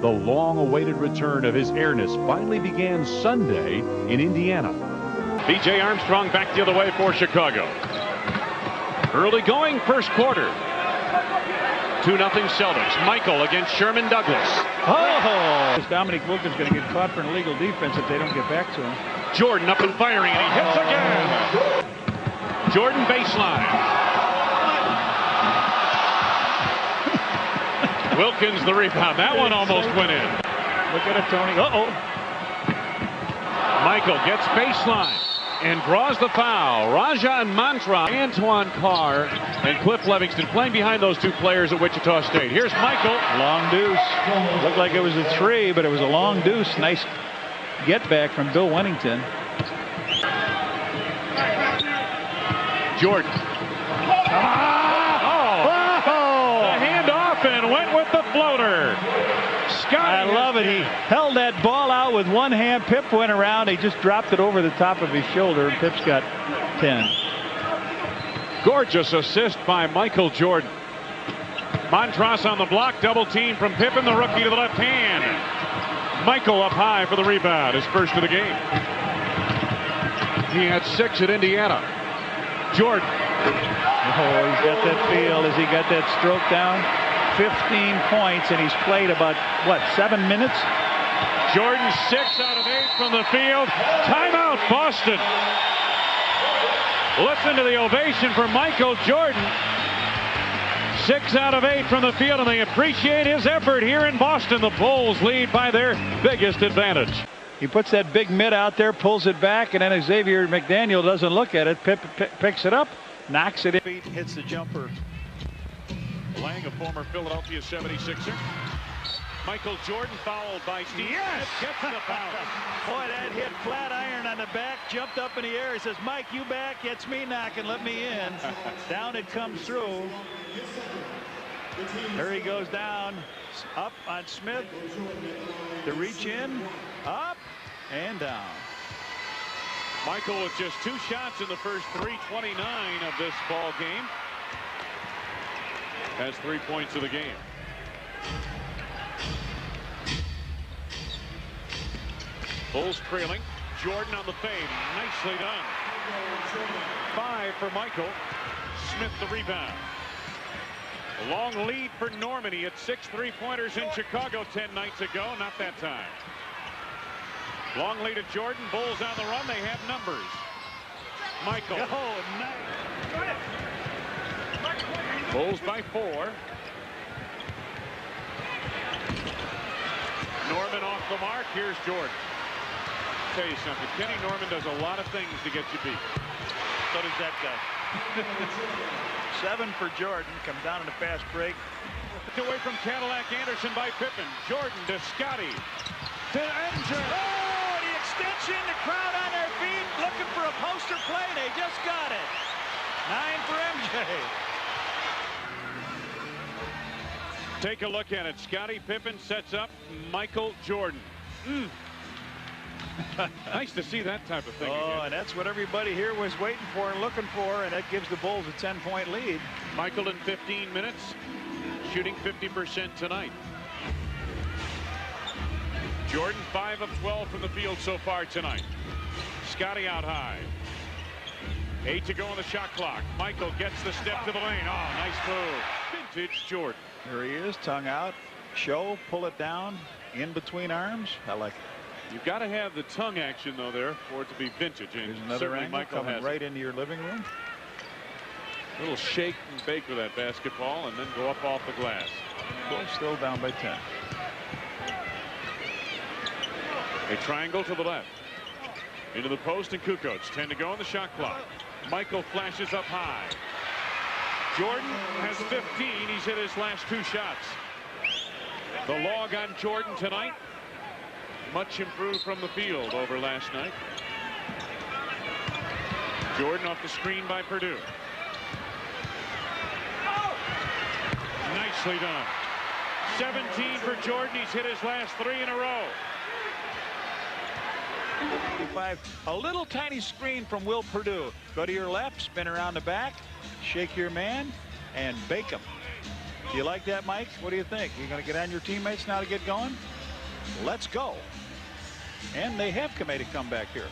The long-awaited return of his airness finally began Sunday in Indiana. B.J. Armstrong back the other way for Chicago. Early going first quarter. 2-0 Celtics. Micheal against Sherman Douglas. Oh! Dominic Wilkins going to get caught for an illegal defense if they don't get back to him. Jordan up and firing, and he hits again. Jordan baseline. Wilkins the rebound. That one almost went in. Look at it, Tony. Uh-oh. Micheal gets baseline and draws the foul. Rajan Mantra, Antoine Carr, and Cliff Livingston playing behind those two players at Wichita State. Here's Micheal. Long deuce. Looked like it was a three, but it was a long deuce. Nice get back from Bill Wennington. Jordan. The handoff and went with the floater. I love it. He held that ball out with one hand. Pip went around. He just dropped it over the top of his shoulder. And Pip's got 10. Gorgeous assist by Micheal Jordan. Montross on the block. Double team from Pippen, the rookie to the left hand. Micheal up high for the rebound. His first of the game. He had 6 at Indiana. Jordan. Oh, he's got that feel. Has he got that stroke down? 15 points, and he's played about, what, 7 minutes? Jordan 6 out of 8 from the field. Timeout, Boston. Listen to the ovation for Micheal Jordan. 6 out of 8 from the field, and they appreciate his effort here in Boston. The Bulls lead by their biggest advantage. He puts that big mid out there, pulls it back, and then Xavier McDaniel doesn't look at it. Pip picks it up, knocks it in. Feet, hits the jumper. Lang, a former Philadelphia 76er. Micheal Jordan fouled by Steve. Yes! Gets the foul. Boy, that hit flat iron on the back, jumped up in the air. He says, Mike, you back, it's me knocking, let me in. Down it comes through. There he goes down, up on Smith. To reach in, up, and down. Micheal with just 2 shots in the first 3:29 of this ball game. Has 3 points of the game. Bulls trailing. Jordan on the fade. Nicely done. 5 for Micheal. Smith the rebound. A long lead for Norman. He had 6 3-pointers in Chicago 10 nights ago. Not that time. Long lead at Jordan. Bulls on the run. They have numbers. Micheal. Oh, nice. Bulls by 4. Norman off the mark. Here's Jordan. I'll tell you something. Kenny Norman does a lot of things to get you beat. So does that guy. 7 for Jordan. Comes down in a fast break. Away from Cadillac Anderson by Pippen. Jordan to Scotty. To MJ. Oh, the extension. The crowd on their feet looking for a poster play. They just got it. 9 for MJ. Take a look at it. Scottie Pippen sets up Micheal Jordan. Nice to see that type of thing again. And that's what everybody here was waiting for and looking for, and that gives the Bulls a 10-point lead. Micheal in 15 minutes, shooting 50% tonight. Jordan 5 of 12 from the field so far tonight. Scotty out high. 8 to go on the shot clock. Micheal gets the step to the lane. Oh, nice move. Vintage Jordan. There he is, tongue out, show, pull it down, in between arms. I like it. You've got to have the tongue action, though, there for it to be vintage. And here's another angle Micheal coming has right into your living room. A little shake and bake with that basketball, and then go up off the glass. Bulls still down by 10. A triangle to the left. Into the post, and Kukoc. 10 to go on the shot clock. Micheal flashes up high. Jordan has 15. He's hit his last 2 shots. The log on Jordan tonight, much improved from the field over last night. Jordan off the screen by Purdue. Nicely done. 17 for Jordan. He's hit his last 3 in a row. A little tiny screen from Will Purdue. Go to your left, spin around the back, shake your man, and bake him. You like that, Mike? What do you think? You going to get on your teammates now to get going? Let's go. And they have made a comeback here.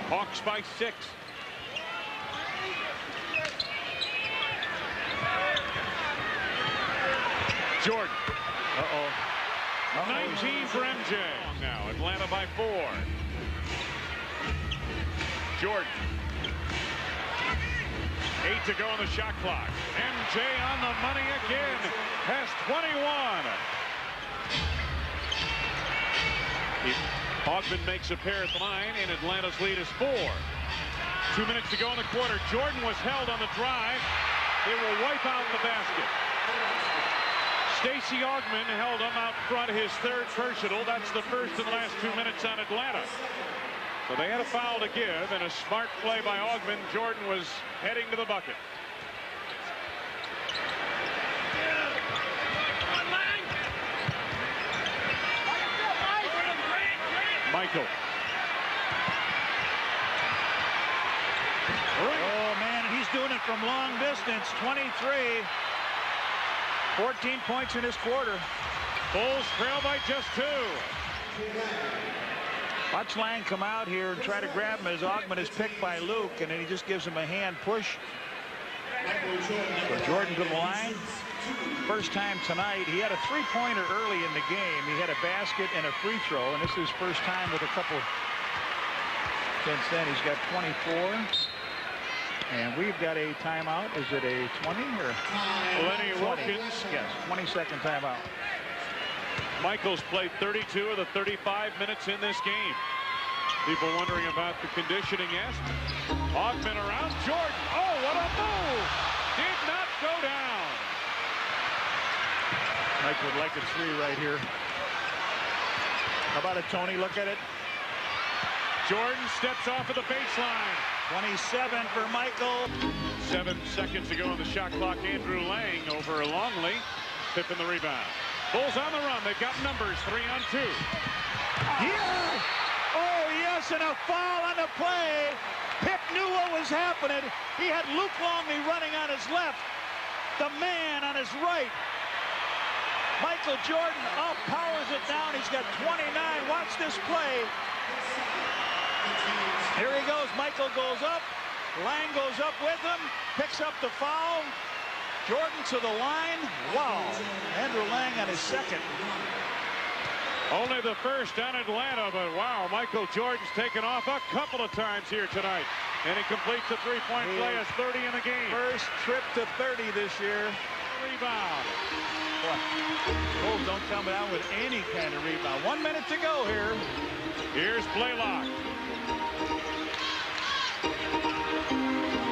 Hawks by 6. Jordan. 19 for MJ. Now Atlanta by 4. Jordan. 8 to go on the shot clock. MJ on the money again. Has 21. Ogman makes a pair at the line, and Atlanta's lead is 4. 2 minutes to go in the quarter. Jordan was held on the drive. They will wipe out the basket. Stacey Ogman held him out front, his 3rd personal. That's the first in the last 2 minutes on Atlanta. So they had a foul to give, and a smart play by Ogman. Jordan was heading to the bucket. Micheal. Oh, man, he's doing it from long distance. 23. 14 points in this quarter. Bulls trail by just 2. Watch Lang come out here and try to grab him as Ogman is picked by Luke, and then he just gives him a hand push. So Jordan to the line. First time tonight. He had a 3-pointer early in the game. He had a basket and a free throw, and this is his first time with a couple. Since then, he's got 24. And we've got a timeout. Is it a 20 or? Lenny Wilkins. Yes, 22nd timeout. Michael's played 32 of the 35 minutes in this game. People wondering about the conditioning. Yes. Ogman around Jordan. Oh, what a move! Did not go down. Mike would like a 3 right here. How about it, Tony? Look at it. Jordan steps off of the baseline. 27 for Micheal. 7 seconds to go on the shot clock. Andrew Lang over Longley. Pippen the rebound. Bulls on the run. They've got numbers. 3 on 2. Yeah! Oh, yes, and a foul on the play. Pip knew what was happening. He had Luke Longley running on his left. The man on his right. Micheal Jordan powers it down. He's got 29. Watch this play. Here he goes. Micheal goes up. Lang goes up with him. Picks up the foul. Jordan to the line. Wow. Andrew Lang on his 2nd. Only the first on Atlanta, but wow, Micheal Jordan's taken off a couple of times here tonight. And he completes a 3-point play as 30 in the game. First trip to 30 this year. Rebound. Bulls don't come down with any kind of rebound. 1 minute to go here. Here's Blaylock.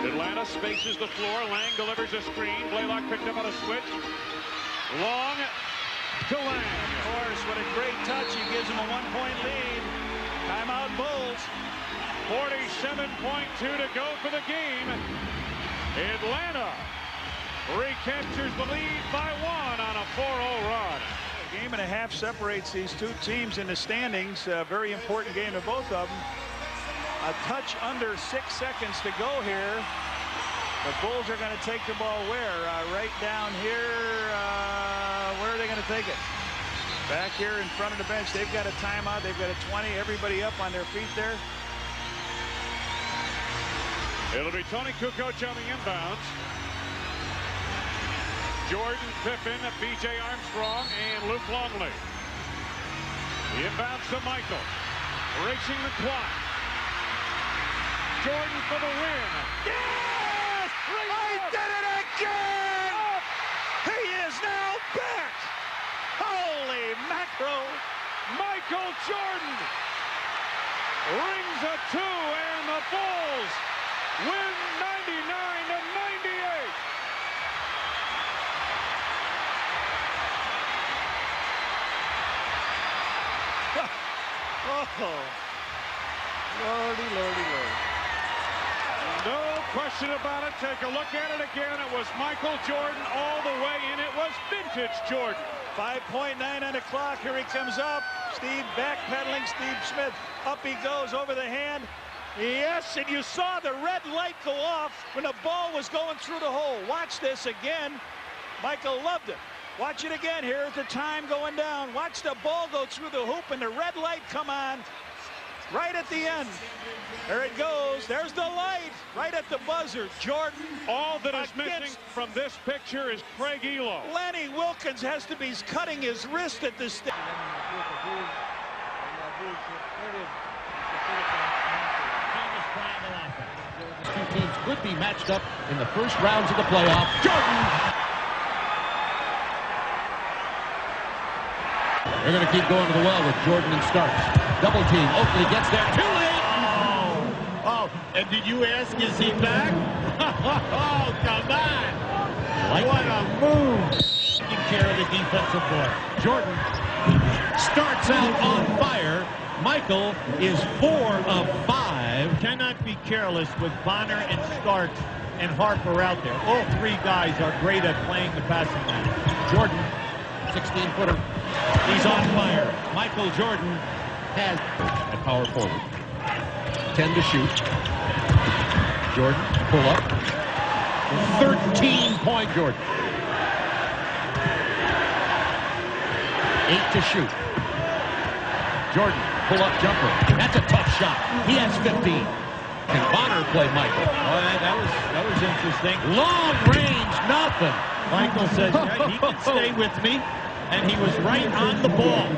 Atlanta spaces the floor. Lang delivers a screen. Blaylock picked up on a switch. Long to Lang. Of course, what a great touch. He gives him a 1-point lead. Timeout Bulls. 47.2 to go for the game. Atlanta recaptures the lead by 1 on a 4-0 run. A game and a half separates these two teams in the standings. A very important game to both of them. A touch under 6 seconds to go here. The Bulls are going to take the ball where? Right down here. Where are they going to take it? Back here in front of the bench. They've got a timeout. They've got a 20. Everybody up on their feet there. It'll be Tony Kukoc on the inbounds. Jordan, Pippen, B.J. Armstrong, and Luke Longley. The inbounds to Micheal. Racing the clock. Jordan for the win. Yes! I did it again! Oh. He is now back! Holy mackerel! Micheal Jordan rings a 2, and the Bulls win 99-98. Oh, lordy, lordy, lordy. No question about it. Take a look at it again. It was Micheal Jordan all the way in. It was vintage Jordan. 5.9 on the clock. Here he comes up. Steve backpedaling. Steve Smith. Up he goes over the hand. Yes, and you saw the red light go off when the ball was going through the hole. Watch this again. Michael loved it. Watch it again here at the time going down. Watch the ball go through the hoop and the red light come on right at the end. There it goes. There's the light right at the buzzer. Jordan. All that is missing from this picture is Craig Elo. Lenny Wilkins has to be cutting his wrist at this stage. Two teams could be matched up in the first rounds of the playoff. Jordan! They're going to keep going to the well with Jordan and Starks. Double team. Oakley gets there. Too late! Oh, and did you ask, is he back? Oh, come on! What a move! Taking care of the defensive board. Jordan starts out on fire. Michael is 4 of 5. Cannot be careless with Bonner and Starks and Harper out there. All three guys are great at playing the passing game. Jordan, 16-footer. He's on fire. Michael Jordan has at power forward. 10 to shoot. Jordan, pull up. 13-point Jordan. 8 to shoot. Jordan, pull up jumper. That's a tough shot. He has 15. Can Bonner play Michael? Oh, that was interesting. Long range, nothing. Michael says he can stay with me, and he was right on the ball.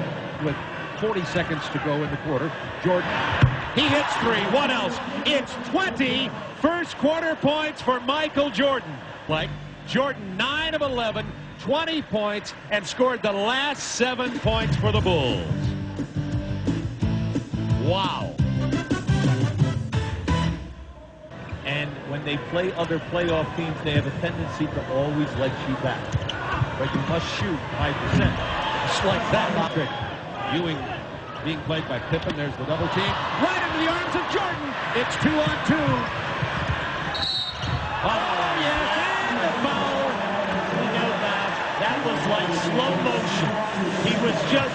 With 40 seconds to go in the quarter, Jordan, he hits 3. What else? It's 20 first quarter points for Michael Jordan. Like Jordan, 9 of 11, 20 points, and scored the last 7 points for the Bulls. Wow. And when they play other playoff teams, they have a tendency to always let you back. But you must shoot 5%. Just like that. Ewing being played by Pippen. There's the double team. Right into the arms of Jordan. It's 2-on-2. Oh, yes, and the foul. You know, that was like slow motion. He was just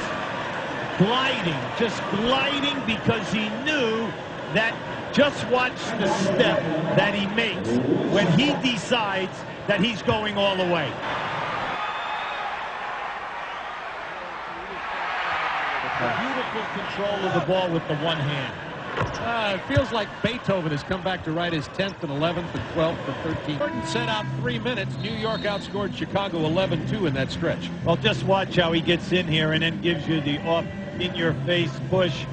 gliding because he knew that. Just watch the step that he makes when he decides that he's going all the way. Beautiful control of the ball with the one hand. It feels like Beethoven has come back to write his 10th and 11th and 12th and 13th. Jordan set out 3 minutes. New York outscored Chicago 11-2 in that stretch. Well, just watch how he gets in here and then gives you the off in-your-face push.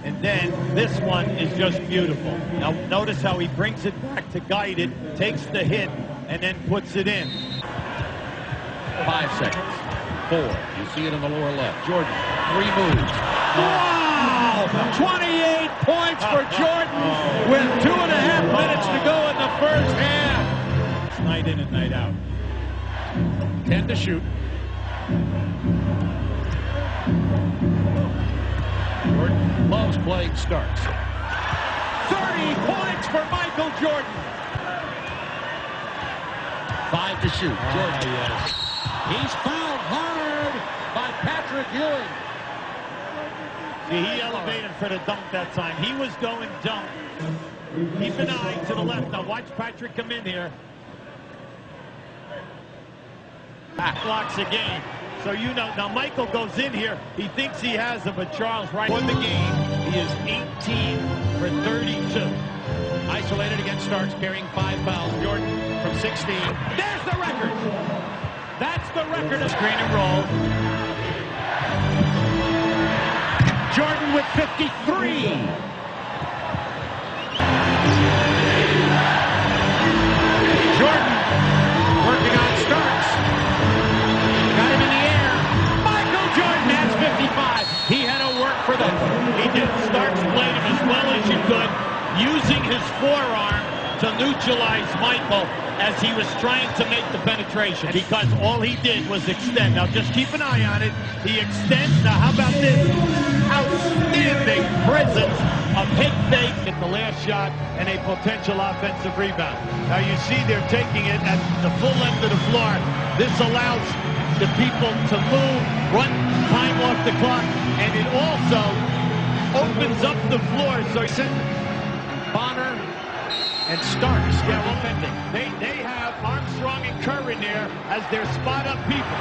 And then this one is just beautiful. Now notice how he brings it back to guide it, takes the hit, and then puts it in. 5 seconds. 4. You see it in the lower left. Jordan, 3 moves. Wow! 28 points for Jordan with 2.5 minutes to go in the first half. It's night in and night out. 10 to shoot. Jordan loves playing Starks. 30 points for Michael Jordan. 5 to shoot. Jordan. Yes. He's fouled hard by Patrick Ewing. See, he elevated for the dunk that time. He was going dunk. Keep an eye to the left. Now watch Patrick come in here. Blocks again. So you know, now Michael goes in here. He thinks he has it, but Charles right won the game. He is 18 for 32. Isolated against Starks, carrying 5 fouls. Jordan from 16. There's the record. That's the record of Screen and roll. Jordan with 53. Jordan working on Starks. Got him in the air. Michael Jordan has 55. He had to work for that. He did. Starks played him as well as you could, using his forearm to neutralize Michael as he was trying to make the penetration, because all he did was extend. Now just keep an eye on it. He extends. Now how about this? Outstanding presence, a pick fake at the last shot, and a potential offensive rebound. Now you see they're taking it at the full length of the floor. This allows the people to move, run time off the clock, and it also opens up the floor. So Bonner and Starks yeah, defending. They have Armstrong and Kerr in there as their spot-up people.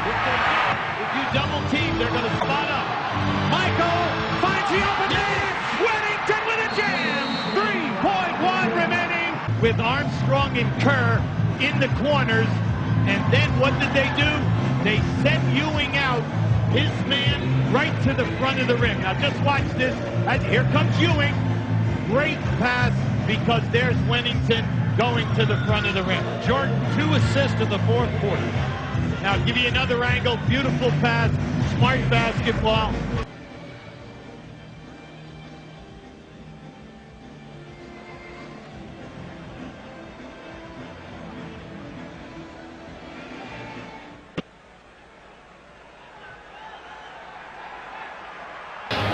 If you double team, they're going to spot up. Michael finds the open man. Whittington with a jam. 3.1 remaining. With Armstrong and Kerr in the corners. And then what did they do? They sent Ewing out, his man, right to the front of the rim. Now just watch this. Here comes Ewing. Great pass because there's Whittington going to the front of the rim. Jordan, 2 assists in the fourth quarter. Now I'll give you another angle. Beautiful pass. Smart basketball.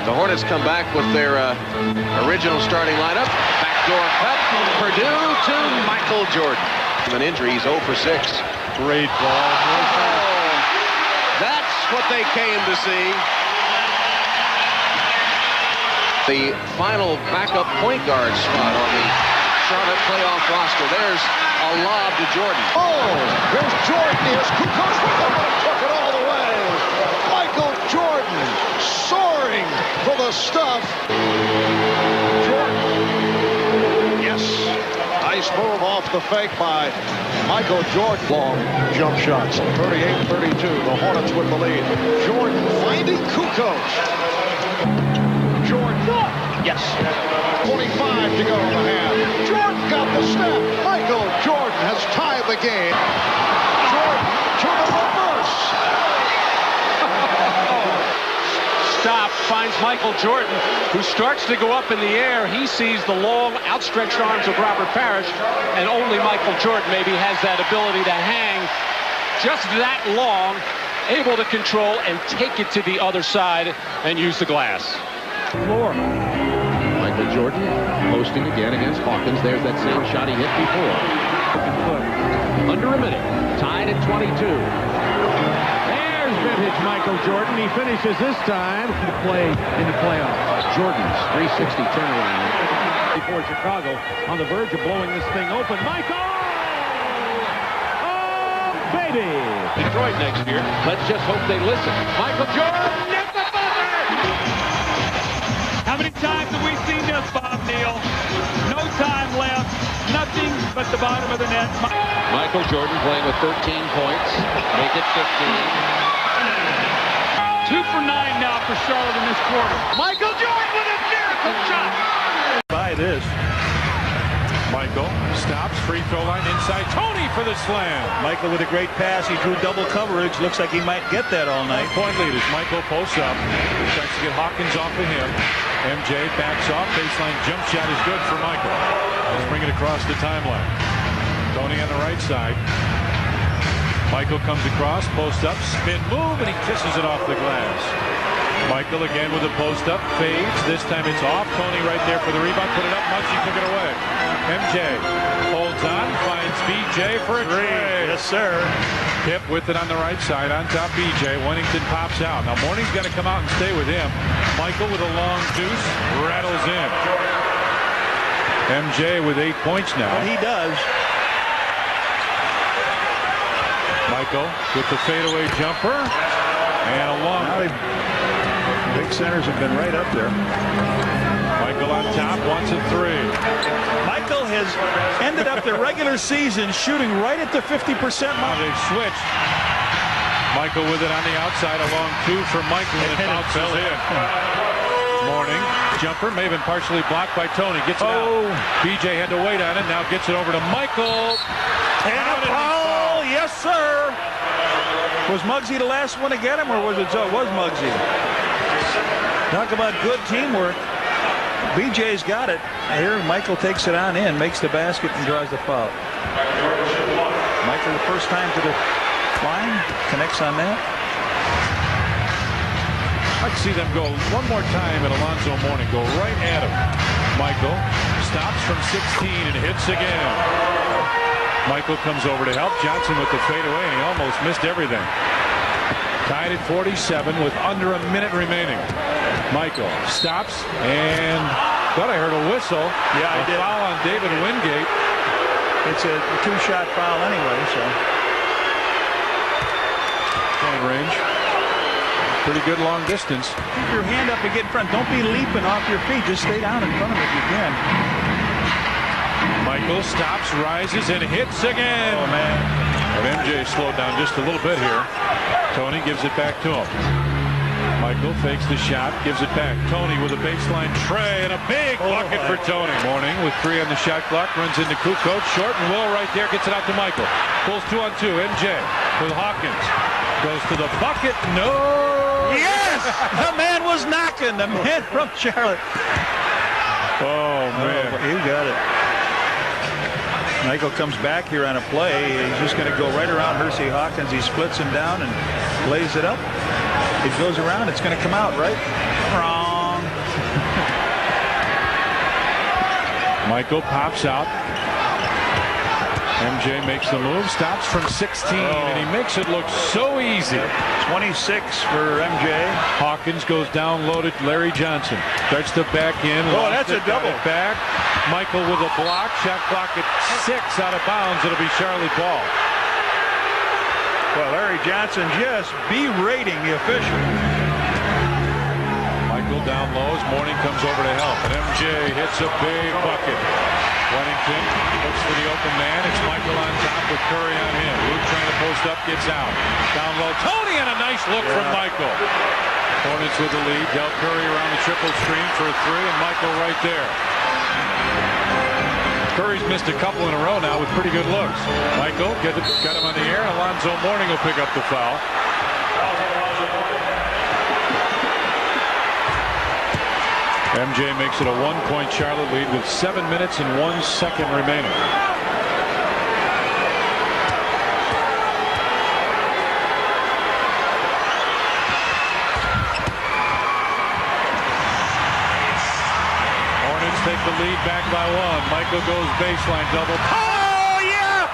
The Hornets come back with their original starting lineup. Backdoor cut. Purdue to Micheal Jordan. An injury, he's 0 for 6. Great ball. Oh, that's what they came to see. The final backup point guard spot on the Charlotte playoff roster. There's a lob to Jordan. Oh, here's Jordan. Here's Kukoc. Took it all the way. Micheal Jordan soaring for the stuff. Jordan. Yes. Nice move off the fake by Micheal Jordan. Long jump shots. 38-32. The Hornets with the lead. Jordan finding Kukoc. Jordan. Yes. 45 to go in the half. Jordan got the step. Micheal Jordan has tied the game. Jordan to the reverse. Stop finds Micheal Jordan, who starts to go up in the air. He sees the long outstretched arms of Robert Parrish, and only Micheal Jordan maybe has that ability to hang just that long, able to control and take it to the other side and use the glass. Floor. Micheal Jordan posting again against Hawkins. There's that same shot he hit before. Under a minute, tied at 22. There's vintage Micheal Jordan. He finishes this time to play in the playoffs. Jordan's 360 turnaround. Before Chicago on the verge of blowing this thing open. Michael! Oh, baby! Detroit next year. Let's just hope they listen. Micheal Jordan at the buzzer! How many times have we seen this, Bob Neal? No time left. Nothing but the bottom of the net. Micheal Jordan playing with 13 points. Make it 15. 2 for 9 now for Charlotte in this quarter. Micheal Jordan with a miracle shot. By this. Michael stops, free throw line inside. Tony for the slam. Michael with a great pass. He drew double coverage. Looks like he might get that all night. Point lead as Michael posts up. Tries to get Hawkins off of him. MJ backs off. Baseline jump shot is good for Michael. Let's bring it across the timeline. Tony on the right side. Michael comes across, post up, spin move, and he kisses it off the glass. Michael again with a post up, fades. This time it's off. Tony right there for the rebound. Put it up. Muggsy took it away. MJ holds on, finds BJ for a tray. Yes, sir. Pip with it on the right side. On top BJ. Whittington pops out. Now Morning's got to come out and stay with him. Michael with a long deuce. Rattles in. MJ with 8 points now. What he does. Michael with the fadeaway jumper. And a long... Big centers have been right up there. Michael on top, wants a 3. Michael has ended up the regular season shooting right at the 50% Now mark. they switch. Michael with it on the outside, a long 2 for Michael, and it bounces in. Morning, jumper, may have been partially blocked by Tony. Gets it out. BJ had to wait on it, now gets it over to Michael. And a foul, yes, sir. Was Muggsy the last one to get him, or was it Muggsy? Talk about good teamwork. BJ's got it. Here, Michael takes it on in, makes the basket, and draws the foul. Michael, the first time to the line, connects on that. I'd see them go one more time at Alonzo Mourning. Go right at him. Michael stops from 16 and hits again. Michael comes over to help. Johnson with the fadeaway, and he almost missed everything. Tied at 47 with under a minute remaining. Michael stops and thought I heard a whistle. Yeah, I did. Foul on David Wingate. It's a two-shot foul anyway, so. Point range. Pretty good long distance. Keep your hand up and get in front. Don't be leaping off your feet. Just stay down in front of it if you can. Michael stops, rises, and hits again. Oh, man. And MJ slowed down just a little bit here. Tony gives it back to him. Michael fakes the shot, gives it back. Tony with a baseline tray and a big bucket for Tony. Morning with 3 on the shot clock, runs into Kukoc. Short and Will right there, gets it out to Michael. Pulls 2 on 2. MJ with Hawkins. Goes to the bucket. No! Yes! The man was knocking. The man from Charlotte. Oh, man. You got it. Michael comes back here on a play. He's just going to go right around Hersey Hawkins. He splits him down and lays it up. It goes around. It's going to come out, right? Wrong. Michael pops out. MJ makes the move, stops from 16, and he makes it look so easy. 26 for MJ. Hawkins goes down, loaded. Larry Johnson starts to back in. Oh, that's a double. Back. Michael with a block. Shot clock at 6 out of bounds. It'll be Charlotte ball. Well, Larry Johnson just berating the official. Michael down low as Morning comes over to help, and MJ hits a big bucket. Wennington looks for the open man. It's Michael on top with Curry on him. Luke trying to post up, gets out. Down low, Tony, and a nice look from Michael. Hornets with the lead. Del Curry around the triple screen for a 3, and Michael right there. Curry's missed a couple in a row now with pretty good looks. Michael got him on the air, and Alonzo Mourning will pick up the foul. MJ makes it a 1-point Charlotte lead with 7 minutes and 1 second remaining. Hornets take the lead back by 1. Michael goes baseline double. Oh, yeah!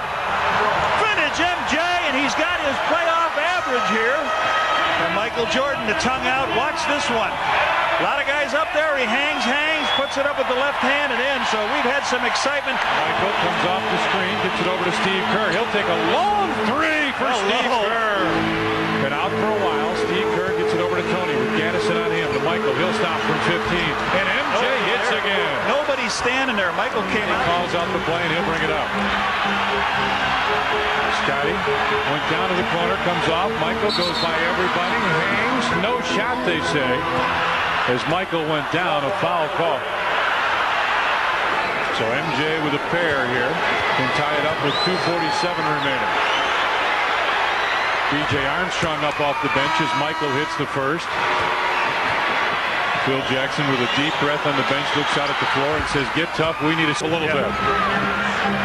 Vintage MJ, and he's got his playoff average here. And Michael Jordan, the tongue out. Watch this one. A lot of guys up there. He hangs, puts it up with the left hand and in. So we've had some excitement. Michael comes off the screen, gets it over to Steve Kerr. He'll take a long 3 for Steve Kerr. Been out for a while. Steve Kerr gets it over to Tony with Gaddison on him. To Michael, he'll stop from 15. And MJ hits again. Nobody's standing there. Michael came out. Calls out the play and he'll bring it up. Scotty went down to the corner, comes off. Michael goes by everybody, hangs. No shot, they say. As Michael went down, a foul call. So MJ with a pair here can tie it up with 2:47 remaining. B.J. Armstrong up off the bench as Michael hits the first. Phil Jackson with a deep breath on the bench looks out at the floor and says, "Get tough, we need a little bit."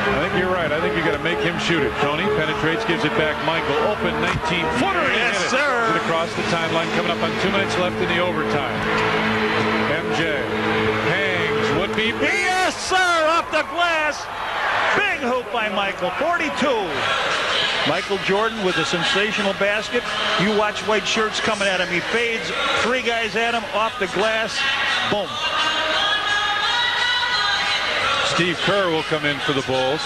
I think you're right. I think you got to make him shoot it. Tony penetrates, gives it back. Michael open 19-footer. Yes, sir. Get across the timeline, coming up on 2 minutes left in the overtime. MJ hangs, would be yes, sir, off the glass. Big hoop by Michael. 42. Michael Jordan with a sensational basket. You watch white shirts coming at him. He fades 3 guys at him off the glass. Boom. Steve Kerr will come in for the Bulls.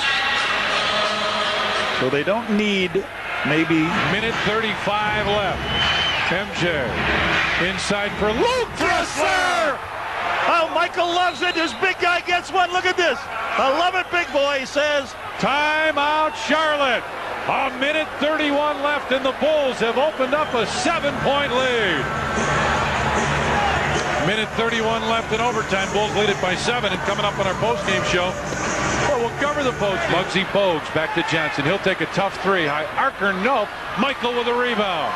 So they don't need maybe minute 35 left. MJ inside for Luke Dressler. Oh, Michael loves it. This big guy gets one. Look at this. I love it, big boy. He says, timeout, Charlotte. A minute 31 left, and the Bulls have opened up a 7-point lead. Minute 31 left in overtime. Bulls lead it by 7. And coming up on our postgame show, well, we'll cover the Pogues. Muggsy Pogues back to Johnson. He'll take a tough 3. High arcer, nope. Michael with a rebound.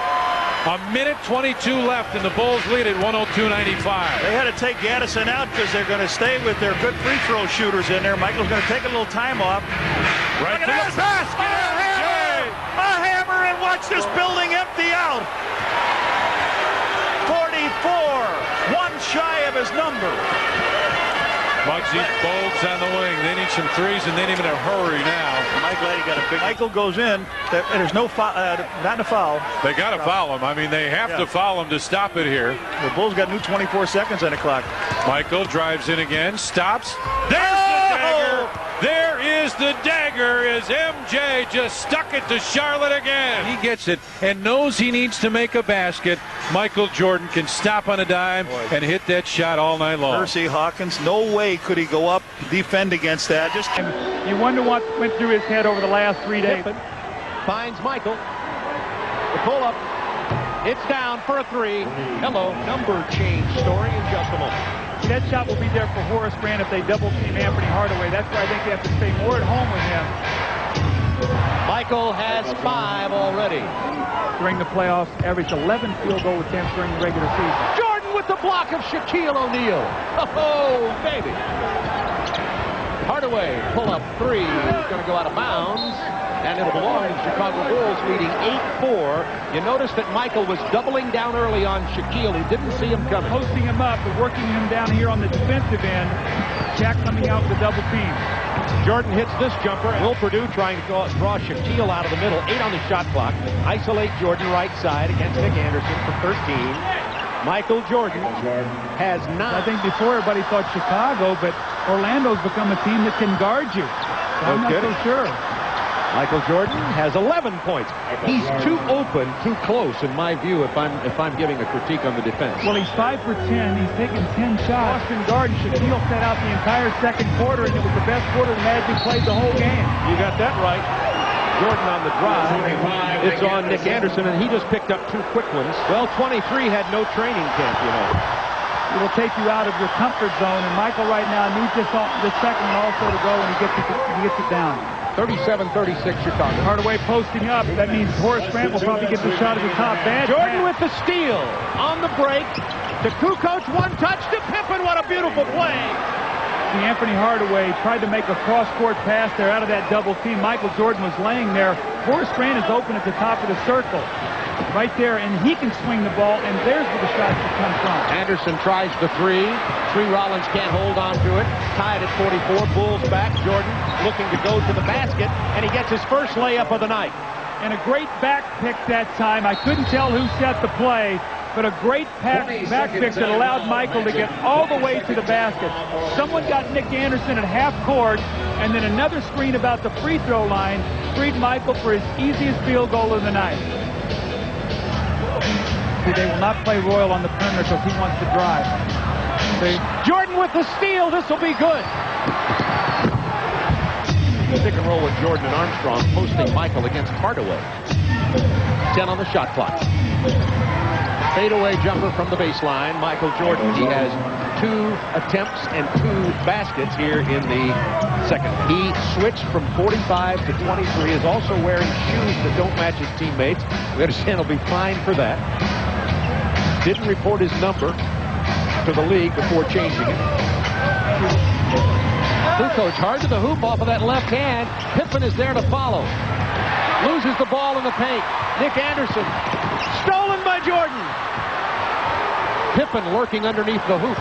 A minute 22 left, and the Bulls lead at 102-95. They had to take Gaddison out because they're going to stay with their good free throw shooters in there. Michael's going to take a little time off. Right to the basket. A hammer, and watch this building empty out. 44, 1 shy of his number. Muggsy bulbs on the wing. They need some threes, and they need him in a hurry now. Michael goes in. There's no foul, not a foul. They got to foul him. I mean, they have to foul him to stop it here. The Bulls got new 24 seconds on the clock. Michael drives in again, stops. There's the dagger. There is the dagger as MJ just stuck it to Charlotte again. He gets it and knows he needs to make a basket. Michael Jordan can stop on a dime and hit that shot all night long. Percy Hawkins, no way could he go up, defend against that. Just you wonder what went through his head over the last 3 days. Finds Michael. The pull-up. It's down for a three. Hello, number change story in just a moment. That shot will be there for Horace Grant if they double team Anthony Hardaway. That's why I think they have to stay more at home with him. Michael has 5 already. During the playoffs, averaged 11 field goal attempts during the regular season. Jordan with the block of Shaquille O'Neal. Oh, baby. Hardaway, pull-up three. He's going to go out of bounds. And it'll belong to the Chicago Bulls, leading 8-4. You notice that Michael was doubling down early on Shaquille. He didn't see him coming. Posting him up, but working him down here on the defensive end. Shaq coming out with the double team. Jordan hits this jumper. Will Perdue trying to draw Shaquille out of the middle. 8 on the shot clock. Isolate Jordan right side against Nick Anderson for 13. Michael Jordan has 9. I think before everybody thought Chicago, but Orlando's become a team that can guard you. So I'm not so sure. Michael Jordan has 11 points. He's too open, too close, in my view, if I'm giving a critique on the defense. Well, he's 5 for 10. He's taken 10 shots. Boston Garden, Shaquille set out the entire second quarter, and it was the best quarter the Magic played the whole game. You got that right. Jordan on the drive. It's on Nick Anderson, and he just picked up 2 quick ones. Well, 23 had no training camp, you know. It will take you out of your comfort zone, and Michael right now needs this second one also to go, and he gets it down. 37-36 Chicago. Hardaway posting up. That means Horace Grant will probably get the shot at the top. Bad Jordan with the steal on the break. To Kukoc, 1 touch to Pippen. What a beautiful play. Anthony Hardaway tried to make a cross-court pass there out of that double team. Michael Jordan was laying there. Horace Grant is open at the top of the circle. Right there, and he can swing the ball, and there's where the shots will come from. Anderson tries the 3. Rollins can't hold on to it. Tied at 44. Bulls back. Jordan looking to go to the basket, and he gets his first layup of the night. And a great back pick that time. I couldn't tell who set the play, but a great back pick that allowed Michael to get all the way to the basket. Someone got Nick Anderson at half court, and then another screen about the free throw line freed Michael for his easiest field goal of the night. See, they will not play Royal on the perimeter because he wants to drive. See? Jordan with the steal. This will be good. Pick and roll with Jordan and Armstrong, posting Michael against Hardaway. 10 on the shot clock. Fadeaway jumper from the baseline. Michael Jordan. He has 2 attempts and 2 baskets here in the second. He switched from 45 to 23. Is also wearing shoes that don't match his teammates. We understand he'll be fined for that. Didn't report his number to the league before changing it. Kukoc hard to the hoop off of that left hand. Pippen is there to follow. Loses the ball in the paint. Nick Anderson. Stolen by Jordan. Pippen lurking underneath the hoop.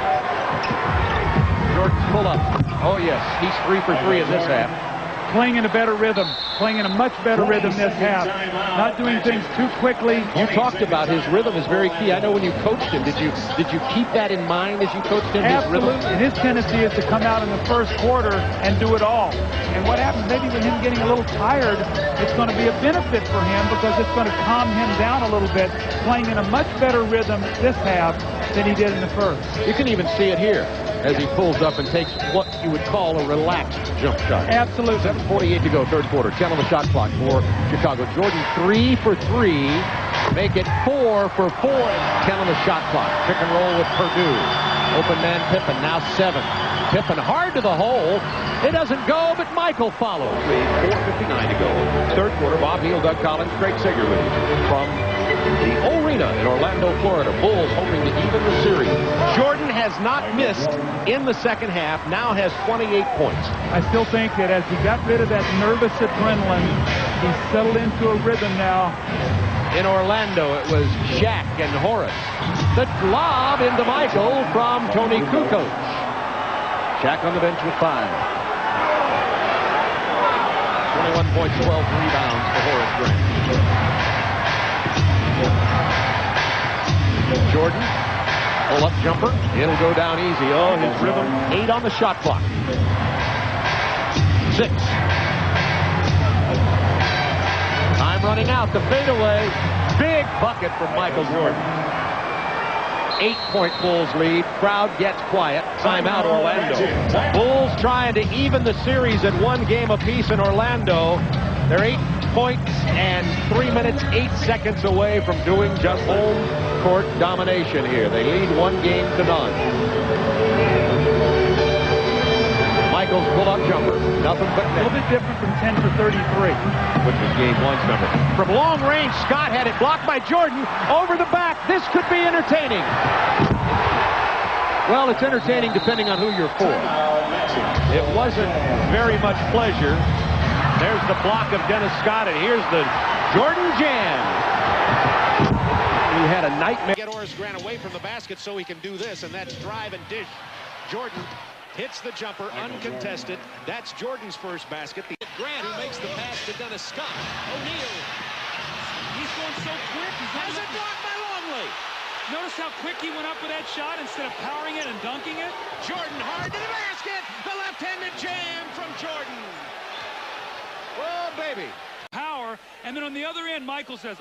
Jordan's pull up. Oh, yes. He's 3 for 3 in this half. Playing in a better rhythm. Playing in a much better rhythm this half. Not doing things too quickly. You talked about his rhythm is very key. I know when you coached him, did you keep that in mind as you coached him? Absolutely. And his tendency is to come out in the first quarter and do it all. And what happens maybe with him getting a little tired, it's going to be a benefit for him because it's going to calm him down a little bit, playing in a much better rhythm this half than he did in the first. You can even see it here as he pulls up and takes what you would call a relaxed jump shot. Absolutely. 7:48 to go, third quarter. 10 on the shot clock for Chicago. Jordan 3 for 3. Make it 4 for 4. 10 on the shot clock. Pick and roll with Perdue. Open man Pippen, now 7. Pippen hard to the hole. It doesn't go, but Michael follows. 4:59 to go. Third quarter. Bob Neal, Doug Collins, Craig Sager with you from the Arena in Orlando, Florida. Bulls hoping to even the series. Jordan has not missed in the second half. Now has 28 points. I still think that as he got rid of that nervous adrenaline, he's settled into a rhythm now. In Orlando, it was Shaq and Horace. The lob into Michael from Tony Kukoc. Jack on the bench with 5. 21 points, 12 rebounds for Horace Grant. Jordan, pull-up jumper. It'll go down easy. Oh, his rhythm. 8 on the shot clock. 6. Time running out. The fadeaway. Big bucket from Micheal Jordan. 8-point Bulls lead. Crowd gets quiet. Timeout Orlando. Bulls trying to even the series at 1 game apiece in Orlando. They're 8 points and 3 minutes, 8 seconds away from doing just home court domination here. They lead 1 game to none. Michael's pull-up jumper. Nothing but net. A little bit different from 10 for 33. Which was game 1's number. From long range, Scott had it blocked by Jordan. Over the back. This could be entertaining. Well, it's entertaining depending on who you're for. It wasn't very much pleasure. There's the block of Dennis Scott, and here's the Jordan jam. He had a nightmare. Get Horace Grant away from the basket so he can do this, and that's drive and dish. Jordan hits the jumper uncontested. That's Jordan's first basket. Grant who makes the pass to Dennis Scott. O'Neal. He's going so quick. Has it blocked by Longley. Notice how quick he went up with that shot instead of powering it and dunking it. Jordan hard to the basket. The left-handed jam from Jordan. Oh, baby. Power. And then on the other end, Michael says,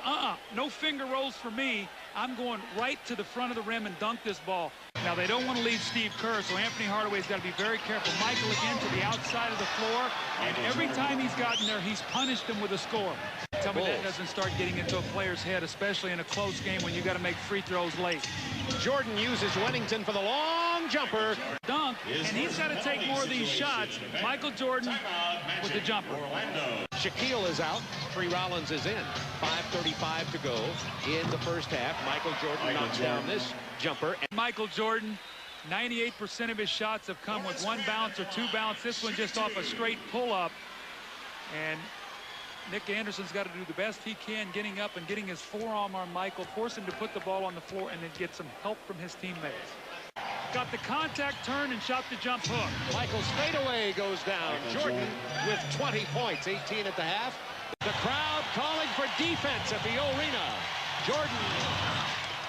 no finger rolls for me. I'm going right to the front of the rim and dunk this ball. Now, they don't want to leave Steve Kerr, so Anthony Hardaway's got to be very careful. Michael again to the outside of the floor, and every time he's gotten there, he's punished him with a score. Tell me that doesn't start getting into a player's head, especially in a close game when you got to make free throws late. Jordan uses Wennington for the long jumper. Dunk, and he's got to take more of these shots. Micheal Jordan with the jumper. Shaquille is out. Tree Rollins is in. 5:35 to go in the first half. Micheal Jordan knocks down this jumper. Micheal Jordan, 98% of his shots have come with 1 bounce or 2 bounce. This one just off a straight pull-up. And Nick Anderson's got to do the best he can getting up and getting his forearm on Michael, force him to put the ball on the floor, and then get some help from his teammates. Got the contact turn and shot the jump hook. Michael's fadeaway goes down. Jordan with 20 points, 18 at the half. The crowd calling for defense at the arena. Jordan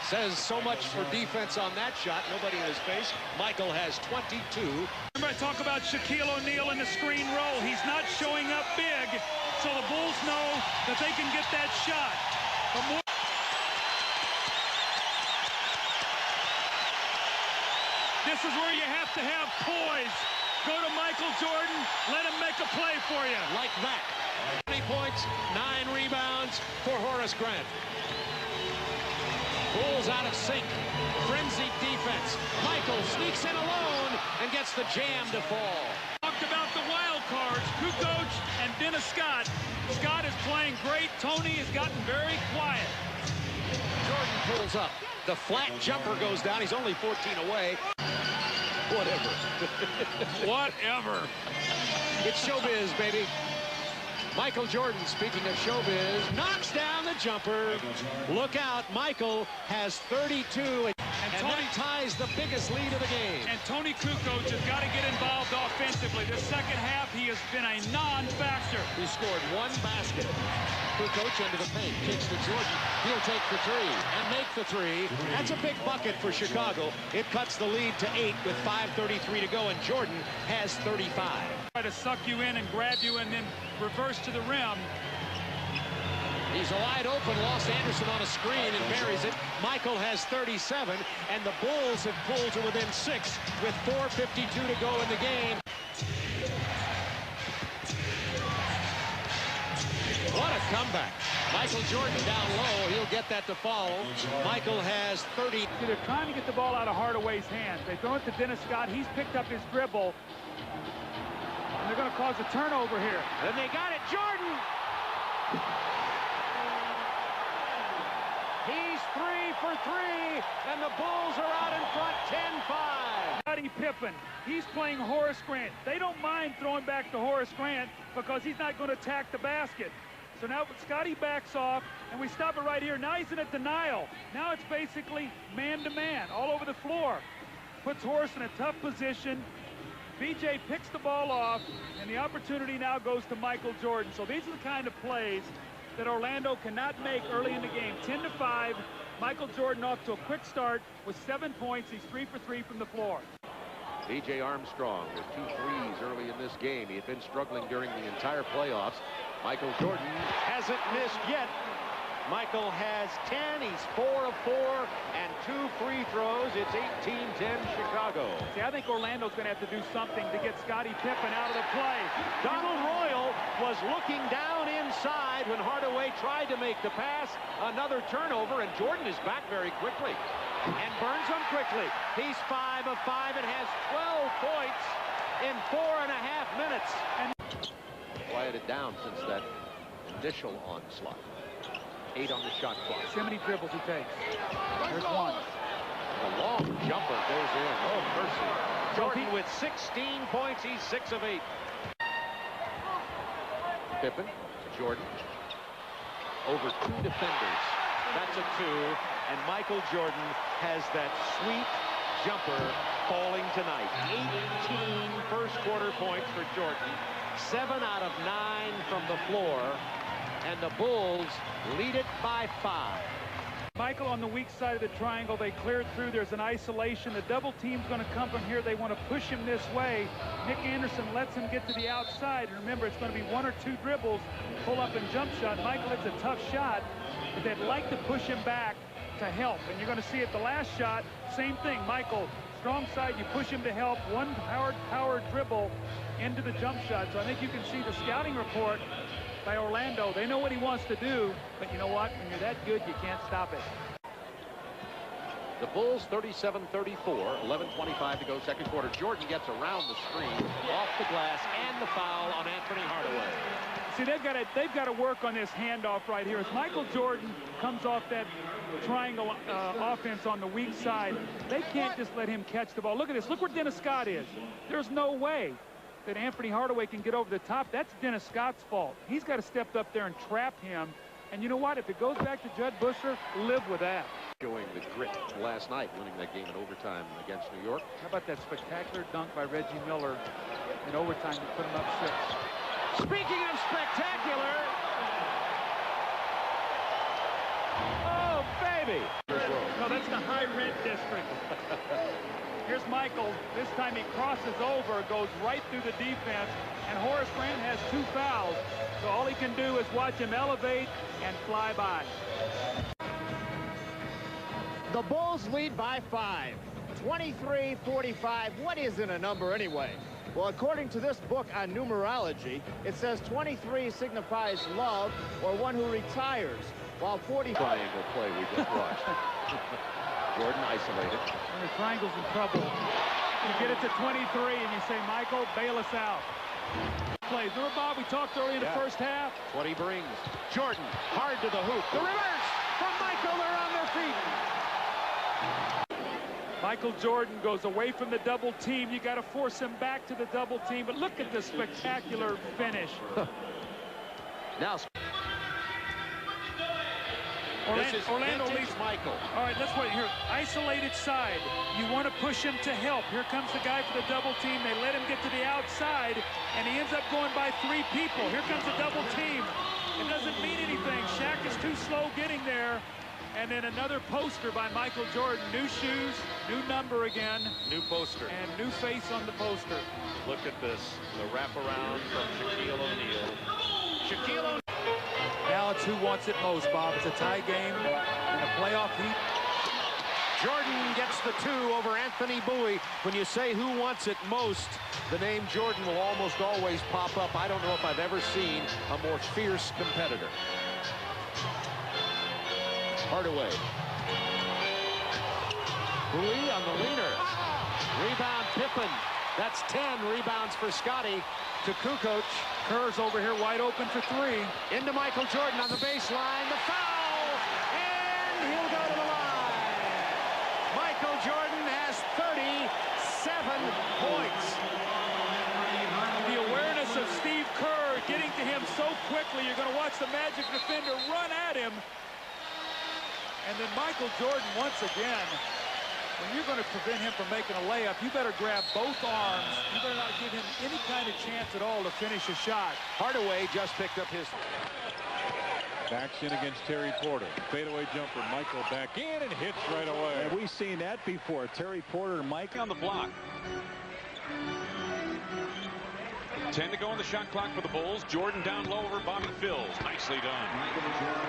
says so much for defense on that shot. Nobody in his face. Michael has 22. Remember I talk about Shaquille O'Neal in the screen roll. He's not showing up big, so the Bulls know that they can get that shot. But more this is where you have to have poise. Go to Micheal Jordan, let him make a play for you. Like that. 20 points, 9 rebounds for Horace Grant. Bulls out of sync. Frenzied defense. Michael sneaks in alone and gets the jam to fall. Talked about the wild cards, Kukoc and Dennis Scott. Scott is playing great. Tony has gotten very quiet. Jordan pulls up. The flat jumper goes down. He's only 14 away. Whatever. Whatever. It's showbiz, baby. Micheal Jordan, speaking of showbiz, knocks down the jumper. Look out, Michael has 32, and Tony ties the biggest lead of the game. And Tony Kukoc has got to get involved offensively. This second half, he has been a non-factor. He scored 1 basket. Kukoc into the paint, kicks to Jordan. He'll take the 3 and make the 3. That's a big bucket for Chicago. It cuts the lead to 8 with 5:33 to go, and Jordan has 35. Try to suck you in and grab you and then reverse to the rim. He's wide open, lost Anderson on a screen and buries it. Michael has 37, and the Bulls have pulled to within 6 with 4:52 to go in the game. What a comeback. Micheal Jordan down low. He'll get that to fall. Michael has 30. They're trying to get the ball out of Hardaway's hands. They throw it to Dennis Scott. He's picked up his dribble. And they're going to cause a turnover here. And they got it. Jordan. He's 3 for 3, and the Bulls are out in front 10-5. Scottie Pippen, he's playing Horace Grant. They don't mind throwing back to Horace Grant because he's not going to attack the basket. So now Scottie backs off, and we stop it right here. Now he's in a denial. Now it's basically man-to-man all over the floor. Puts Horace in a tough position. BJ picks the ball off, and the opportunity now goes to Micheal Jordan. So these are the kind of plays that Orlando cannot make early in the game. 10-5. Micheal Jordan off to a quick start with 7 points. He's 3 for 3 from the floor. B.J. Armstrong with 2 threes early in this game. He had been struggling during the entire playoffs. Micheal Jordan hasn't missed yet. Michael has 10. He's 4 of 4 and 2 free throws. It's 18-10 Chicago. See, I think Orlando's going to have to do something to get Scottie Pippen out of the play. Donald Royal was looking down inside when Hardaway tried to make the pass. Another turnover, and Jordan is back very quickly and burns them quickly. He's 5 of 5 and has 12 points in 4.5 minutes. And quieted down since that initial onslaught. 8 on the shot clock. See how many dribbles he takes. There's one. A long jumper goes in. Oh, mercy. Jordan with 16 points. He's 6 of 8. Pippen, Jordan. Over 2 defenders. That's a 2. And Micheal Jordan has that sweet jumper falling tonight. 18 first quarter points for Jordan. 7 out of 9 from the floor. And the Bulls lead it by 5. Michael on the weak side of the triangle. They cleared through. There's an isolation. The double team's going to come from here. They want to push him this way. Nick Anderson lets him get to the outside. And remember, it's going to be 1 or 2 dribbles, pull up and jump shot. Michael, it's a tough shot, but they'd like to push him back to help. And you're going to see at the last shot, same thing. Michael, strong side, you push him to help. 1 powered dribble into the jump shot. So I think you can see the scouting report by Orlando. They know what he wants to do, but you know what? When you're that good, you can't stop it. The Bulls 37-34, 11:25 to go, second quarter. Jordan gets around the screen, off the glass, and the foul on Anthony Hardaway. See, they've got to work on this handoff right here. As Micheal Jordan comes off that triangle offense on the weak side, they can't just let him catch the ball. Look at this. Look where Dennis Scott is. There's no way that Anthony Hardaway can get over the top. That's Dennis Scott's fault. He's got to step up there and trap him. And you know what? If it goes back to Judd Busser, live with that. Showing the grit last night, winning that game in overtime against New York. How about that spectacular dunk by Reggie Miller in overtime to put him up 6? Speaking of spectacular. Oh, baby. No, that's the high rent district. Here's Michael. This time he crosses over, goes right through the defense, and Horace Grant has 2 fouls. So all he can do is watch him elevate and fly by. The Bulls lead by 5. 23-45. What isn't a number anyway? Well, according to this book on numerology, it says 23 signifies love or one who retires, while 40... Triangle play we just watched. Jordan isolated. When the triangle's in trouble, you get it to 23 and you say, Michael, bail us out. Plays. Remember, Bob, we talked early in the first half. What he brings. Jordan, hard to the hoop. The reverse from Michael. They're on their feet. Micheal Jordan goes away from the double team. You got to force him back to the double team. But look at the spectacular finish. Now, Orlando leads Michael. All right, let's wait here. Isolated side. You want to push him to help. Here comes the guy for the double team. They let him get to the outside, and he ends up going by 3 people. Here comes the double team. It doesn't mean anything. Shaq is too slow getting there. And then another poster by Micheal Jordan. New shoes, new number again. New poster. And new face on the poster. Look at this. The wraparound from Shaquille O'Neal. Shaquille O'Neal. Now it's who wants it most, Bob. It's a tie game in a playoff heat. Jordan gets the 2 over Anthony Bowie. When you say who wants it most, the name Jordan will almost always pop up. I don't know if I've ever seen a more fierce competitor. Hardaway. Bowie on the leaner. Rebound Pippen. That's 10 rebounds for Scottie to Kukoc. Kerr's over here wide open for 3. Into Micheal Jordan on the baseline. The foul! And he'll go to the line. Micheal Jordan has 37 points. The awareness of Steve Kerr getting to him so quickly. You're going to watch the Magic defender run at him. And then Micheal Jordan once again When you're going to prevent him from making a layup, you better grab both arms. You better not give him any kind of chance at all to finish a shot. Hardaway just picked up his. Backs in against Terry Porter. Fadeaway jumper. Michael back in and hits right away. And we've seen that before. Terry Porter and Mike on the block. 10 to go on the shot clock for the Bulls. Jordan down low over Bobby Phills. Nicely done.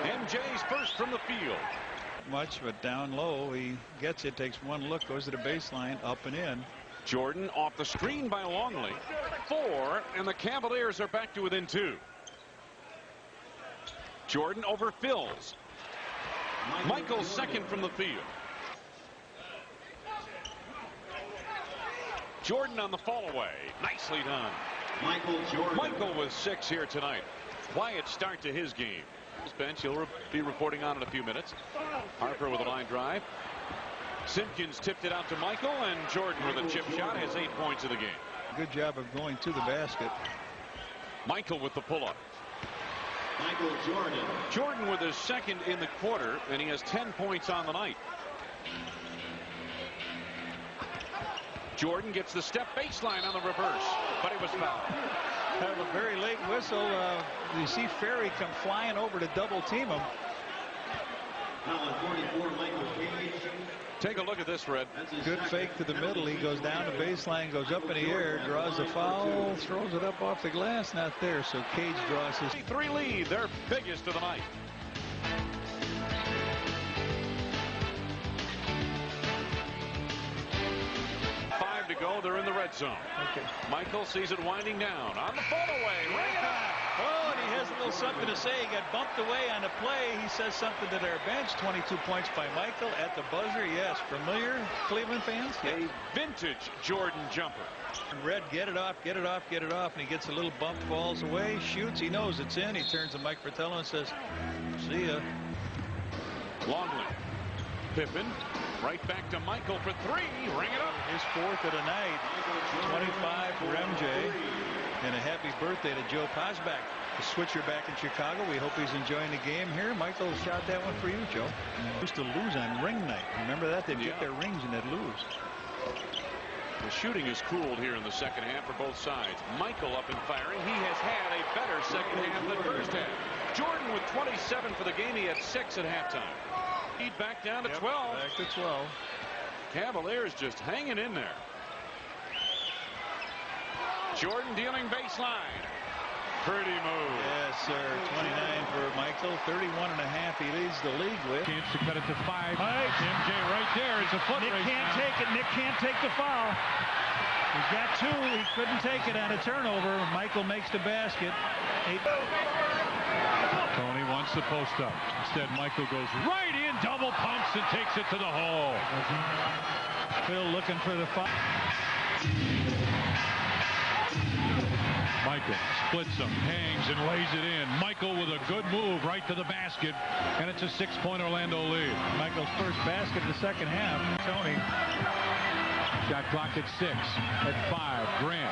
MJ's first from the field. Much, but down low, he gets it, takes one look, goes to the baseline, up and in. Jordan off the screen by Longley. 4, and the Cavaliers are back to within 2. Jordan over Phills. Michael second from the field. Jordan on the fall away. Nicely done. Michael with 6 here tonight. Quiet start to his game. His bench, he'll be reporting on in a few minutes. Harper with a line drive. Simpkins tipped it out to Michael, and Jordan with a chip shot has 8 points of the game. Good job of going to the basket. Michael with the pull-up. Jordan with his second in the quarter, and he has 10 points on the night. Jordan gets the step baseline on the reverse, but he was fouled. Have a very late whistle. You see Ferry come flying over to double team him. Take a look at this, Red. Good fake to the middle. He goes down the baseline, goes up in the air, draws the foul, throws it up off the glass. Not there. So Cage draws his 3 lead, their biggest of the night. To go, they're in the red zone. Okay. Michael sees it winding down on the fall away. Oh, and he has a little something to say. He got bumped away on the play. He says something to their bench. 22 points by Michael at the buzzer. Yes, familiar Cleveland fans. A vintage Jordan jumper. Red, get it off, get it off, get it off, and he gets a little bump, falls away, shoots. He knows it's in. He turns to Mike Fratello and says, "See ya." Longley, Pippen. Right back to Michael for 3. Ring it up. His 4th of the night. 25 for MJ. And a happy birthday to Joe Posback, the switcher back in Chicago. We hope he's enjoying the game here. Michael shot that one for you, Joe. Used to lose on ring night. Remember that? They'd get their rings and they'd lose. The shooting is cooled here in the second half for both sides. Michael up and firing. He has had a better second half than first half. Jordan with 27 for the game. He had 6 at halftime. Back down to 12. Back to 12. Cavaliers just hanging in there. Jordan dealing baseline. Pretty move. Yes, sir. 29 for Michael. 31.5 he leads the league with. Chance to cut it to 5. MJ right there. It's a foot race. Nick can't take it. Nick can't take the foul. He's got 2. He couldn't take it on a turnover. Michael makes the basket. Tony wants the post up. Instead, Michael goes right in, double pumps, and takes it to the hole. Phil looking for the foul. Michael splits him, hangs, and lays it in. Michael with a good move right to the basket, and it's a 6-point Orlando lead. Michael's first basket of the second half. Tony. Shot clock at 6. At 5, Grant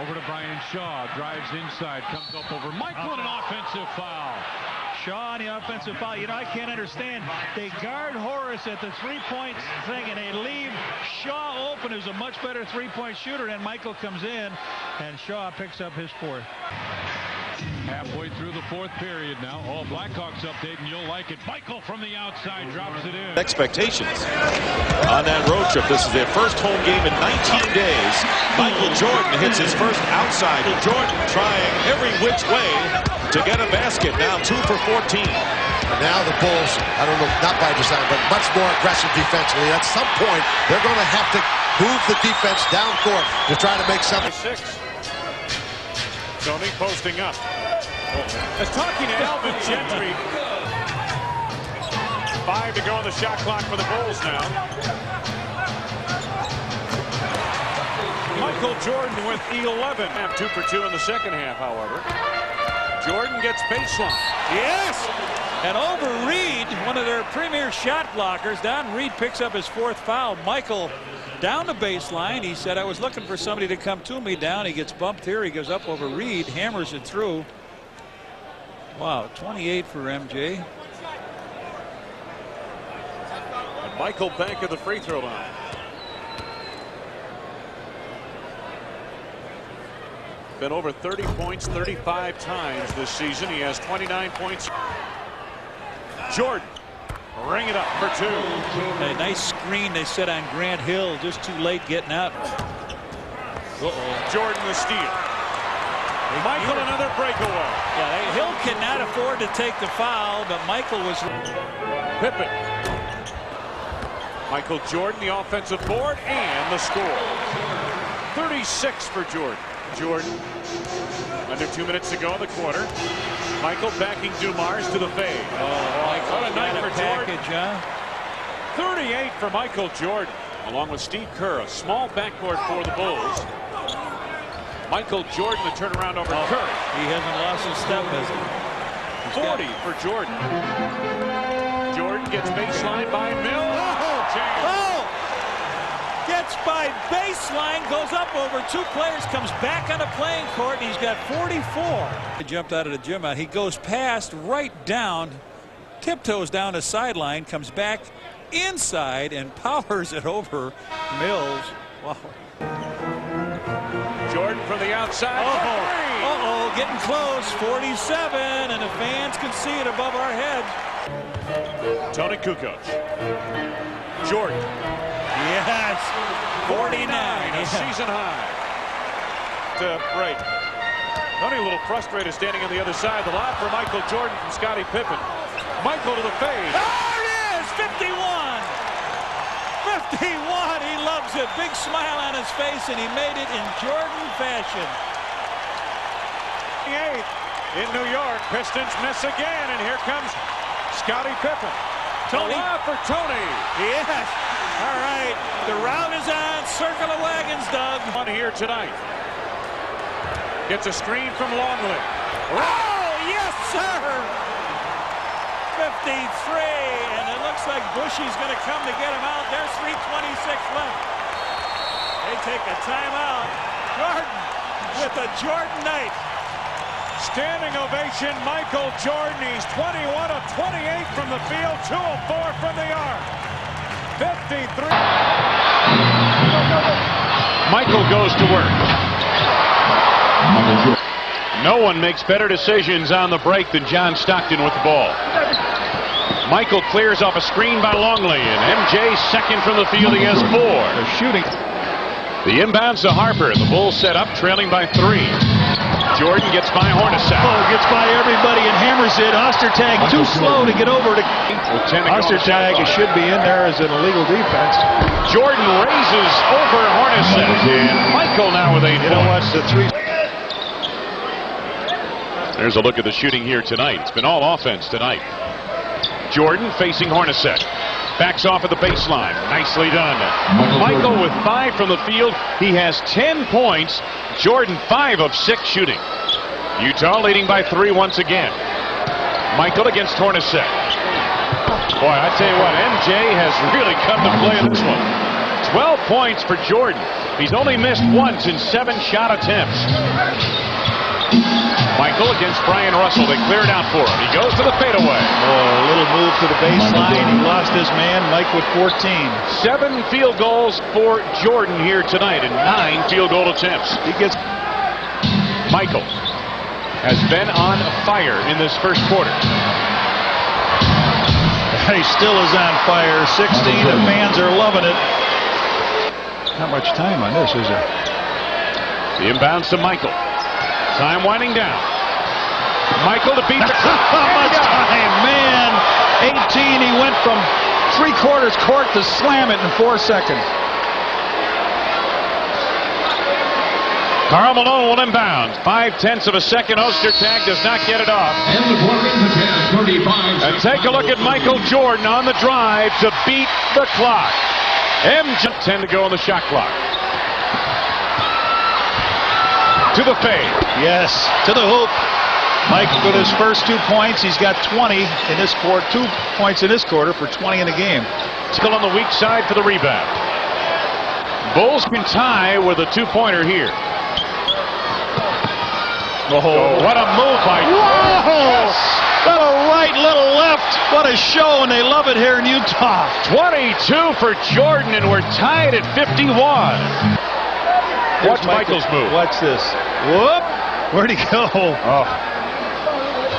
over to Brian Shaw, drives inside, comes up over Michael, and an offensive foul. Shaw on the offensive foul. You know, I can't understand. They guard Horace at the three-point thing, and they leave Shaw open, who's a much better three-point shooter, and Michael comes in, and Shaw picks up his 4th. Halfway through the 4th period now. All Blackhawks update, and you'll like it. Michael from the outside drops it in. Expectations on that road trip. This is their first home game in 19 days. Michael Jordan hits his first outside. Jordan trying every which way to get a basket. Now 2 for 14. And now the Bulls, I don't know, not by design, but much more aggressive defensively. At some point, they're going to have to move the defense down court to try to make something. 6. Tony posting up. As talking to Alvin Gentry. 5 to go on the shot clock for the Bulls now. Michael Jordan with 11. 2 for 2 in the second half, however. Jordan gets baseline. Yes! And over Reed, one of their premier shot blockers, Don Reed picks up his 4th foul. Michael down the baseline. He said, I was looking for somebody to come to me down. He gets bumped here. He goes up over Reed, hammers it through. Wow, 28 for MJ. A Michael back at the free throw line. Been over 30 points 35 times this season. He has 29 points. Jordan, ring it up for two. A nice screen they set on Grant Hill, just too late getting out. Jordan the steal. Michael another breakaway. Yeah, Hill cannot afford to take the foul, but Michael was. Pippen. Michael Jordan, the offensive board, and the score. 36 for Jordan. Jordan, under 2 minutes to go in the quarter. Michael backing Dumars to the fade. What a night for Jordan. 38 for Michael Jordan, along with Steve Kerr, a small backcourt for the Bulls. Michael Jordan, the turnaround over Curry. He hasn't lost his step, has he? 40 for Jordan. Jordan gets baseline by Mills. Gets by baseline, goes up over 2 players, comes back on the playing court, and he's got 44. He jumped out of the gym. He goes past, right down, tiptoes down the sideline, comes back inside, and powers it over Mills. Wow. Jordan from the outside. Getting close. 47, and the fans can see it above our heads. Tony Kukoc. Jordan. Yes. 49. A season high. To break. Tony a little frustrated standing on the other side. The lob for Michael Jordan from Scottie Pippen. Michael to the fade. There it is. 51. 51. He loves it. Big smile on his face, and he made it in Jordan fashion. In New York, Pistons miss again, and here comes Scottie Pippen. Tony for Tony. Yes. All right. The route is on. Circle of wagons, Doug. On here tonight. Gets a screen from Longley. Oh, yes, sir. 53, and it looks like Bushy's going to come to get him out. There's 3:26 left. They take a timeout. Jordan with a Jordan night. Standing ovation, Michael Jordan. He's 21 of 28 from the field, 2 of 4 from the arc. 53. Michael goes to work. No one makes better decisions on the break than John Stockton with the ball. Michael clears off a screen by Longley, and MJ second from the field. He has 4. They're shooting. The inbounds to Harper. The Bulls set up, trailing by 3. Jordan gets by Hornacek. Gets by everybody and hammers it. Ostertag too slow to get over to. Ostertag should be in there as an illegal defense. Jordan raises over Hornacek, and Michael now with 8 points. You know what's the 3? There's a look at the shooting here tonight. It's been all offense tonight. Jordan facing Hornacek. Backs off at the baseline. Nicely done. Michael with 5 from the field. He has 10 points. Jordan 5 of 6 shooting. Utah leading by 3 once again. Michael against Hornacek. Boy, I tell you what, MJ has really come to play in this one. 12 points for Jordan. He's only missed once in 7 shot attempts. Michael against Brian Russell. They clear it out for him. He goes to the fadeaway. A little move to the baseline. He lost his man. Mike with 14. 7 field goals for Jordan here tonight and 9 field goal attempts. He gets. Michael has been on fire in this first quarter. He still is on fire. 16. The fans are loving it. Not much time on this, is there? The inbounds to Michael. Time winding down. Michael to beat the clock. How much time, man? 18. He went from 3/4 court to slam it in 4 seconds. Karl Malone will inbound. 0.5 of a second. Ostertag does not get it off. And take a look at Michael Jordan on the drive to beat the clock. 10 to go on the shot clock. To the fade. Yes, to the hoop. Mike with his first 2 points. He's got 20 in this quarter. 2 points in this quarter for 20 in the game. Still on the weak side for the rebound. Bulls can tie with a 2-pointer here. Oh, what a move by. Whoa! Little right, little left. What a show, and they love it here in Utah. 22 for Jordan, and we're tied at 51. Watch Michael's move. Watch this. Whoop. Where'd he go?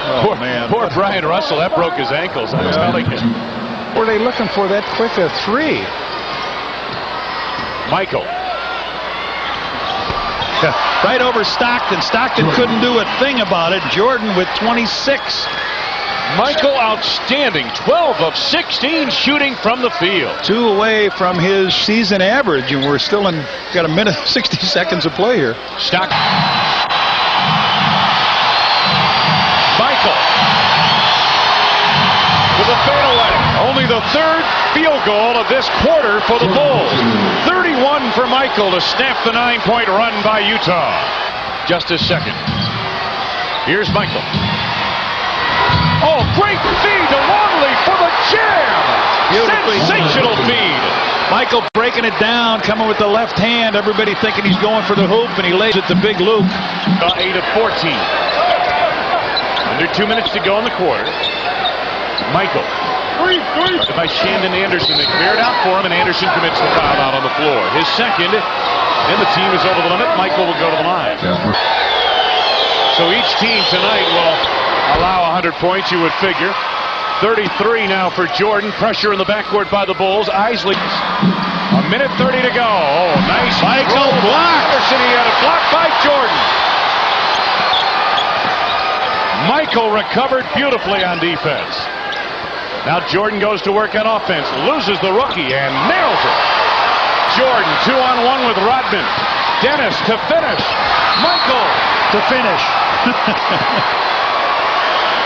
Oh man. Poor Brian Russell. That broke his ankles. I'm telling you. Were they looking for that quick a three? Michael. Right over Stockton. Stockton couldn't do a thing about it. Jordan with 26. Michael outstanding. 12 of 16 shooting from the field. 2 away from his season average, and we're still got a minute 60 seconds of play here. Stockton. Michael with a fadeaway. Only the 3rd field goal of this quarter for the Bulls. 31 for Michael to snap the 9-point run by Utah. Just a second. Here's Michael. Oh, great feed to Longley for the jam. Sensational feed. Michael breaking it down, coming with the left hand. Everybody thinking he's going for the hoop, and he lays it to Big Luke. 8 of 14. Under 2 minutes to go in the quarter. Michael. By Shandon Anderson. They cleared out for him, and Anderson commits the foul out on the floor. His second, and the team is over the limit. Michael will go to the line. So each team tonight will allow 100 points, you would figure. 33 now for Jordan. Pressure in the backcourt by the Bulls. Isley. A minute 30 to go. Oh, nice. Michael blocked. Anderson, he had it blocked by Jordan. Michael recovered beautifully on defense. Now Jordan goes to work on offense. Loses the rookie and nails it. Jordan 2-on-1 with Rodman. Dennis to finish. Michael to finish.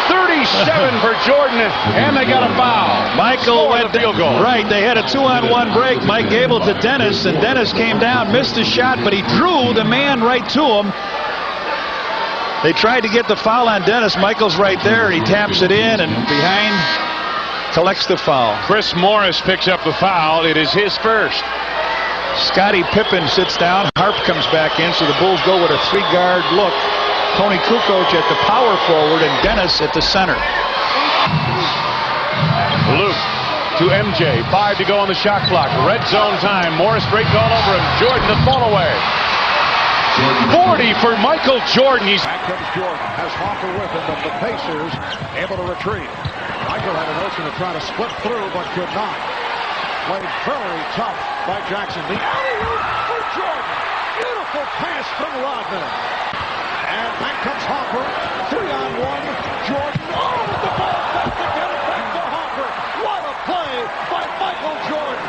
37 for Jordan, and they got a foul. Michael went the field goal. Right, they had a 2-on-1 break. Mike gave it to Dennis, and Dennis came down, missed the shot, but he drew the man right to him. They tried to get the foul on Dennis. Michael's right there. He taps it in, and behind collects the foul. Chris Morris picks up the foul. It is his first. Scottie Pippen sits down. Harp comes back in, so the Bulls go with a 3-guard look. Tony Kukoc at the power forward and Dennis at the center. Luke to MJ. 5 to go on the shot clock. Red zone time. Morris breaks all over him. Jordan the fall away. 40 for Michael Jordan. Back comes Jordan. Has Hoffer with him, but the Pacers able to retreat. Michael had a notion to try to split through, but could not. Played very tough by Jackson. The alley-oop for Jordan. Beautiful pass from Rodman. And back comes Hoffer. 3-on-1. Jordan. Oh, the ball back to get it back to Hoffer. What a play by Michael Jordan.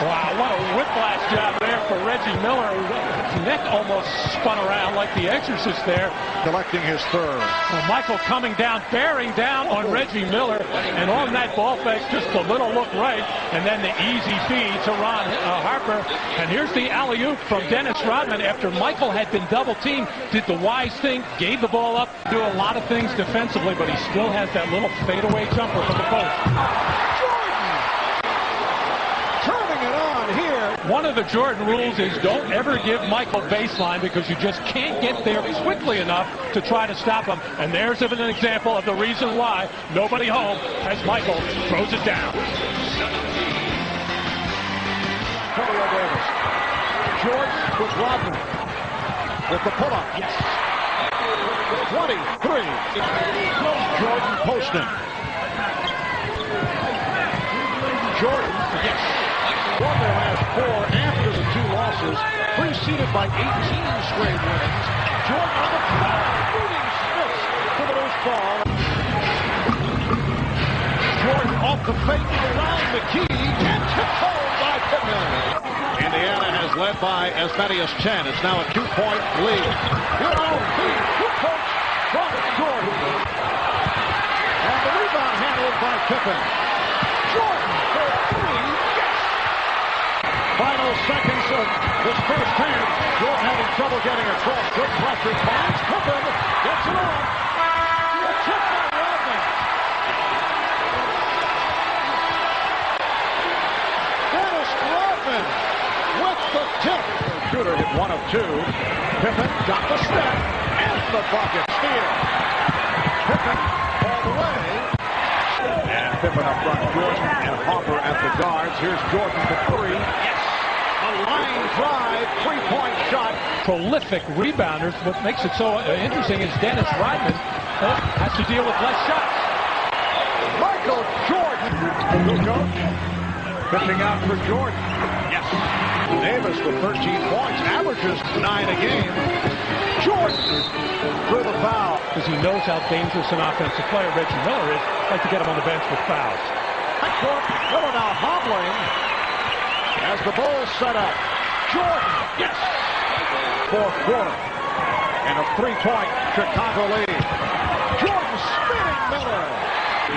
Wow, what a whiplash job there for Reggie Miller. His neck almost spun around like the Exorcist there. Collecting his 3rd. Well, Michael coming down, bearing down on Reggie Miller, and on that ball fake, just a little look right, and then the easy feed to Ron Harper. And here's the alley-oop from Dennis Rodman after Michael had been double-teamed, did the wise thing, gave the ball up, do a lot of things defensively, but he still has that little fadeaway jumper from the post. One of the Jordan rules is don't ever give Michael baseline because you just can't get there quickly enough to try to stop him. And there's an example of the reason why nobody home as Michael throws it down. Davis. Jordan with Rodman. With the pull-up. Yes. 23. Jordan posting. Jordan. Yes. Won their last 4 after the 2 losses, preceded by 18 straight wins. Jordan on the floor, moving Smith for the loose ball. Jordan off the fake around McKee and tipped home by Pippen. Indiana has led by as many as 10. It's now a 2-point lead. Here on feed, Kukoc from Jordan. And the rebound handled by Pippen. Jordan for 3. Final seconds of this first half. Jordan having trouble getting across. Good pressure. Finds Pippen. Gets it on. A tip by Rodman. Dennis Rodman with the tip. Shooter hit 1 of 2. Pippen got the step and the bucket. Steal. Pippen all the way. Pippen up front. Jordan and Harper at the guards. Here's Jordan for three. Yes! A line drive, three-point shot. Prolific rebounders. What makes it so interesting is Dennis Rodman has to deal with less shots. Micheal Jordan. Good coach. Pitching out for Jordan. Yes. Davis with 13 points. Averages 9 a game. Jordan through the foul. Because he knows how dangerous an offensive player Reggie Miller is. Like to get him on the bench with fouls. Backcourt. Miller now hobbling as the Bulls set up. Jordan. Yes. Fourth quarter. And a three-point Chicago lead. Jordan spinning Miller.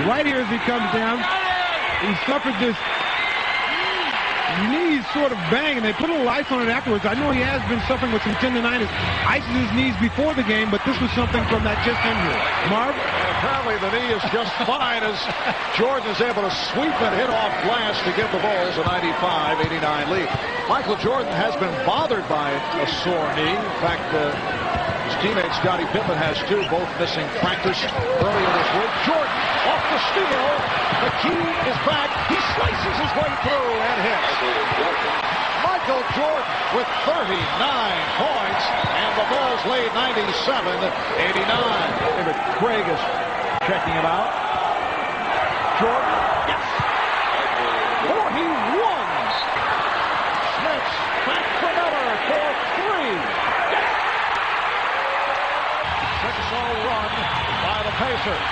Right here as he comes down, he suffered this knees sort of bang, and they put a little ice on it afterwards. I know he has been suffering with some tendonitis, ice in his knees before the game, but this was something from that just injury. Marv? And apparently the knee is just fine as Jordan is able to sweep and hit off glass to give the Bulls a 95-89 lead. Micheal Jordan has been bothered by a sore knee. In fact, his teammate Scottie Pippen has too, both missing practice earlier this week. Jordan off the steal. McKee is back. He slices his way through and hits. Micheal Jordan with 39 points, and the Bulls lead 97-89. Craig is checking him out. Jordan, yes. 41. Smith back for Miller for three. Yes. 6-0 run by the Pacers.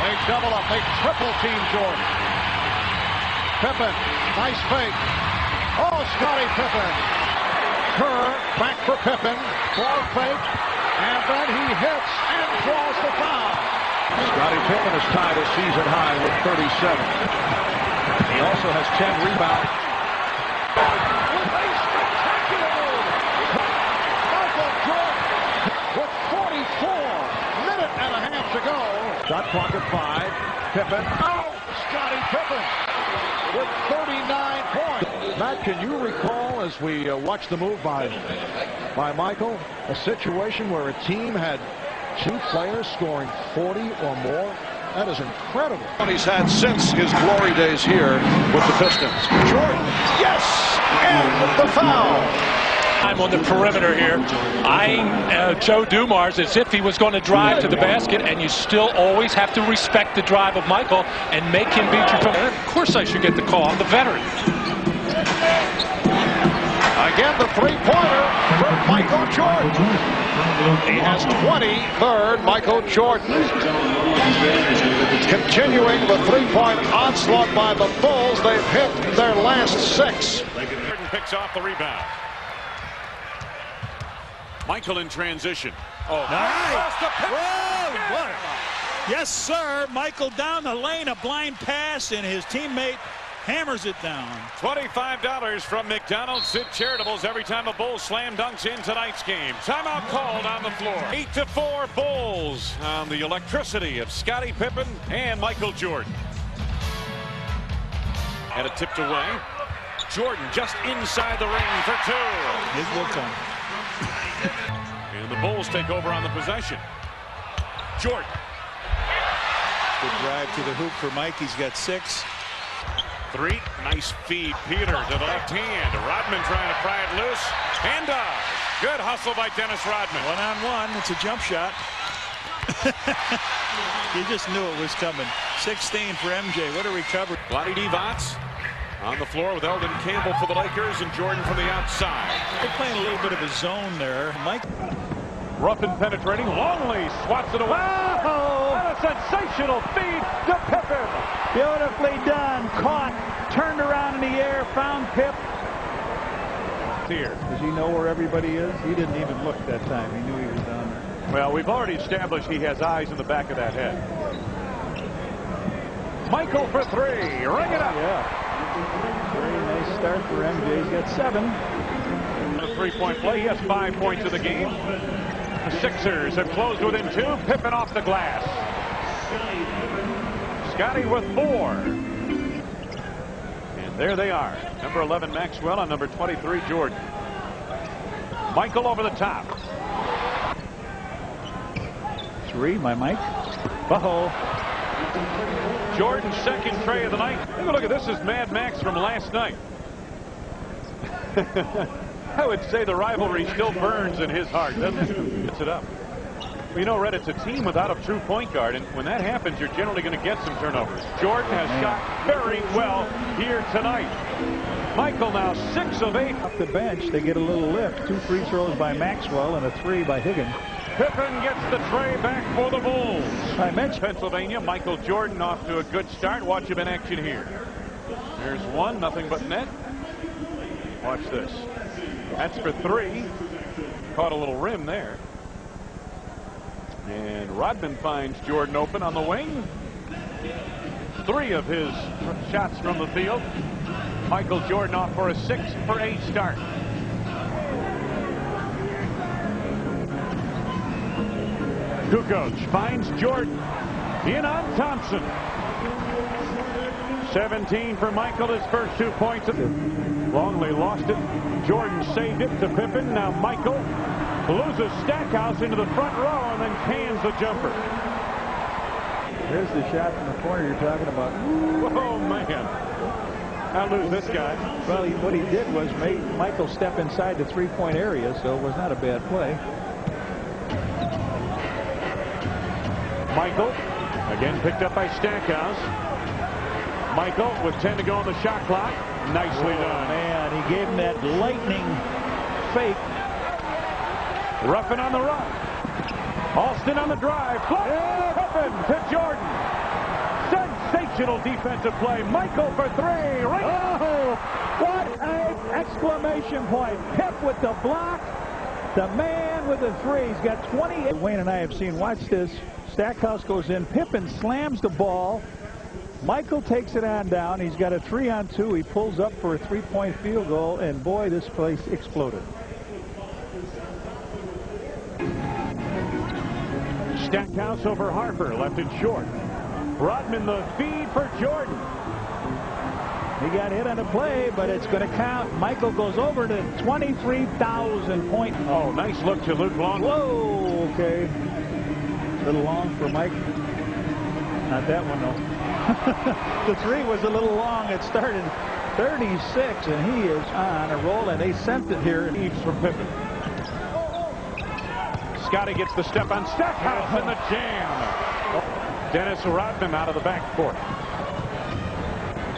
They double up. They triple team Jordan. Pippen, nice fake. Oh, Scottie Pippen. Kerr back for Pippen. Ball fake. And then he hits and draws the foul. Scottie Pippen has tied his season high with 37. He also has 10 rebounds. With a spectacular move. Micheal Jordan with 44. Minute and a half to go. Shot clock at 5. Pippen. Oh, Scottie Pippen with 39 points. Matt, can you recall as we watch the move by Michael, a situation where a team had two players scoring 40 or more? That is incredible. He's had since his glory days here with the Pistons. Jordan, yes, and the foul. I'm on the perimeter here, eyeing Joe Dumars as if he was going to drive to the basket, and you still always have to respect the drive of Michael and make him beat your opponent. Of course I should get the call. I'm the veteran. Again, the three-pointer from Micheal Jordan. He has 23rd, Micheal Jordan. Continuing the three-point onslaught by the Bulls. They've hit their last 6. Jordan picks off the rebound. Michael in transition. Oh, nice. Whoa, yes, sir. Michael down the lane, a blind pass, and his teammate hammers it down. $25 from McDonald's Sid Charitables every time a Bulls slam dunks in tonight's game. Timeout called on the floor. 8-4 Bulls on the electricity of Scottie Pippen and Micheal Jordan. And it tipped away. Jordan just inside the ring for two. His will come. And the Bulls take over on the possession. Jordan. Good drive to the hoop for Mike. He's got 6. 3. Nice feed. Peter to the left hand. Rodman trying to pry it loose. And good hustle by Dennis Rodman. 1-on-1. It's a jump shot. He just knew it was coming. 16 for MJ. What a recovery. Vlade Divac on the floor with Eldon Campbell for the Lakers and Jordan from the outside. They're playing a little bit of a zone there. Mike. Rough and penetrating. Longley swats it away. Wow! And a sensational feed to Pippen. Beautifully done. Caught. Turned around in the air. Found Pip. Here. Does he know where everybody is? He didn't even look that time. He knew he was down there. Well, we've already established he has eyes in the back of that head. Michael for 3. Ring it up. Yeah. Very nice start for MJ. He's got 7. A three-point play. He has 5 points of the game. The Sixers have closed within 2. Pippen off the glass. Scottie with 4. And there they are. Number 11 Maxwell on number 23 Jordan. Michael over the top. 3, my Mike. Uh-oh. Jordan's second tray of the night. Take a look at this. Is Mad Max from last night. I would say the rivalry still burns in his heart, doesn't it? Gets it up. Well, you know, Red, it's a team without a true point guard, and when that happens, you're generally going to get some turnovers. Jordan has shot very well here tonight. Michael now 6 of 8. Off the bench, they get a little lift. 2 free throws by Maxwell and a 3 by Higgins. Pippen gets the tray back for the Bulls. I mentioned Pennsylvania. Michael Jordan off to a good start. Watch him in action here. There's one, nothing but net. Watch this. That's for 3. Caught a little rim there. And Rodman finds Jordan open on the wing. 3 of his shots from the field. Michael Jordan off for a 6 for 8 start. Kukoc finds Jordan. In on Thompson. 17 for Michael, his first 2 points. Longley lost it. Jordan saved it to Pippen. Now Michael loses Stackhouse into the front row and then cans the jumper. There's the shot from the corner you're talking about. Oh, man. I'll lose this guy. Well, what he did was make Michael step inside the 3-point area, so it was not a bad play. Michael, again picked up by Stackhouse. Michael with 10 to go on the shot clock. Nicely done. Man, he gave him that lightning fake. Ruffin on the run. Alston on the drive. Pippen to Jordan. Sensational defensive play. Michael for 3. Oh, what an exclamation point. Pip with the block. The man with the 3. He's got 20. Wayne and I have seen. Watch this. Stackhouse goes in. Pippen slams the ball. Michael takes it on down. He's got a 3-on-2. He pulls up for a 3-point field goal, and boy, this place exploded. Stackhouse over Harper, left it short. Rodman the feed for Jordan. He got hit on the play, but it's going to count. Michael goes over to 23,000 point. Oh, nice look to Luke Long. Whoa, okay. A little long for Mike. Not that one, though. The 3 was a little long. It started 36, and he is on a roll, and they sent it here. Eves from Pippen. Scotty gets the step on Stackhouse in the jam. Dennis Rodman out of the backcourt.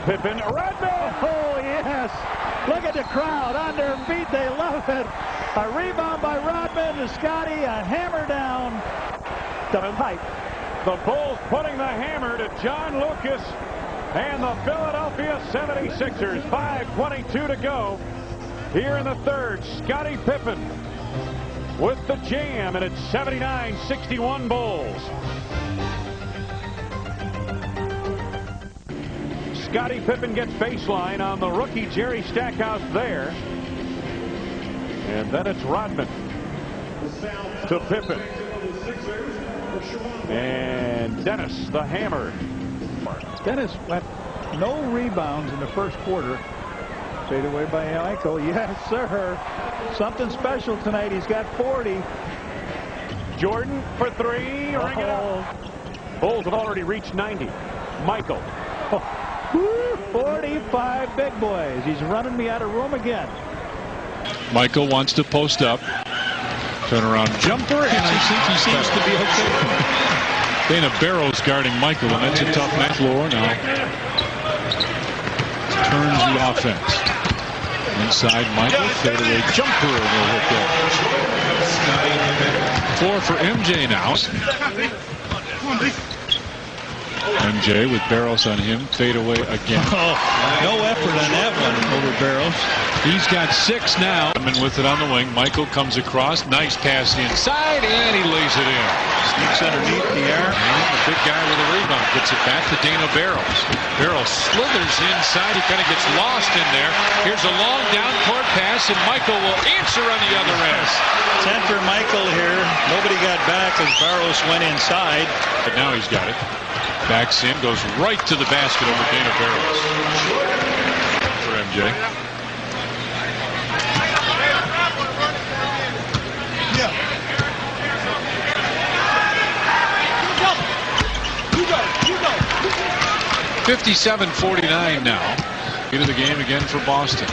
Pippen, Rodman! Oh, yes. Look at the crowd on their feet. They love it. A rebound by Rodman to Scotty. A hammer down the pipe. The Bulls putting the hammer to John Lucas and the Philadelphia 76ers. 5:22 to go here in the third. Scottie Pippen with the jam, and it's 79-61 Bulls. Scottie Pippen gets baseline on the rookie Jerry Stackhouse there. And then it's Rodman to Pippen. And Dennis, the hammer. Dennis went no rebounds in the first quarter. Fade away by Michael. Yes, sir. Something special tonight. He's got 40. Jordan for 3. Ring it up. Bulls have already reached 90. Michael. 45 big boys. He's running me out of room again. Michael wants to post up. Turnaround jumper, and I think he seems to be okay. Dana Barrows guarding Michael, and that's a tough match. Floor now. Turns the offense. Inside Michael, fadeaway jumper will hit there. 4 for MJ now. MJ with Barrows on him, fade away again. Oh, no effort on that one over Barrows. He's got 6 now. And with it on the wing, Michael comes across, nice pass inside, and he lays it in. Sneaks underneath the arm. And the big guy with a rebound gets it back to Dana Barrows. Barrows slithers inside, he kind of gets lost in there. Here's a long down-court pass, and Michael will answer on the other end. Center Michael here. Nobody got back as Barrows went inside. But now he's got it. Backs in, goes right to the basket over Dana Barrows. For MJ. 57-49 now. Into the game again for Boston.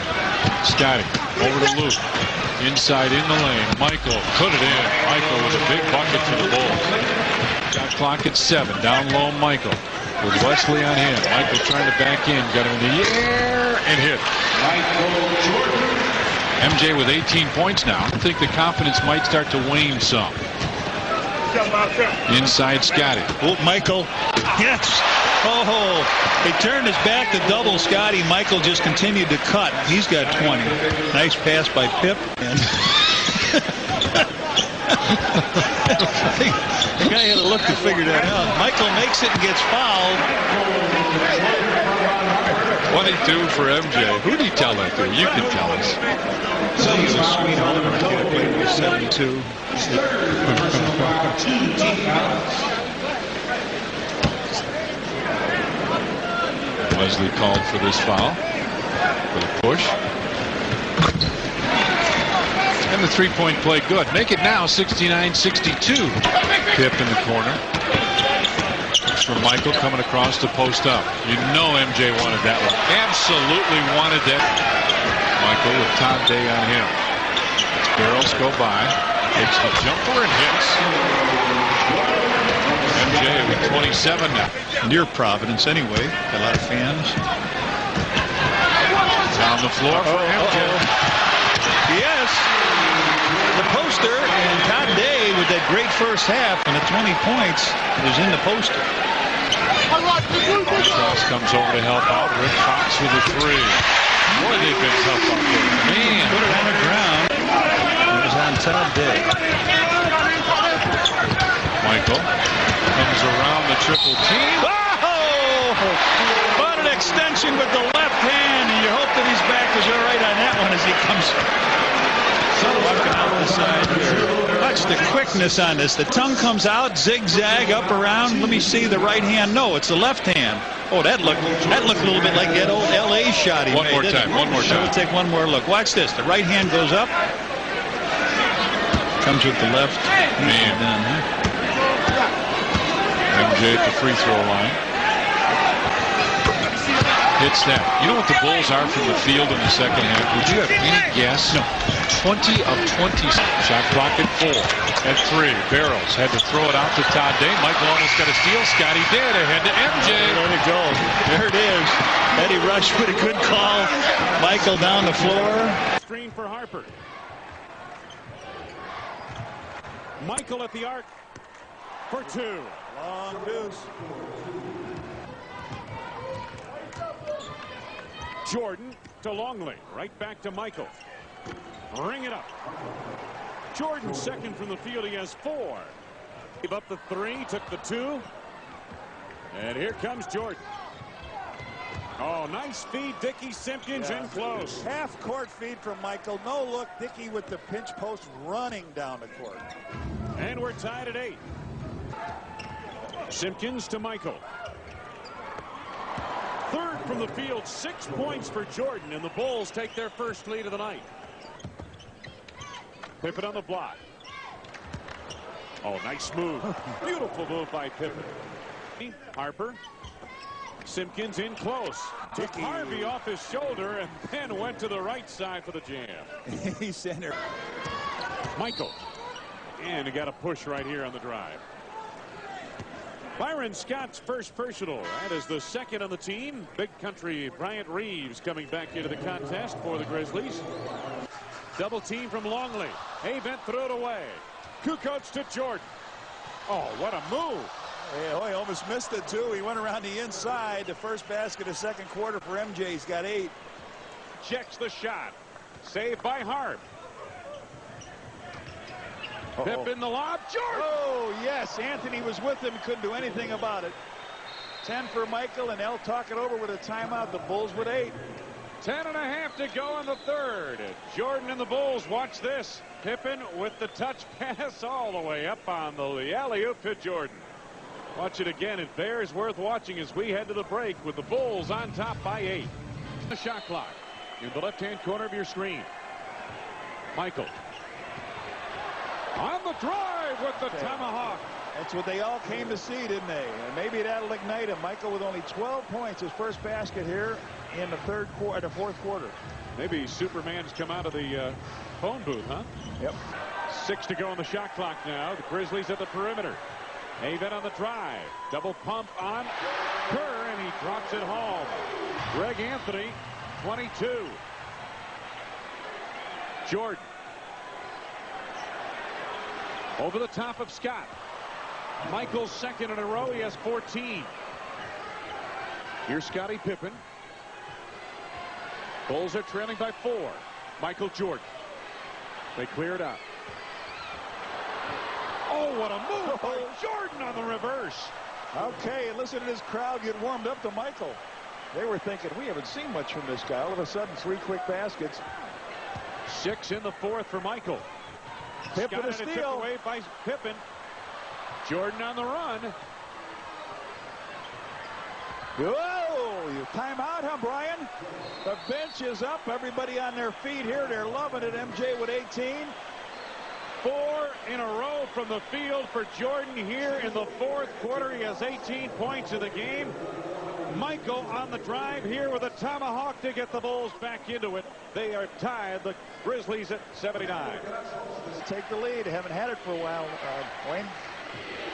Scotty over to Luke. Inside in the lane. Michael put it in. Michael with a big bucket for the Bulls. Shot clock at 7. Down low Michael. With Wesley on him. Michael trying to back in. Got him in the air and hit. MJ with 18 points now. I think the confidence might start to wane some. Inside Scotty. Oh, Michael. Yes. Oh, he turned his back to double Scotty. Michael just continued to cut. He's got 20. Nice pass by Pip. And the guy had a look to figure that out. Michael makes it and gets fouled. 22 for MJ. Who did he tell that to? You can tell us. He's a sweet Alabama kid. Played with 7-2. Wesley called for this foul. For the push. And the three-point play good. Make it now 69-62. Pip in the corner. It's from Michael coming across to post up. You know MJ wanted that one. Absolutely wanted that. Michael with Todd Day on him. Barrels go by. Takes the jumper and hits. MJ with 27 now. Near Providence anyway. Got a lot of fans. Down the floor for MJ. Yes. The poster and Todd Day with that great first half and the 20 points was in the poster. Cross comes over to help out. Rick Fox with a 3. Boy, they've been tough out there. Man. Put it on the ground. It was on Todd Day. Michael comes around the triple team. Oh! What an extension with the left hand, and you hope that his back is all right on that one as he comes walking out the side here. Watch the quickness on this. The tongue comes out, zigzag, up around. Let me see the right hand. No, it's the left hand. Oh, that looked a little bit like that old L.A. shot he made. One more time. We'll take one more look. Watch this. The right hand goes up. Comes with the left. Man. Done, huh? MJ at the free throw line. Hits that. You know what the Bulls are from the field in the second half? Would you have any guess? No. 20 of 20. Shot clock at 4. At 3. Barrels had to throw it out to Todd Day. Michael almost got a steal. Scotty did. Ahead to MJ. There it goes. There it is. Eddie Rush with a good call. Michael down the floor. Screen for Harper. Michael at the arc for 2. Long deuce. Jordan to Longley. Right back to Michael. Ring it up. Jordan second from the field. He has 4. Gave up the 3. Took the 2. And here comes Jordan. Oh, nice feed. Dickey Simpkins in close. Half court feed from Michael. No look. Dickey with the pinch post running down the court. And we're tied at 8. Simpkins to Michael. Third from the field. 6 points for Jordan, and the Bulls take their first lead of the night. Pippen on the block. Oh, nice move. Beautiful move by Pippen. Harper. Simpkins in close. Took Harvey off his shoulder and then went to the right side for the jam. He's center. Michael. And he got a push right here on the drive. Byron Scott's first personal. That is the second on the team. Big country Bryant Reeves coming back into the contest for the Grizzlies. Double team from Longley. Avent threw it away. Kukoc to Jordan. Oh, what a move. Yeah, he almost missed it too. He went around the inside. The first basket of second quarter for MJ. He's got 8. Checks the shot. Saved by Harp. Pip in the lob. Jordan. Oh, yes. Anthony was with him. Couldn't do anything about it. 10 for Michael, and they'll talk it over with a timeout. The Bulls with 8. 10.5 to go in the third. Jordan and the Bulls. Watch this. Pippen with the touch pass all the way up on the alley-oop to Jordan. Watch it again. It bears worth watching as we head to the break with the Bulls on top by 8. The shot clock in the left-hand corner of your screen. Michael. On the drive with the tomahawk. That's what they all came to see, didn't they? And maybe that'll ignite him. Michael with only 12 points, his first basket here in the fourth quarter. Maybe Superman's come out of the phone booth, huh? Yep. 6 to go on the shot clock now. The Grizzlies at the perimeter. Haven on the drive. Double pump on Kerr, and he drops it home. Greg Anthony, 22. Jordan. Over the top of Scott. Michael's second in a row. He has 14. Here's Scottie Pippen. Bulls are trailing by 4. Micheal Jordan. They clear it out. Oh, what a move by Jordan on the reverse. Okay, and listen to this crowd get warmed up to Michael. They were thinking, we haven't seen much from this guy. All of a sudden, 3 quick baskets. 6 in the fourth for Michael. Pippen a Scott steal. away by Pippen. Jordan on the run. Whoa! You timeout, huh, Brian? The bench is up. Everybody on their feet here. They're loving it. MJ with 18. 4 in a row from the field for Jordan here in the fourth quarter. He has 18 points in the game. Michael on the drive here with a tomahawk to get the Bulls back into it. They are tied, the Grizzlies, at 79. Let's take the lead. Haven't had it for a while, Wayne.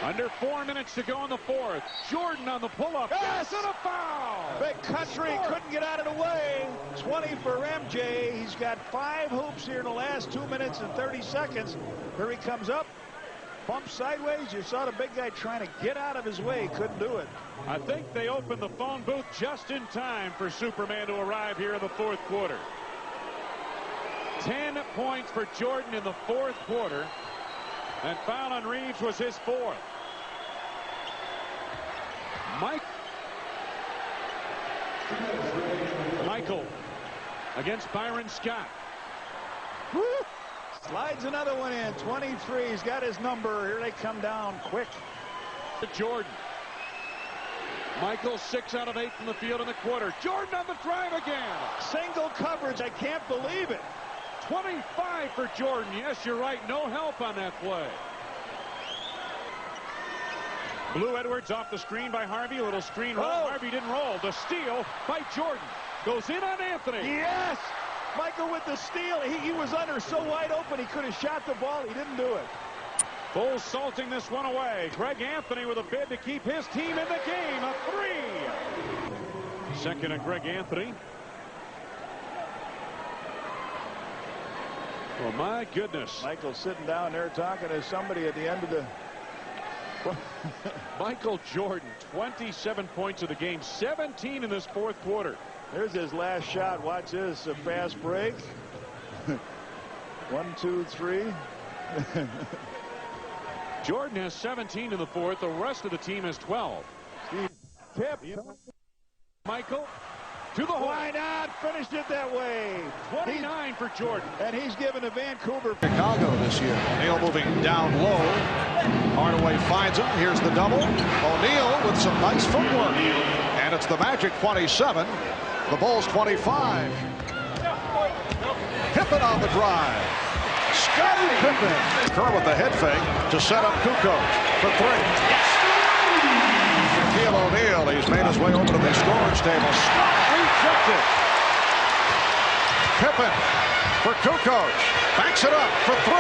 Under 4 minutes to go in the fourth. Jordan on the pull-up. Yes! And a foul! Big country couldn't get out of the way. 20 for MJ. He's got 5 hoops here in the last 2 minutes and 30 seconds. Here he comes up. Bump sideways. You saw the big guy trying to get out of his way. Couldn't do it. I think they opened the phone booth just in time for Superman to arrive here in the fourth quarter. 10 points for Jordan in the fourth quarter. And foul on Reeves was his 4th. Michael against Byron Scott. Woo! Slides another one in. 23. He's got his number. Here they come down quick. To Jordan. Michael 6 out of 8 from the field in the quarter. Jordan on the drive again. Single coverage. I can't believe it. 25 for Jordan. Yes, you're right. No help on that play. Blue Edwards off the screen by Harvey. A little screen roll. Oh. Harvey didn't roll. The steal by Jordan. Goes in on Anthony. Yes! Michael with the steal. He was under so wide open he could have shot the ball. He didn't do it. Bulls salting this one away. Greg Anthony with a bid to keep his team in the game. A 3. Second at Greg Anthony. Oh, my goodness. Michael sitting down there talking to somebody at the end of the... Micheal Jordan, 27 points of the game, 17 in this fourth quarter. There's his last shot. Watch this. A fast break. 1, 2, 3. Jordan has 17 in the fourth. The rest of the team has 12. Tip. Michael to the hole. Why not? Finished it that way. 29 for Jordan. And he's given to Vancouver. Chicago this year. O'Neal moving down low. Hardaway finds him. Here's the double. O'Neal with some nice footwork. And it's the Magic 27. The Bulls 25. Pippen on the drive. Scottie Pippen. Kerr with the head fake to set up Kukoc for 3. Micheal O'Neal, he's made his way over to the scorer's table. Scott rejected. Pippen for Kukoc. Backs it up for 3.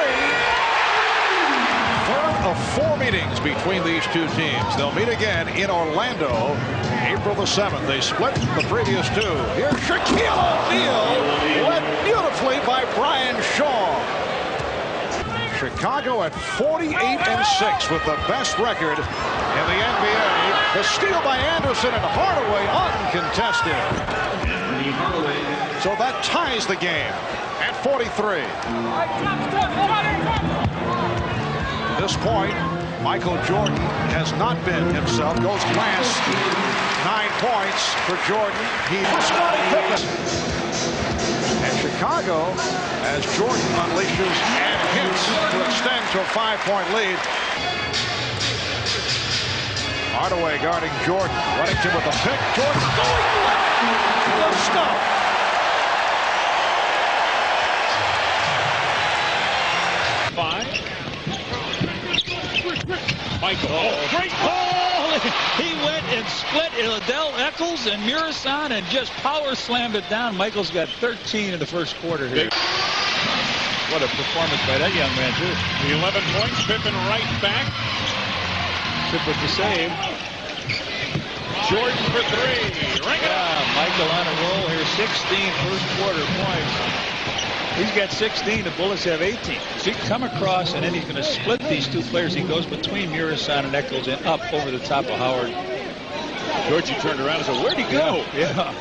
Third of 4 meetings between these two teams. They'll meet again in Orlando April the 7th. They split the previous 2. Here's Shaquille O'Neal, led beautifully by Brian Shaw. Chicago at 48-6 with the best record in the NBA. The steal by Anderson and Hardaway uncontested. So that ties the game at 43. At this point, Micheal Jordan has not been himself. Goes last. 9 points for Jordan. He for Scottie Pippen. And Chicago, as Jordan unleashes and hits to extend to a 5-point lead. Hardaway guarding Jordan. Reddington with a pick. Jordan going left. No stuff. Michael. Oh, great ball! He went and split Adele Eccles and Murasan and just power slammed it down. Michael's got 13 in the first quarter here. What a performance by that young man, too. The 11 points, Pippen right back. Tip with the save. Jordan for three. Ring it up. Michael on a roll here. 16 first quarter points. He's got 16. The Bullets have 18. So he can come across, and then he's going to split these two players. He goes between Murasan and Eccles and up over the top of Howard. Georgie turned around and said, where'd he go? Yeah.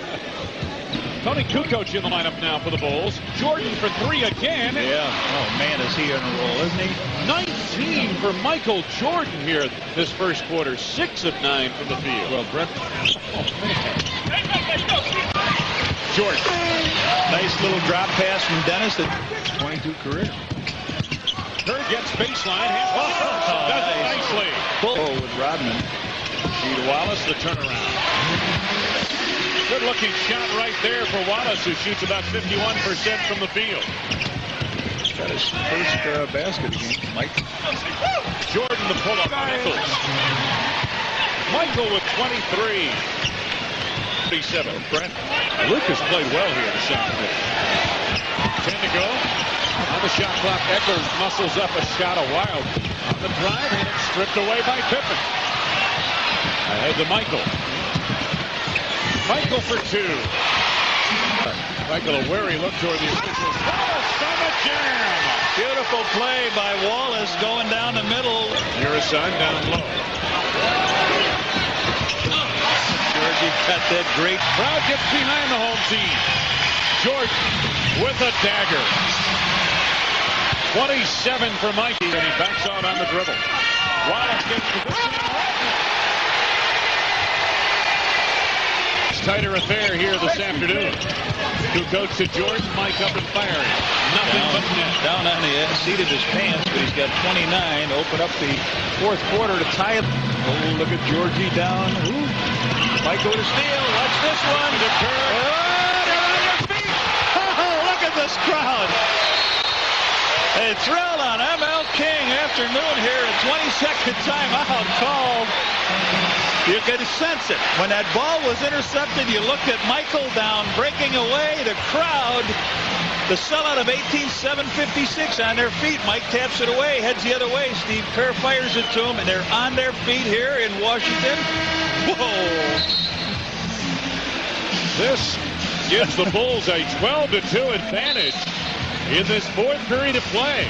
Tony Kukoc in the lineup now for the Bulls. Jordan for three again. Yeah. Oh, man, is he on a roll, isn't he? 19 for Micheal Jordan here this first quarter. 6 of 9 from the field. Well, Brett. Oh, man. Jordan. Nice little drop pass from Dennis. 22 career. Kerr gets baseline. Does it nicely. Oh, with Rodman. Gene Wallace, the turnaround. Good looking shot right there for Wallace, who shoots about 51% from the field. Got his first basket again, Mike. Jordan the pull-up on Eccles. Michael with 23. 37. Brent. Lucas played well here this afternoon. 10 to go. On the shot clock, Eccles muscles up a shot a Wild. On the drive, and it's stripped away by Pippen. Ahead to Michael. Michael for two. Michael, a wary look toward the officials. Wallace on the jam. Beautiful play by Wallace going down the middle. Murasan down low. Georgie got that great. Crowd gets behind the home team. Jordan with a dagger. 27 for Mikey, and he backs out on the dribble. Wallace gets position. Tighter affair here this afternoon. Kukoc to Jordan, Mike up and firing. Nothing but net. Down on the seat of his pants, but he's got 29. Open up the fourth quarter to tie it. Oh, look at Georgie down. Ooh. Michael to steal. Watch this one. The curve. Oh, they're on your feet. Oh, look at this crowd. A thrill on ML King afternoon here. A 20-second timeout called. You could sense it. When that ball was intercepted, you looked at Michael down, breaking away. The crowd, the sellout of 18,756 on their feet. Mike taps it away, heads the other way. Steve Kerr fires it to him, and they're on their feet here in Washington. Whoa. This gives the Bulls a 12-2 advantage in this fourth period of play.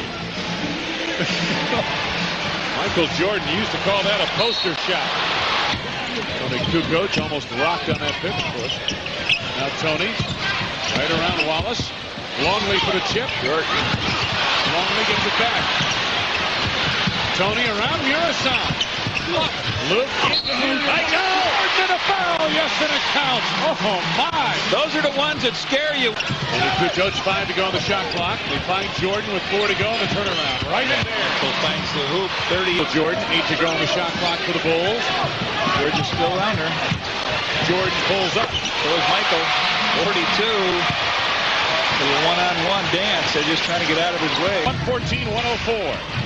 Michael Jordan used to call that a poster shot. Tony Kukoc almost rocked on that pivot push. Now Tony, right around Wallace. Longley for the chip. Longley gets it back. Tony around Murasan. Luke. I know. Jordan a foul. Yes, and it counts. Oh my. Those are the ones that scare you. Only Kukoc 5 to go on the shot clock. They find Jordan with 4 to go on the turnaround. Right in there. So finds the hoop. 30. Jordan 8 to go on the shot clock for the Bulls. Georgia's still around her. Jordan pulls up. So is Michael. 42. Little one-on-one dance. They're just trying to get out of his way. 114-104.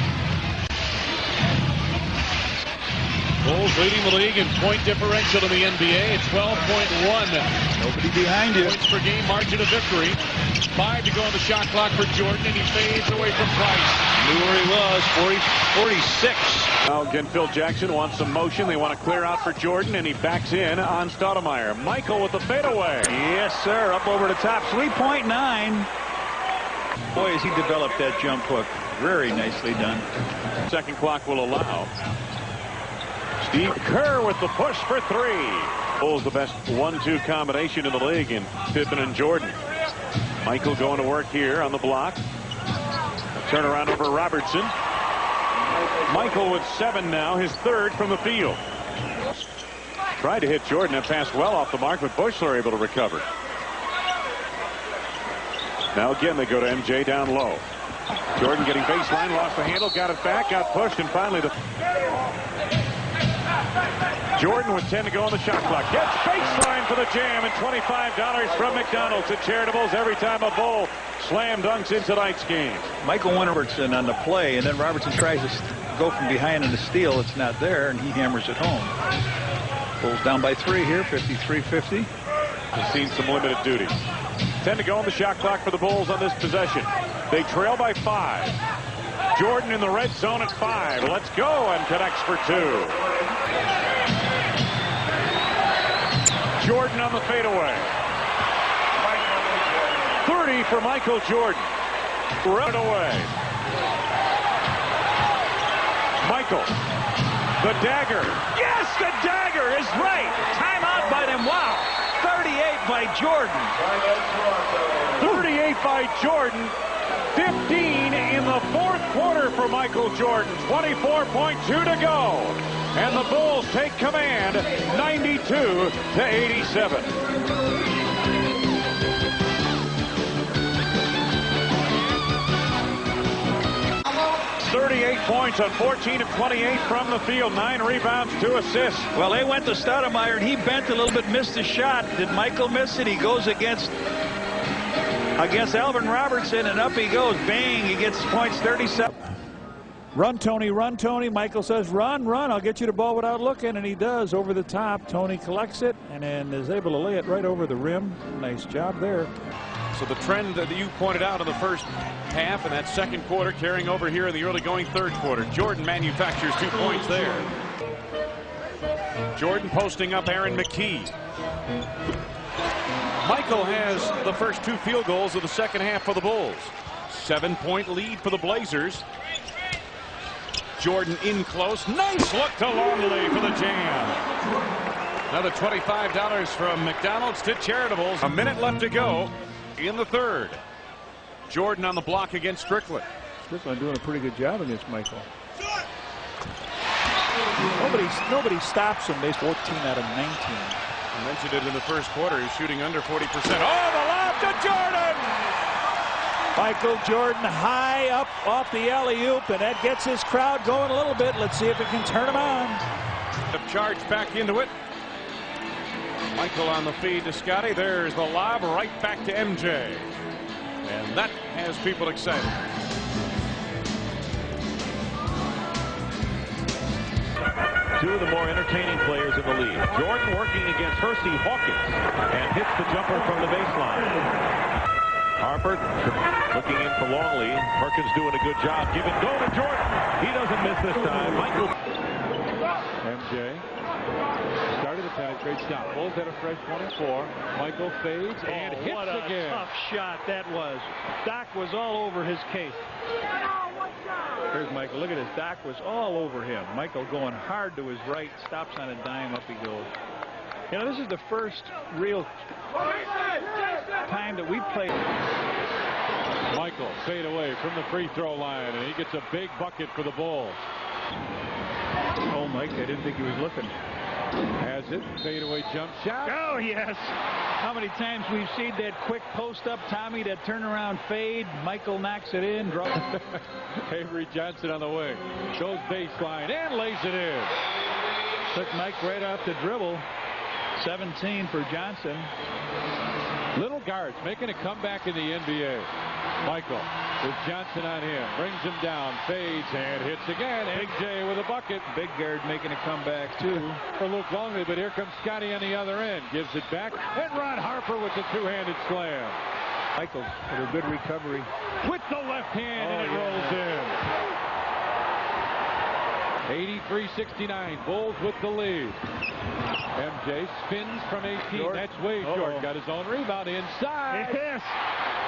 Bulls leading the league in point differential in the NBA at 12.1. Nobody behind you. Points per game margin of victory. 5 to go on the shot clock for Jordan, and he fades away from Price. Knew where he was. 46. Now again, Phil Jackson wants some motion. They want to clear out for Jordan, and he backs in on Stoudemire. Michael with the fadeaway. Yes, sir. Up over the top. 3.9. Boy, has he developed that jump hook. Very nicely done. Second clock will allow. Steve Kerr with the push for three. Bulls the best 1-2 combination in the league in Pippen and Jordan. Michael going to work here on the block. Turnaround over Robertson. Michael with 7 now, his third from the field. Tried to hit Jordan. That passed well off the mark, but Buechler able to recover. Now again they go to MJ down low. Jordan getting baseline, lost the handle, got it back, got pushed, and finally the... Jordan with 10 to go on the shot clock. Gets baseline for the jam and $25 from McDonald's at Charitables every time a Bull slam dunks in tonight's game. Michael went Robertson on the play, and then Robertson tries to go from behind in the steal. It's not there, and he hammers it home. Bulls down by 3 here, 53-50. Has seen some limited duty. 10 to go on the shot clock for the Bulls on this possession. They trail by 5. Jordan in the red zone at 5. Let's go, and connects for 2. Jordan on the fadeaway. 30 for Micheal Jordan. Run away. Michael. The dagger. Yes, the dagger is right. Timeout by them. Wow. 38 by Jordan. 38 by Jordan. 15 in the fourth quarter for Micheal Jordan. 24.2 to go. And the Bulls take command 92-87. 38 points on 14 of 28 from the field. 9 rebounds, 2 assists. Well, they went to Stoudemire, and he bent a little bit, missed the shot. Did Michael miss it? He goes against Alvin Robertson, and up he goes. Bang, he gets points 37. Run, Tony, run, Tony. Michael says, run, run. I'll get you the ball without looking, and he does over the top. Tony collects it and then is able to lay it right over the rim. Nice job there. So the trend that you pointed out in the first half and that second quarter carrying over here in the early going third quarter. Jordan manufactures 2 points there. Jordan posting up Aaron McKee. Michael has the first 2 field goals of the second half for the Bulls. 7-point lead for the Blazers. Jordan in close. Nice look to Longley for the jam. Another $25 from McDonald's to Charitables. A minute left to go in the third. Jordan on the block against Strickland. Strickland doing a pretty good job against Michael. Nobody stops him. They 14 out of 19. I mentioned it in the first quarter. He's shooting under 40%. Oh, the lob to Jordan! Michael Jordan high up off the alley-oop, and that gets his crowd going a little bit. Let's see if it can turn him on. Charged back into it. Michael on the feed to Scotty. There's the lob right back to MJ. And that has people excited. Two of the more entertaining players in the league. Jordan working against Hersey Hawkins and hits the jumper from the baseline. Harper looking in for Longley. Perkins doing a good job. Give it go to Jordan. He doesn't miss this time. Michael. MJ started to penetrate. Stop. Bulls at a fresh 24. Michael fades and hits what a again. tough shot that was. Doc was all over his case. Here's Michael. Look at this. Doc was all over him. Michael going hard to his right. Stops on a dime. Up he goes. You know, this is the first real time that we played. Michael fade away from the free throw line, and he gets a big bucket for the Bulls. Oh, Mike, I didn't think he was looking. Has it. Fade away jump shot. Oh, yes. How many times we've seen that quick post up Tommy, that turnaround fade. Michael knocks it in. Avery Johnson on the wing. Goes baseline and lays it in. Took Mike right off the dribble. 17 for Johnson. Little guards making a comeback in the NBA. Michael with Johnson on him. Brings him down. Fades and hits again. MJ with a bucket. Big guard making a comeback too. For Luke Longley, but here comes Scotty on the other end. Gives it back. And Ron Harper with the two-handed slam. Michael with a good recovery. With the left hand, and it rolls in. 83-69. Bulls with the lead. MJ spins from 18. Jordan. That's Wade. Jordan got his own rebound inside. Yes.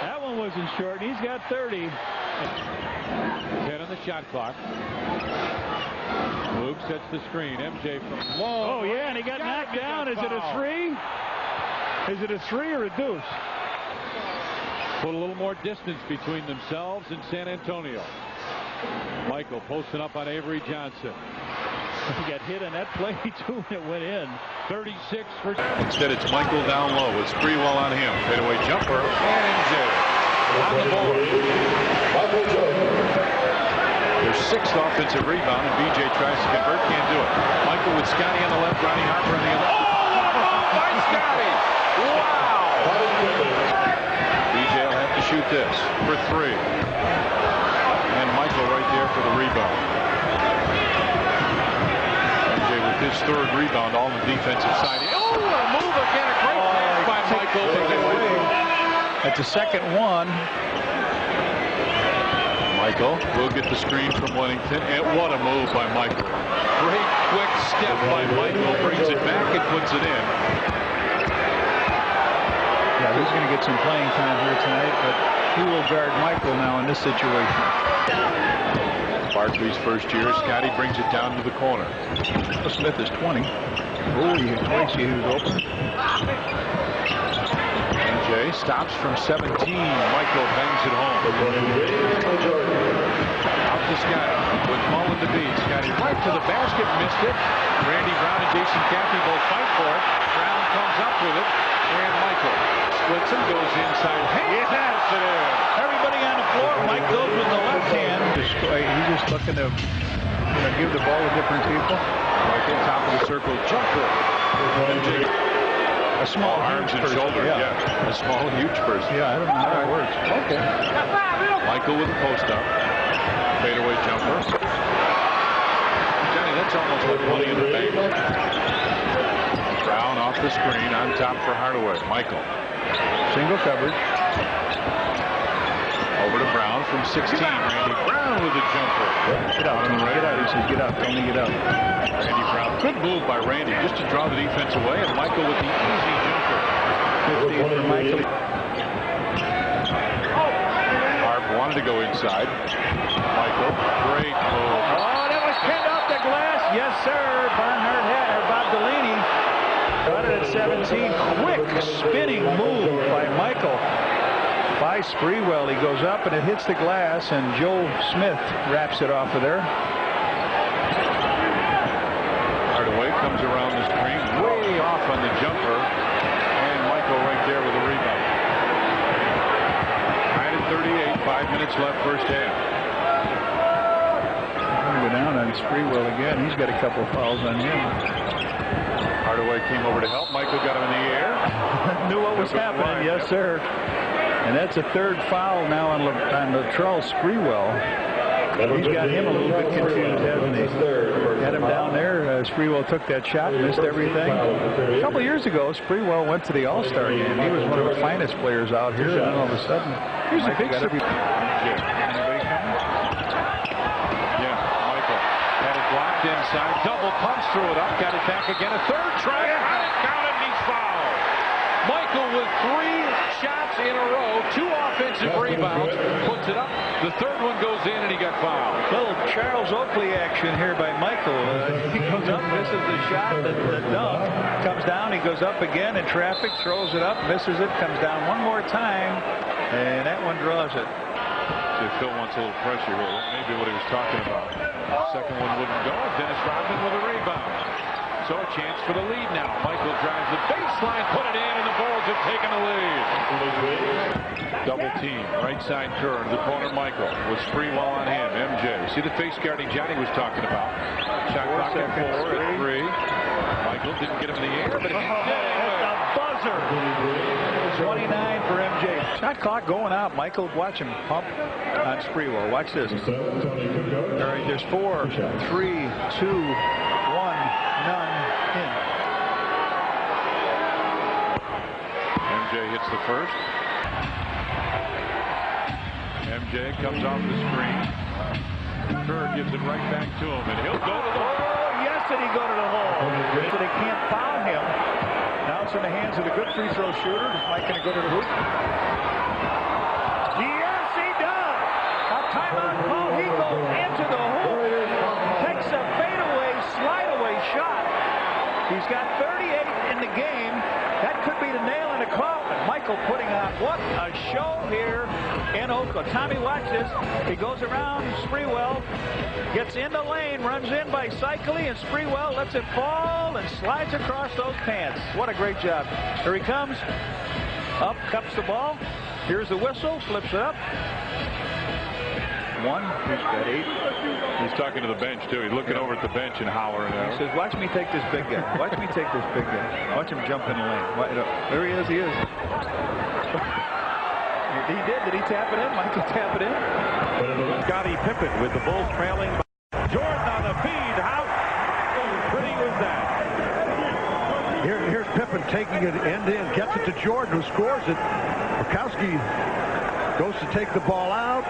That one wasn't short. He's got 30. 10 on the shot clock. Luke sets the screen. MJ from low. Oh, yeah, and he got knocked down. Is it a 3? Is it a 3 or a deuce? Put a little more distance between themselves and San Antonio. Michael posting up on Avery Johnson. He got hit on that play, too, and it went in. 36 for... Instead, it's Michael down low. It's Sprewell on him. Fadeaway jumper. And MJ on the board. Their 6th offensive rebound, and BJ tries to convert. Can't do it. Michael with Scotty on the left, Ronnie Harper on the other. Oh, by Scotty! Wow! BJ will have to shoot this for 3. And Michael right there for the rebound. his third rebound, all on the defensive side. Oh, what a move again. A great pass by Michael to get away. At the second one. Michael will get the screen from Wellington. And what a move by Michael. Great quick step by Michael. Brings it back and puts it in. Yeah, he's going to get some playing time here tonight, but he will guard Michael now in this situation. Barkley's first year. Scotty brings it down to the corner. Smith is 20. Oh, you can twice see who's open. MJ stops from 17. Michael bangs it home. Out to Scotty with Mullen to beat. Scotty right to the basket, missed it. Randy Brown and Jason Caffey both fight for it. Brown comes up with it. And Michael splits and goes inside. He has it in. Everybody on the floor. Mike goes with the left hand. He's just looking to give the ball to different people. Michael, top of the circle, jumper. MJ. A small arms and shoulders, yeah. A small, huge person. Yeah, I don't know how that works. Okay. Michael with a post up. Fadeaway jumper. Johnny, that's almost like money in the bank. Brown off the screen on top for Hardaway. Michael. Single coverage. Over to Brown from 16. Randy Brown with a jumper. Get out, Tony. Get out. He says, get out, Tony. Get out. Randy Brown. Good move by Randy just to draw the defense away. And Michael with the easy jumper. 15 for Michael. Harp wanted to go inside. Michael. Great move. Oh, that was pinned off the glass. Yes, sir. Barnhart had or Bob Delaney. Got it at 17. Quick spinning move by Michael. By Sprewell, he goes up and it hits the glass, and Joe Smith wraps it off of there. Hardaway comes around the screen, way off on the jumper, and Michael right there with a rebound. 9:38, 5 minutes left, first half. Go down on Sprewell again. He's got a couple fouls on him. Hardaway came over to help. Michael got him in the air. Knew what was happening. Yes, sir. And that's a third foul now on Latrell Sprewell. He's got him a little bit confused, hasn't he? Had him down there. Sprewell took that shot, missed everything. A couple of years ago, Sprewell went to the All-Star game. He was one of the finest players out here. And then all of a sudden, here's a big Anybody coming? Yeah, Michael had it blocked inside. Double punch, threw it up, got it back again. A third try. Counted, and he's fouled. Michael with 3 shots in a row, 2 offensive rebounds, puts it up. The third one goes in, and he got fouled. Little Charles Oakley action here by Michael. He goes up, misses the shot, the dunk, comes down, he goes up again in traffic, throws it up, misses it, comes down one more time, and that one draws it. So Phil wants a little pressure here. Maybe what he was talking about. Second one wouldn't go. Dennis Rodman with a rebound. So a chance for the lead now. Michael drives the baseline, put it in, and the Bulls have taken the lead. Double team, right side Kerr, the corner Michael with Sprewell on him. MJ. See the face guarding Johnny was talking about. Shot clock at 4 at 3. Michael didn't get him in the air, but he did. The buzzer. 29 for MJ. Shot clock going out. Michael, watch him pump on Sprewell. Watch this. All right, there's 4, 3, 2, 1. None in. MJ hits the first. MJ comes off the screen. Kerr gives it right back to him, and he'll go to the hole. Oh, yes, did he go to the hole? So they can't foul him. Now it's in the hands of the good free throw shooter. Mike going to go to the hoop. Yes, he does. A timeout call. He goes into the hoop. Takes a fadeaway, slide-away shot. He's got 38 in the game. That could be the nail in the coffin. Michael putting on what a show here in Oakland. Tommy, watch this. He goes around Sprewell, gets in the lane, runs in by Cycli, and Sprewell lets it fall and slides across those pants. What a great job. Here he comes. Up, cups the ball. Here's the whistle, flips it up. 1, he's got 8. He's talking to the bench, too. He's looking over at the bench and hollering at him. He says, watch me take this big guy. Watch me take this big guy. Watch him jump in the lane. There he is. He is. He did. Did he tap it in? Michael tap it in? Scottie Pippen with the Bulls trailing. Jordan on the feed. How pretty was that? taking it end-to-end, gets it to Jordan, who scores it. Rakowski goes to take the ball out.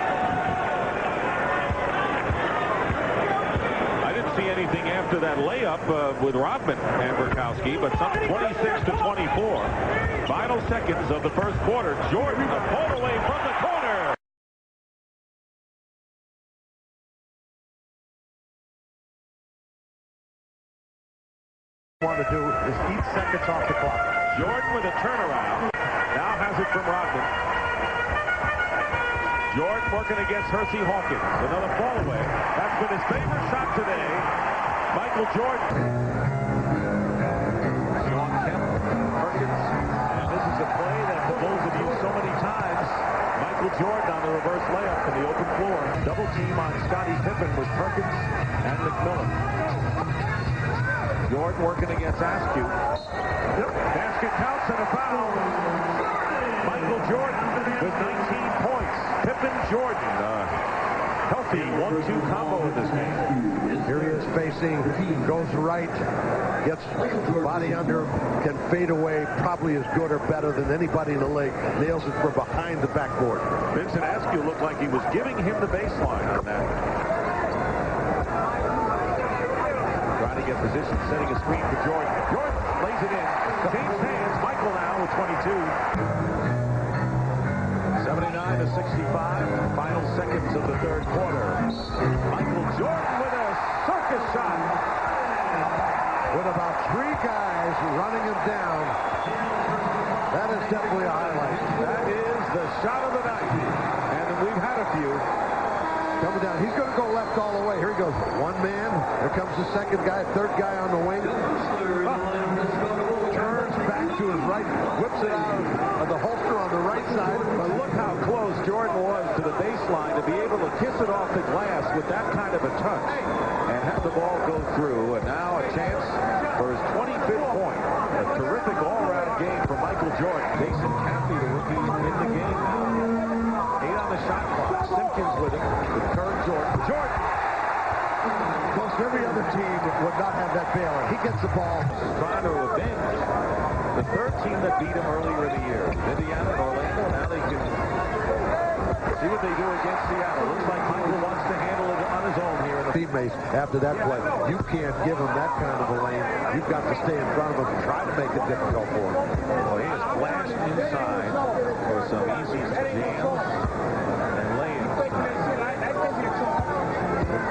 I didn't see anything after that layup with Rodman and Rakowski, but some 26-24. Final seconds of the first quarter. Jordan a pull away from the corner. Want to do is eat seconds off the clock. Jordan with a turnaround. Now has it from Rodman. Jordan working against Hersey Hawkins. Another fall away. That's been his favorite shot today. Micheal Jordan. Sean Kemp, Perkins. And this is a play that the Bulls have used so many times. Micheal Jordan on the reverse layup in the open floor. Double team on Scottie Pippen with Perkins and McMillan. Jordan working against Askew. Basket counts and a foul. Micheal Jordan with 19 points. Pippen Jordan. Healthy 1-2 combo in this game. Here he is facing, goes right, gets body under, can fade away, probably as good or better than anybody in the league. Nails it from behind the backboard. Vincent Askew looked like he was giving him the baseline on that. Trying to get position, setting a screen for Jordan. Jordan lays it in. Changed hands. Michael now with 22. 79-65. Final seconds of the third quarter. Micheal Jordan with a circus shot. With about 3 guys running him down. That is definitely a highlight. That is the shot of the night. And we've had a few. Coming down. He's going to go left all the way. Here he goes. One man. Here comes the second guy. Third guy on the wing. Turns back to his right. Whips it out of the holster on the right side. But look how close Jordan was to the baseline to be able to kiss it off the glass with that kind of a touch and have the ball go through. And now a chance for his 25th point. A terrific all-around game for Micheal Jordan. Jason Caffey, the rookie, in the game now. 8 on the shot clock. Simpkins with him. With Curran Jordan. Jordan! Most every other team would not have that bailout. He gets the ball. Trying to avenge the third team that beat him earlier in the year. Indiana and Orlando. Now they can see what they do against Seattle. Looks like Michael wants to handle it on his own here. Teammates after that play. You can't give him that kind of a lane. You've got to stay in front of him and try to make it difficult for him. Well, he has flashed inside for some easy jams and lay-ins.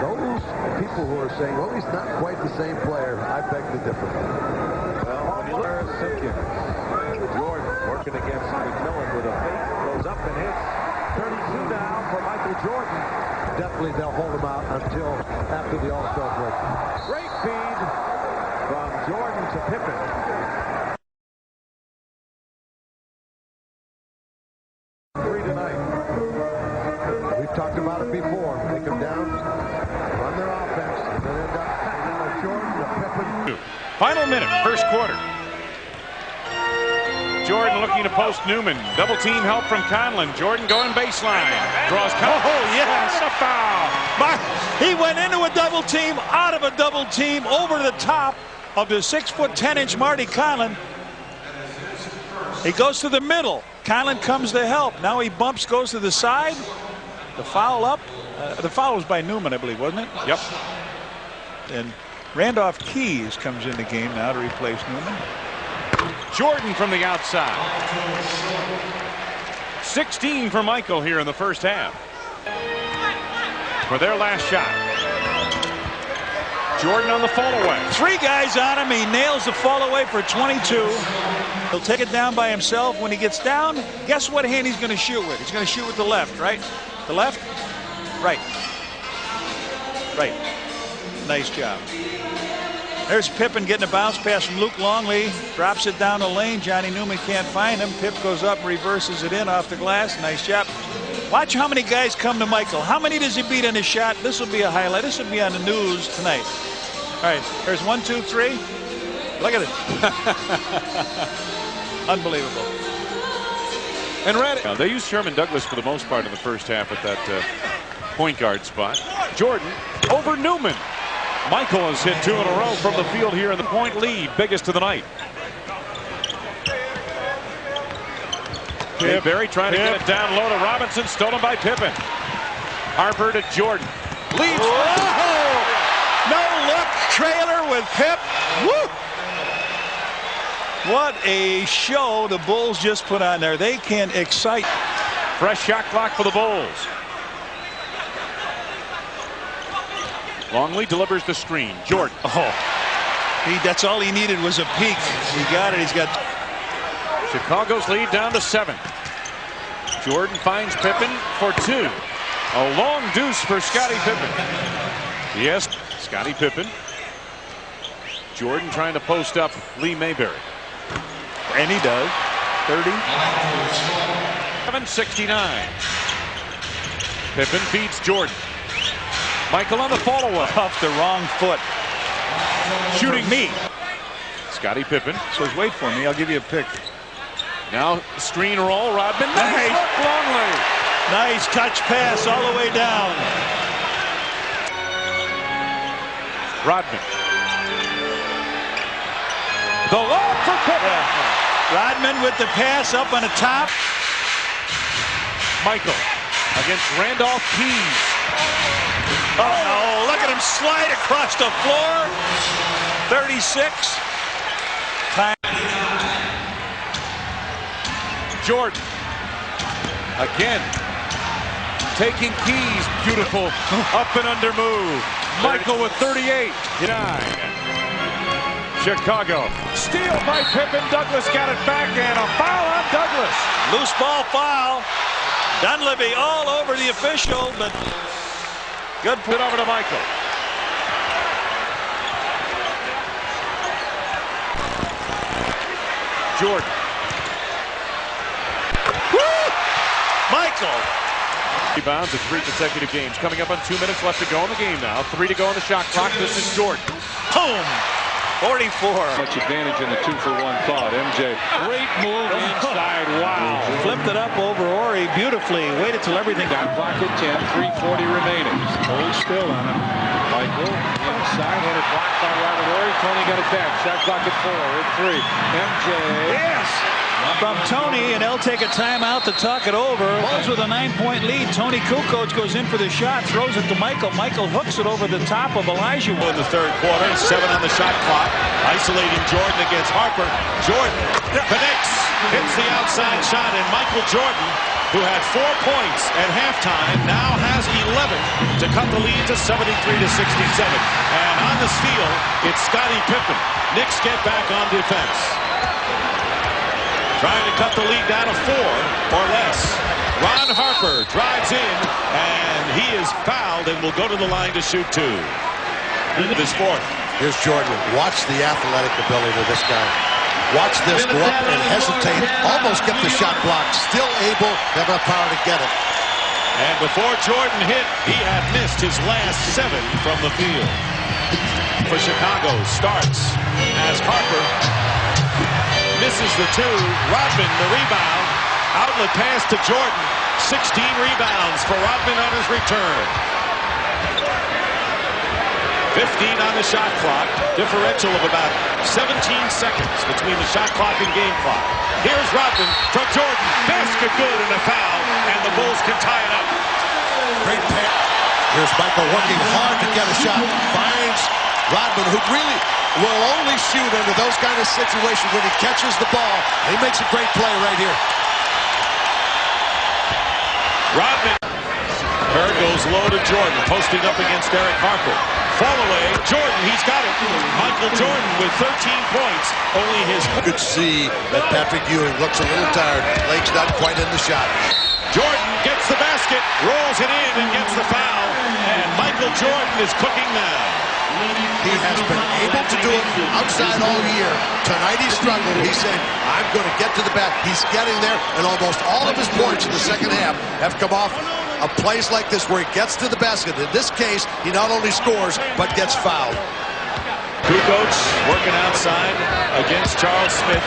Those people who are saying, well, he's not quite the same player, I beg to differ. Well, when you look at Simpkins, Jordan working against McMillan with a fake, goes up and hits. 32 now for Micheal Jordan. Definitely they'll hold him out until after the All-Star break. Great feed from Jordan to Pippen. We've talked about it before. They come down, run their offense, and then end up Jordan to Pippen. Final minute, first quarter. Jordan looking to post Newman. Double team help from Conlon. Jordan going baseline. Draws Conlon. Oh, yes. A foul. He went into a double team, out of a double team, over the top of the 6'10" Marty Conlon. He goes to the middle. Conlon comes to help. Now he bumps, goes to the side. The foul up. The foul was by Newman, I believe, wasn't it? Yep. And Randolph Keys comes in the game now to replace Newman. Jordan from the outside. 16 for Michael here in the first half. For their last shot. Jordan on the fall away. 3 guys on him. He nails the fall away for 22. He'll take it down by himself. When he gets down, guess what hand he's going to shoot with? He's going to shoot with the left, right? The left? Right. Right. Nice job. There's Pippen getting a bounce pass from Luke Longley. Drops it down the lane. Johnny Newman can't find him. Pip goes up and reverses it in off the glass. Nice job. Watch how many guys come to Michael. How many does he beat in his shot? This will be a highlight. This will be on the news tonight. All right, there's 1, 2, 3. Look at it. Unbelievable. And they used Sherman Douglas for the most part in the first half at that point guard spot. Jordan over Newman. Michael has hit 2 in a row from the field here in the point lead. Biggest of the night. Barry trying to get it down low to Robinson. Stolen by Pippen. Harper to Jordan. Leads. No look trailer with Pip. Woo! What a show the Bulls just put on there. They can excite. Fresh shot clock for the Bulls. Longley delivers the screen. Jordan. That's all he needed was a peek. He got it. He's got. Chicago's lead down to 7. Jordan finds Pippen for 2. A long deuce for Scottie Pippen. Yes, Scottie Pippen. Jordan trying to post up Lee Mayberry. And he does. 30. 7:69. Pippen feeds Jordan. Michael on the follow-up. Off the wrong foot. Shooting me. Scottie Pippen. Says, wait for me. I'll give you a pick. Now screen roll. Rodman. Nice. Longley. Nice touch pass all the way down. Rodman. The lob for Pippen. Rodman with the pass up on the top. Michael against Randolph Keys. Oh no, look at him slide across the floor. 36. Time. Jordan. Again. Taking Keys. Beautiful. Up and under move. Michael with 38. 9. Chicago. Steal by Pippen. Douglas got it back and a foul on Douglas. Loose ball foul. Dunleavy all over the official, but good put over to Michael. Jordan. Woo! Michael. Rebounds in 3 consecutive games. Coming up on 2 minutes left to go in the game now. 3 to go on the shot clock. This is Jordan. Boom. 44. Much advantage in the 2-for-1 thought. MJ. Great move inside. Wow. Flipped it up over Ori beautifully. Waited till everything. Got clock at 10. 3:40 remaining. Hold still on him. Michael inside. Had it blocked by Robert Ori. Tony got it back. Shot clock at 4. At 3. MJ. Yes. From Tony, and they'll take a timeout to talk it over. Bulls with a 9-point lead. Tony Kukoc goes in for the shot, throws it to Michael. Michael hooks it over the top of Elijah. In the third quarter, 7 on the shot clock. Isolating Jordan against Harper. Jordan connects, hits the outside shot, and Michael Jordan, who had 4 points at halftime, now has 11 to cut the lead to 73-67. And on the steal, it's Scottie Pippen. Knicks get back on defense. Trying to cut the lead down to 4 or less. Ron Harper drives in, and he is fouled and will go to the line to shoot 2. This 4th. Here's Jordan. Watch the athletic ability of this guy. Watch this go up and hesitate. Almost get the shot blocked. Still able to have enough power to get it. And before Jordan hit, he had missed his last 7 from the field. For Chicago starts as Harper misses the 2. Rodman the rebound. Outlet pass to Jordan. 16 rebounds for Rodman on his return. 15 on the shot clock. Differential of about 17 seconds between the shot clock and game clock. Here's Rodman from Jordan. Basket good and a foul. And the Bulls can tie it up. Great pass. Here's Michael working hard to get a shot. Finds Rodman, who really will only shoot under those kind of situations when he catches the ball. He makes a great play right here. Rodman. Kerr goes low to Jordan, posting up against Derek Harper. Fall away, Jordan, he's got it. Michael Jordan with 13 points, only his... Good to see that Patrick Ewing looks a little tired. Leg's not quite in the shot. Jordan gets the basket, rolls it in and gets the foul. And Michael Jordan is cooking now. He has been able to do it outside all year. Tonight he struggled. He said, I'm going to get to the back. He's getting there, and almost all of his points in the second half have come off of plays like this where he gets to the basket. In this case, he not only scores, but gets fouled. Kukoc working outside against Charles Smith.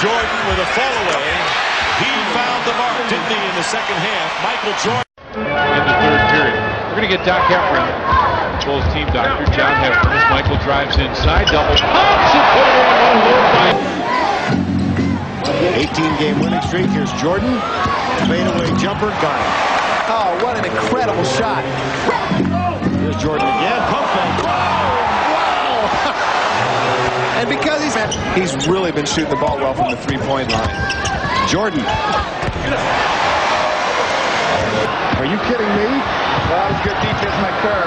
Jordan with a fall away. He found the mark, didn't he, in the second half? Michael Jordan. In the third period. We're going to get Doc Heffron, Bulls team doctor, John Heffron, as Michael drives inside, double pumps and put it in one more by. 18-game winning streak. Here's Jordan. Fadeaway jumper. Got it. Oh, what an incredible shot. Here's Jordan again. Pump fake. Wow. And because he's really been shooting the ball well from the three-point line. Jordan. Are you kidding me? Well, that was good defense by Kerr.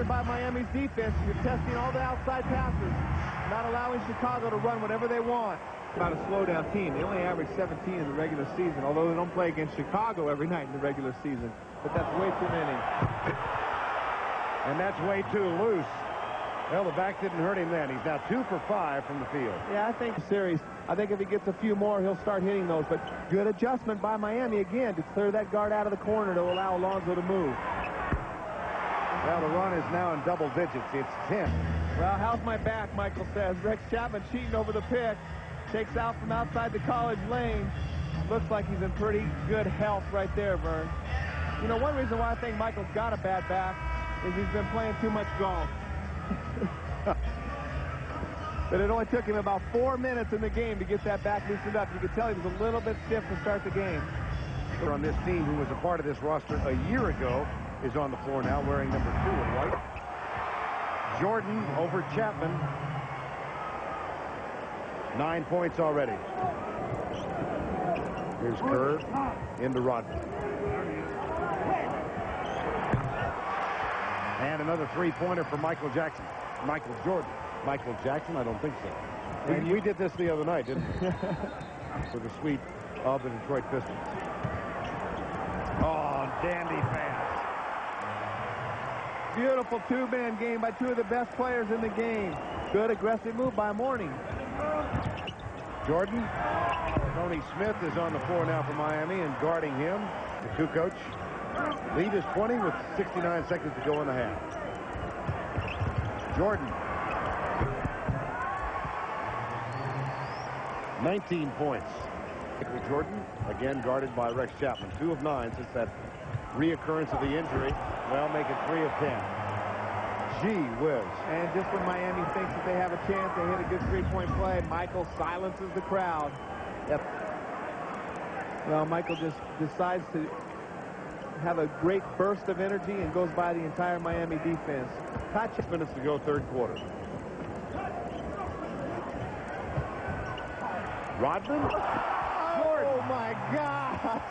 By Miami's defense, you're testing all the outside passes, not allowing Chicago to run whatever they want. About a slow-down team. They only average 17 in the regular season, although they don't play against Chicago every night in the regular season. But that's way too many. And that's way too loose. Well, the back didn't hurt him then. He's now 2 for 5 from the field. Yeah, I think series. I think if he gets a few more, he'll start hitting those. But good adjustment by Miami again to clear that guard out of the corner to allow Alonzo to move. Well, the run is now in double digits. It's 10. Well, how's my back, Michael says. Rex Chapman cheating over the pick. Takes out from outside the college lane. Looks like he's in pretty good health right there, Vern. You know, one reason why I think Michael's got a bad back is he's been playing too much golf. But it only took him about 4 minutes in the game to get that back loosened up. You could tell he was a little bit stiff to start the game. On this team, who was a part of this roster a year ago, is on the floor now wearing number 2 in white. Jordan over Chapman. 9 points already. Here's Kerr into Rodman. And another three-pointer for Michael Jackson. Michael Jordan. Michael Jackson? I don't think so. We did this the other night, didn't we? With the sweep of the Detroit Pistons. Oh, dandy pass. Beautiful two-man game by two of the best players in the game. Good aggressive move by Mourning. Jordan. Tony Smith is on the floor now for Miami and guarding him. The two-coach. Lead is 20 with 69 seconds to go in the half. Jordan. 19 points. Jordan, again guarded by Rex Chapman. 2 of 9 since that reoccurrence of the injury. Well, make it 3 of 10. Gee whiz. And just when Miami thinks that they have a chance, they hit a good three-point play. Michael silences the crowd. Yep. Well, Michael just decides to have a great burst of energy and goes by the entire Miami defense. 6 minutes to go, third quarter. Rodman. Oh, my gosh.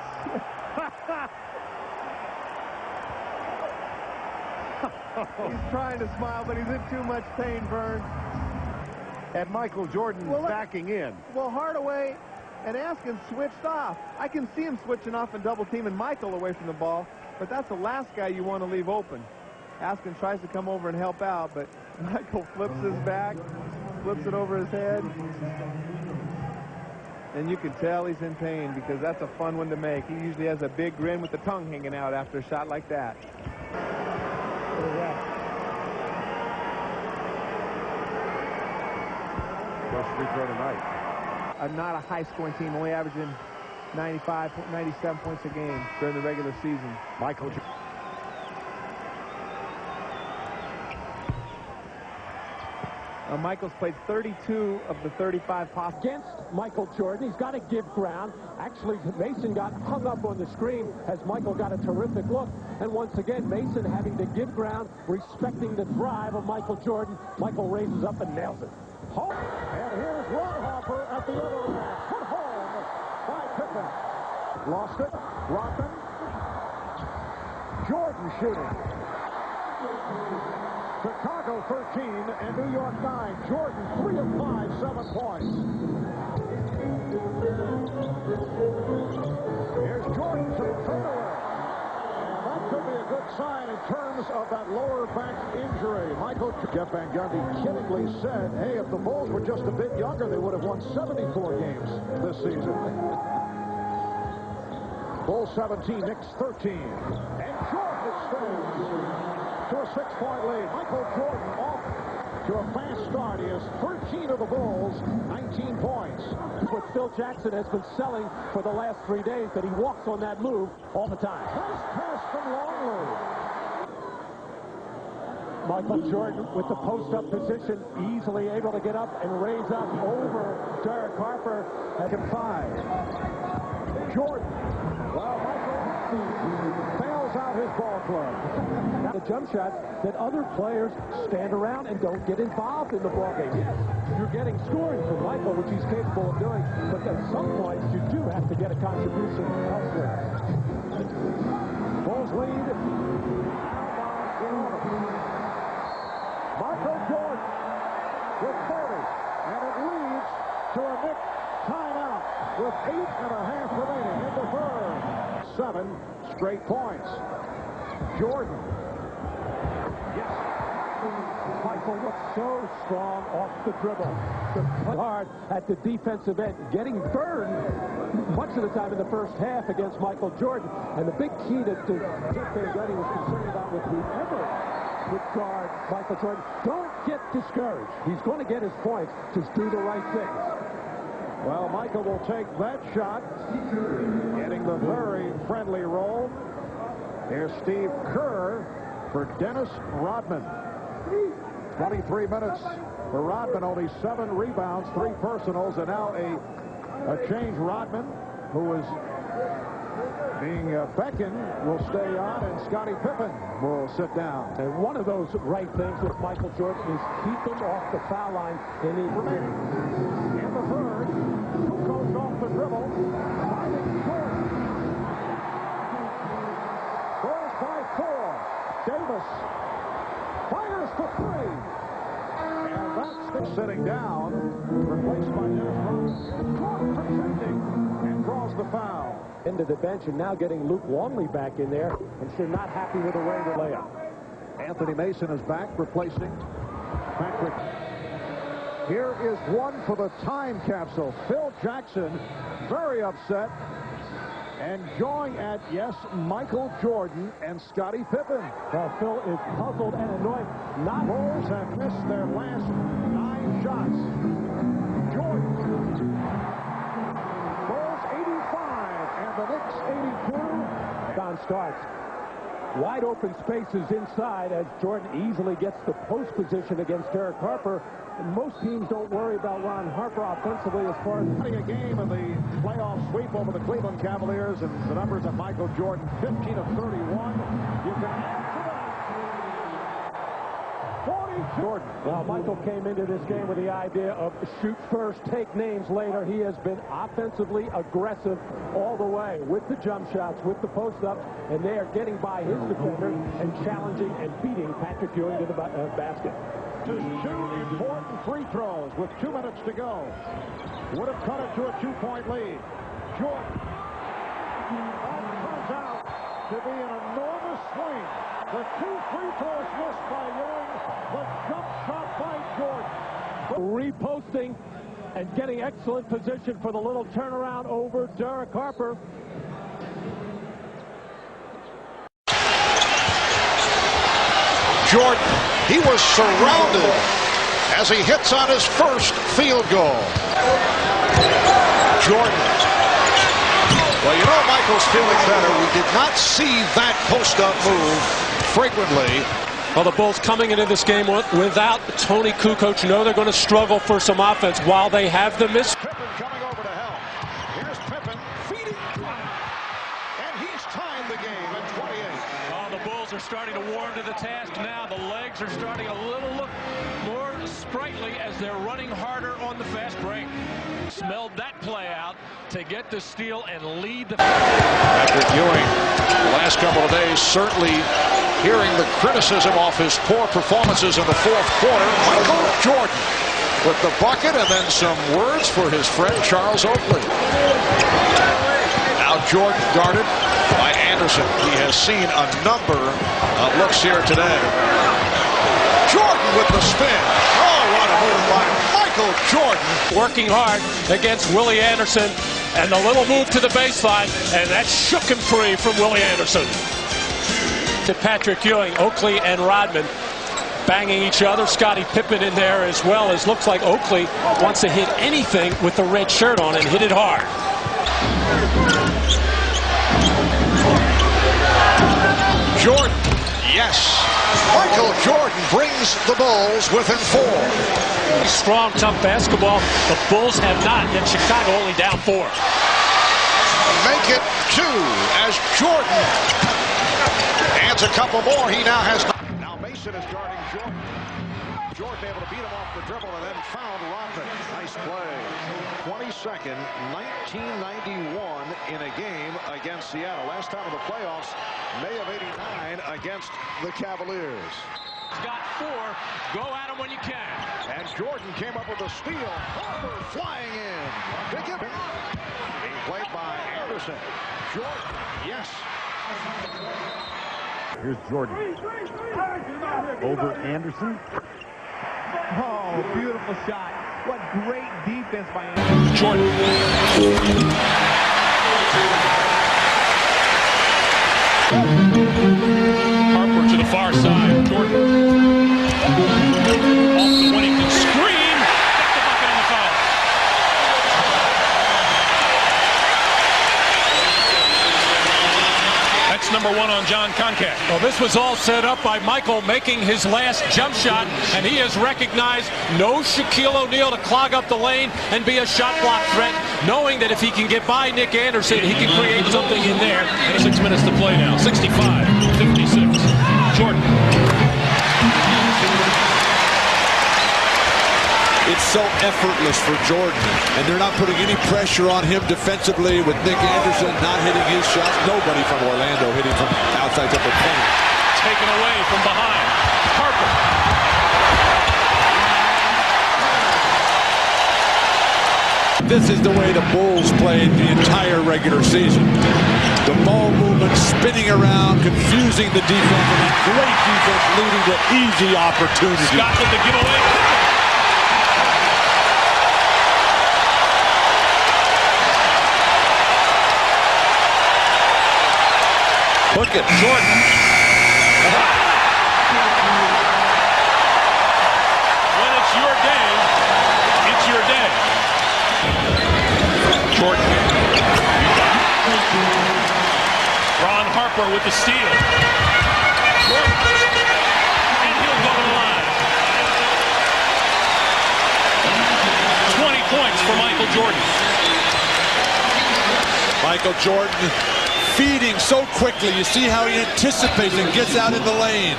He's trying to smile, but he's in too much pain, Vern. And Michael Jordan backing in. Well, Hardaway and Askin switched off. I can see him switching off and double teaming Michael away from the ball, but that's the last guy you want to leave open. Askin tries to come over and help out, but Michael flips his back, flips it over his head. And you can tell he's in pain because that's a fun one to make. He usually has a big grin with the tongue hanging out after a shot like that. First free throw tonight. Not a high-scoring team, only averaging 97 points a game during the regular season. Michael. Michael's played 32 of the 35 possible. Against Michael Jordan, he's got to give ground. Actually, Mason got hung up on the screen as Michael got a terrific look. And once again, Mason having to give ground, respecting the drive of Michael Jordan. Michael raises up and nails it. And here's Ron Harper at the other end. Put home by Pippen. Lost it. Rodman. Jordan shooting. Chicago 13 and New York 9. Jordan 3 of 5, 7 points. Here's Jordan to the fadeaway. That could be a good sign in terms of that lower back injury. Michael Jeff Van Gundy kiddingly said, hey, if the Bulls were just a bit younger, they would have won 74 games this season. Bulls 17, Knicks 13. And Jordan extends to a 6-point lead. Michael Jordan off to a fast start. He has 13 of the Bulls, 19 points. What Phil Jackson has been selling for the last 3 days, that he walks on that move all the time. Nice pass from Longley. Michael Jordan with the post-up position, easily able to get up and raise up over Derek Harper at 5. Jordan, well, Michael fails out his ball club. The jump shot that other players stand around and don't get involved in the ball game. Yes, you're getting scoring from Michael, which he's capable of doing, but at some point you do have to get a contribution elsewhere. Bulls lead. Michael Jordan with 40, and it leads to a Knick timeout with 8.5 remaining in the third. 7 straight points. Jordan. Yes. Michael looks so strong off the dribble. Hard at the defensive end, getting burned much of the time in the first half against Michael Jordan. And the big key that Jeff Van Gundy was concerned about with whoever would guard Michael Jordan, don't get discouraged. He's going to get his points. Just do the right things. Well, Michael will take that shot, getting the very friendly roll. Here's Steve Kerr for Dennis Rodman. 23 minutes for Rodman, only 7 rebounds, 3 personals, and now a change. Rodman, who is being beckoned, will stay on, and Scottie Pippen will sit down. And one of those right things with Michael Jordan is keep him off the foul line in the remaining. In the third, who goes off the dribble? Finding Jordan. Goes by 4. Davis fires for 3. And that's sitting down, replaced by Dennis Rodman. Jordan protecting and draws the foul. Into the bench, and now getting Luke Longley back in there, and still not happy with the way the layup. Anthony Mason is back, replacing Patrick. Here is one for the time capsule. Phil Jackson, very upset, and jawing at, yes, Michael Jordan and Scottie Pippen. Well, Phil is puzzled and annoyed. Bulls have missed their last 9 shots. Jordan. Bulls 85 and the Knicks 82. Don starts. Wide open spaces inside as Jordan easily gets the post position against Derek Harper. And most teams don't worry about Ron Harper offensively as far as winning a game in the playoff sweep over the Cleveland Cavaliers, and the numbers of Michael Jordan, 15 of 31. You can add to that. 42. Jordan. Well, Michael came into this game with the idea of shoot first, take names later. He has been offensively aggressive all the way with the jump shots, with the post up, and they are getting by his defender and challenging and beating Patrick Ewing to the basket. Just 2 important free throws with 2 minutes to go. Would have cut it to a 2-point lead. Jordan. That turns out to be an enormous swing. The 2 free throws missed by Ewing. The jump shot by Jordan. Reposting and getting excellent position for the little turnaround over Derek Harper. Jordan, he was surrounded as he hits on his first field goal. Jordan. Well, you know, Michael's feeling better. We did not see that post-up move frequently. Well, the Bulls coming into this game without Tony Kukoc know they're going to struggle for some offense while they have the miss. Pippen coming over to help. Here's Pippen feeding. And he's tied the game at 28. Oh, the Bulls are starting to warm to the task now. The legs are starting a little look more sprightly as they're running harder on the fast break. Smelled that play out to get the steal and lead the... Patrick Ewing, the last couple of days, certainly hearing the criticism off his poor performances in the fourth quarter. Michael Jordan with the bucket, and then some words for his friend Charles Oakley. Now Jordan guarded by Anderson. He has seen a number of looks here today. Jordan with the spin. Oh, what a move by Michael Jordan. Working hard against Willie Anderson, and the little move to the baseline, and that shook him free from Willie Anderson. To Patrick Ewing, Oakley and Rodman banging each other. Scottie Pippen in there as well, as looks like Oakley wants to hit anything with the red shirt on and hit it hard. Jordan, Yes. Micheal Jordan brings the Bulls within 4. Strong, tough basketball. The Bulls have not, yet Chicago only down 4. Make it 2 as Jordan adds a couple more. He now has. Now Mason is guarding Jordan. Jordan able to beat him off the dribble and then found Rodman. Nice play. 22nd, 1991 in a game against Seattle. Last time in the playoffs, May of '89 against the Cavaliers. He's got 4. Go at him when you can. And Jordan came up with a steal. Harper flying in. They give him. Being played by Anderson. Jordan, yes. Here's Jordan. Over Anderson. Oh, beautiful shot. What great defense by Anderson. Jordan. Harper to the far side. Jordan. Off the winning can scream. Got the bucket on the foul. That's number 1 on John Concat. Well, this was all set up by Michael making his last jump shot, and he has recognized no Shaquille O'Neal to clog up the lane and be a shot block threat, knowing that if he can get by Nick Anderson, he can create something in there. And 6 minutes to play now. 65-56. Jordan. It's so effortless for Jordan, and they're not putting any pressure on him defensively with Nick Anderson not hitting his shots. Nobody from Orlando hitting from outside the paint. Taken away from behind. Harper. This is the way the Bulls played the entire regular season. The ball movement, spinning around, confusing the defense, and that great defense leading to easy opportunities. Scott with the giveaway. Look at Jordan. When it's your game, it's your day. Jordan. Ron Harper with the steal. Jordan. And he'll go to the line. 20 points for Micheal Jordan. Micheal Jordan feeding so quickly. You see how he anticipates and gets out in the lane.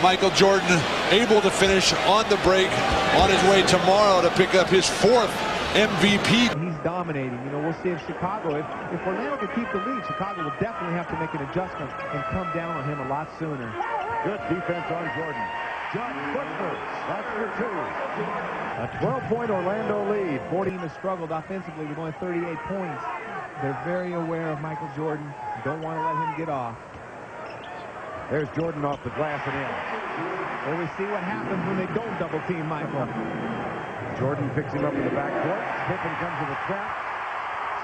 Micheal Jordan able to finish on the break on his way tomorrow to pick up his 4th MVP. He's dominating. You know, we'll see if Chicago, if Orlando can keep the lead, Chicago will definitely have to make an adjustment and come down on him a lot sooner. Good defense on Jordan. John Buckner, that's for 2. A 12-point Orlando lead. 14 has struggled offensively with only 38 points. They're very aware of Micheal Jordan. Don't want to let him get off. There's Jordan off the glass and in. Well, we see what happens when they don't double-team Michael. Jordan picks him up in the backcourt. Pippen comes to the trap.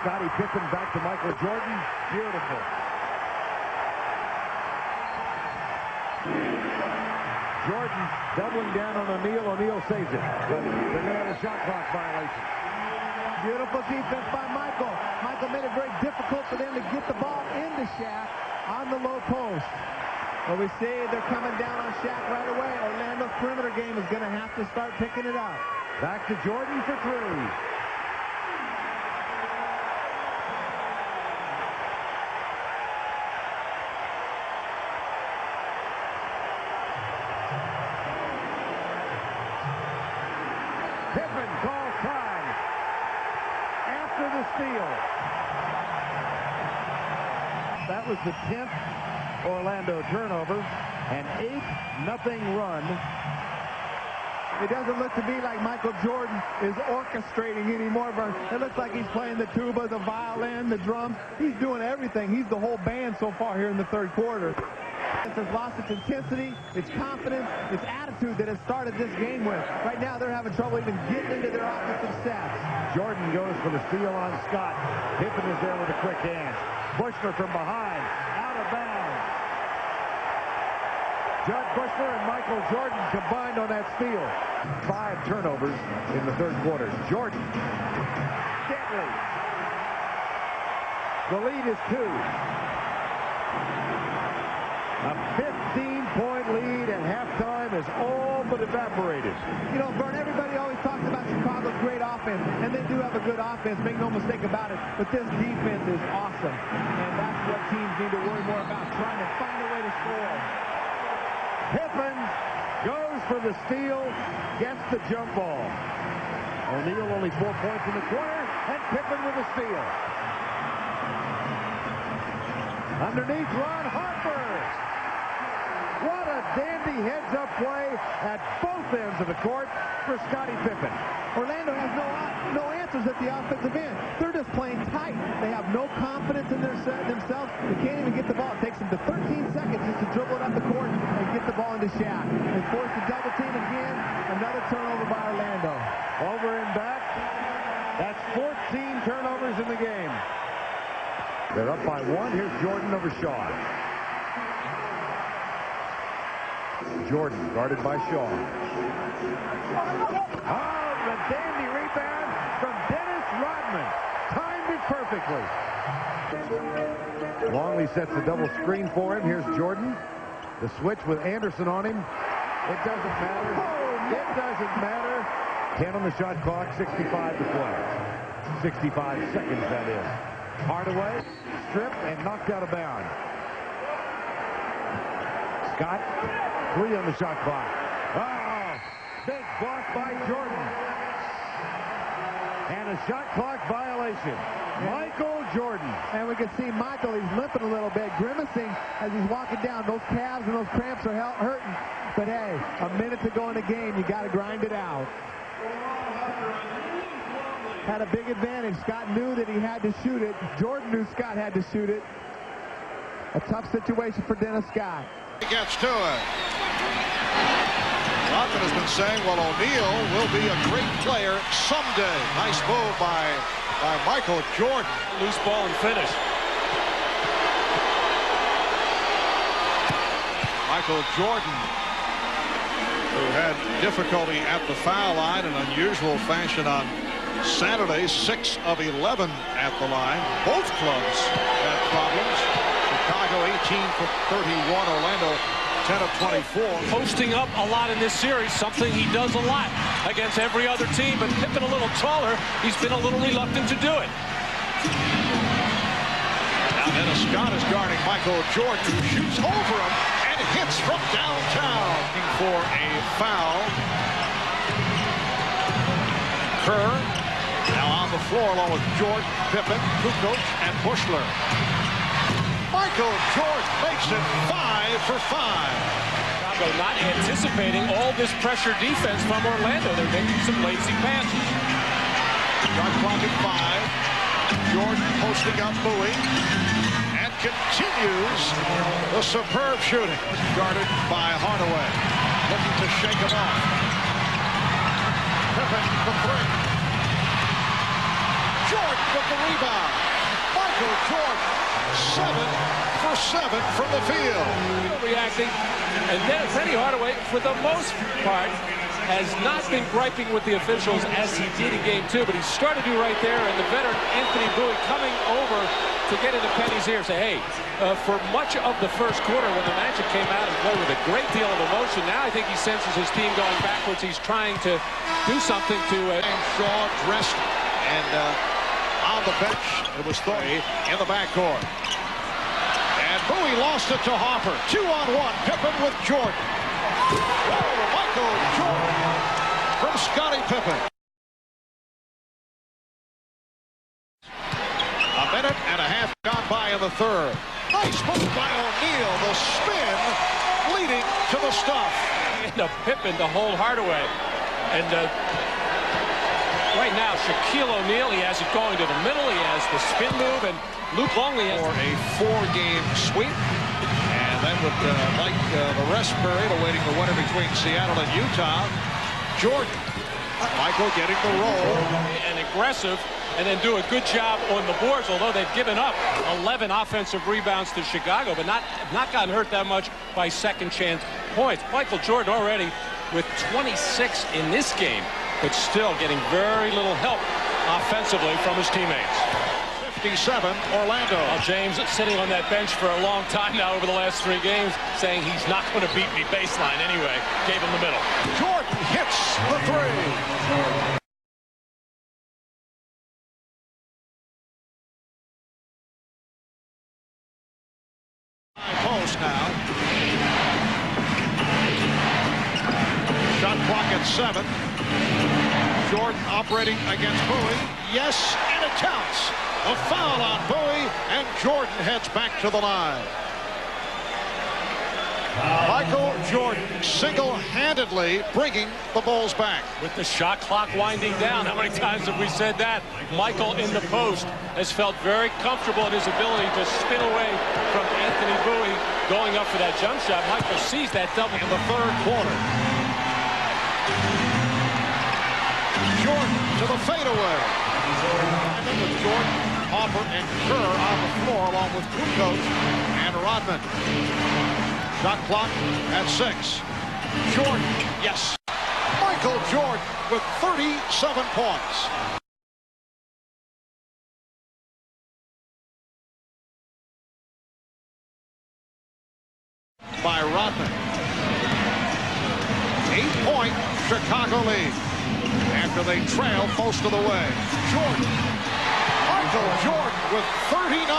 Scottie Pippen back to Micheal Jordan. Beautiful. Jordan doubling down on O'Neal. O'Neal saves it. But they're going to have a shot clock violation. Beautiful defense by Michael. Michael made it very difficult for them to get the ball into Shaq on the low post. Well, we see they're coming down on Shaq right away. Orlando's perimeter game is going to have to start picking it up. Back to Jordan for 3. Pippen calls time after the steal. That was the 10th Orlando turnover, an 8-0 run. It doesn't look to be like Micheal Jordan is orchestrating anymore. It looks like he's playing the tuba, the violin, the drums. He's doing everything. He's the whole band so far here in the 3rd quarter. It has lost its intensity, its confidence, its attitude that has started this game with. Right now, they're having trouble even getting into their offensive sets. Jordan goes for the steal on Scott. Pippen is there with a quick hand. Bushler from behind, out of bounds. Judd Bushler and Micheal Jordan combined on that steal. 5 turnovers in the 3rd quarter. Jordan, deadly. The lead is 2. A 15-point lead at halftime is all but evaporated. You know, Vern, everybody always talks about Chicago's great offense, and they do have a good offense, make no mistake about it, but this defense is awesome, and that's what teams need to worry more about, trying to find a way to score. Pippen goes for the steal, gets the jump ball. O'Neal only 4 points in the quarter, and Pippen with a steal. Underneath, Ron Harper. What a dandy heads-up play at both ends of the court for Scottie Pippen. Orlando has no answers at the offensive end. They're just playing tight. They have no confidence in themselves. They can't even get the ball. It takes them to 13 seconds just to dribble it up the court and get the ball into Shaq. They force the double team again. Another turnover by Orlando. Over and back. That's 14 turnovers in the game. They're up by 1. Here's Jordan over Shaw. Jordan guarded by Shaw. Oh, the dandy rebound from Dennis Rodman. Timed it perfectly. Longley sets the double screen for him. Here's Jordan. The switch with Anderson on him. It doesn't matter. It doesn't matter. 10 on the shot clock, 65 to play. 65 seconds, that is. Hardaway stripped and knocked out of bounds. Scott, 3 on the shot clock. Oh, big block by Jordan. And a shot clock violation. Micheal Jordan. And we can see Michael, he's limping a little bit, grimacing as he's walking down. Those calves and those cramps are hurting. But hey, a minute to go in the game, you got to grind it out. Had a big advantage. Scott knew that he had to shoot it. Jordan knew Scott had to shoot it. A tough situation for Dennis Scott. He gets to it. Rodman has been saying, well, O'Neal will be a great player someday. Nice move by Micheal Jordan. Loose ball and finish. Micheal Jordan, who had difficulty at the foul line in unusual fashion on Saturday, 6 of 11 at the line. Both clubs had problems. Chicago 18 for 31, Orlando 10 of 24. Posting up a lot in this series, something he does a lot against every other team, but Pippen a little taller, he's been a little reluctant to do it. Now Dennis Scott is guarding Micheal Jordan, who shoots over him and hits from downtown. Looking for a foul. Kerr now on the floor along with Jordan, Pippen, Kukoc, and Bushler. Micheal Jordan makes it 5 for 5. Chicago not anticipating all this pressure defense from Orlando. They're making some lazy passes. Shot clock at 5. Jordan posting up Bowie. And continues the superb shooting. Guarded by Hardaway. Looking to shake him off. Pippen the 3. Jordan with the rebound. Micheal Jordan, 7 for 7 from the field. Reacting, and then Penny Hardaway, for the most part, has not been griping with the officials as he did in Game 2, but he started to right there, and the veteran Anthony Bowie coming over to get into Penny's ear, say, hey, for much of the first quarter when the Magic came out and played with a great deal of emotion, now I think he senses his team going backwards. He's trying to do something to... Shaw dressed and on the bench. It was Thorny in the backcourt. And Bowie lost it to Hopper. 2-on-1. Pippen with Jordan. Oh, Micheal Jordan from Scottie Pippen. A minute and a half gone by in the third. Nice move by O'Neal. The spin leading to the stuff. And a Pippen to hold Hardaway. And right now, Shaquille O'Neal, he has it going to the middle. He has the spin move, and Luke Longley has... For a 4-game sweep. And then with the rest period awaiting the winner between Seattle and Utah, Jordan. Michael getting the roll. And aggressive, and then do a good job on the boards, although they've given up 11 offensive rebounds to Chicago, but not gotten hurt that much by second chance points. Micheal Jordan already with 26 in this game, but still getting very little help offensively from his teammates. Orlando. Well, James sitting on that bench for a long time now over the last 3 games, saying he's not going to beat me baseline anyway. Gave him the middle. Jordan hits the 3. Post now. Shot clock at 7. Jordan operating against Bowie. Yes, and it counts. A foul on Bowie, and Jordan heads back to the line. Micheal Jordan single-handedly bringing the Bulls back. With the shot clock winding down, how many times have we said that? Michael in the post has felt very comfortable in his ability to spin away from Anthony Bowie going up for that jump shot. Michael sees that double in the 3rd quarter. Jordan to the fadeaway. And then with Jordan, Hopper, and Kerr on the floor along with Kukoc and Rodman. Shot clock at 6. Jordan, yes. Micheal Jordan with 37 points. By Rodman. 8-point Chicago lead. After they trail most of the way. Jordan. Micheal Jordan with 39.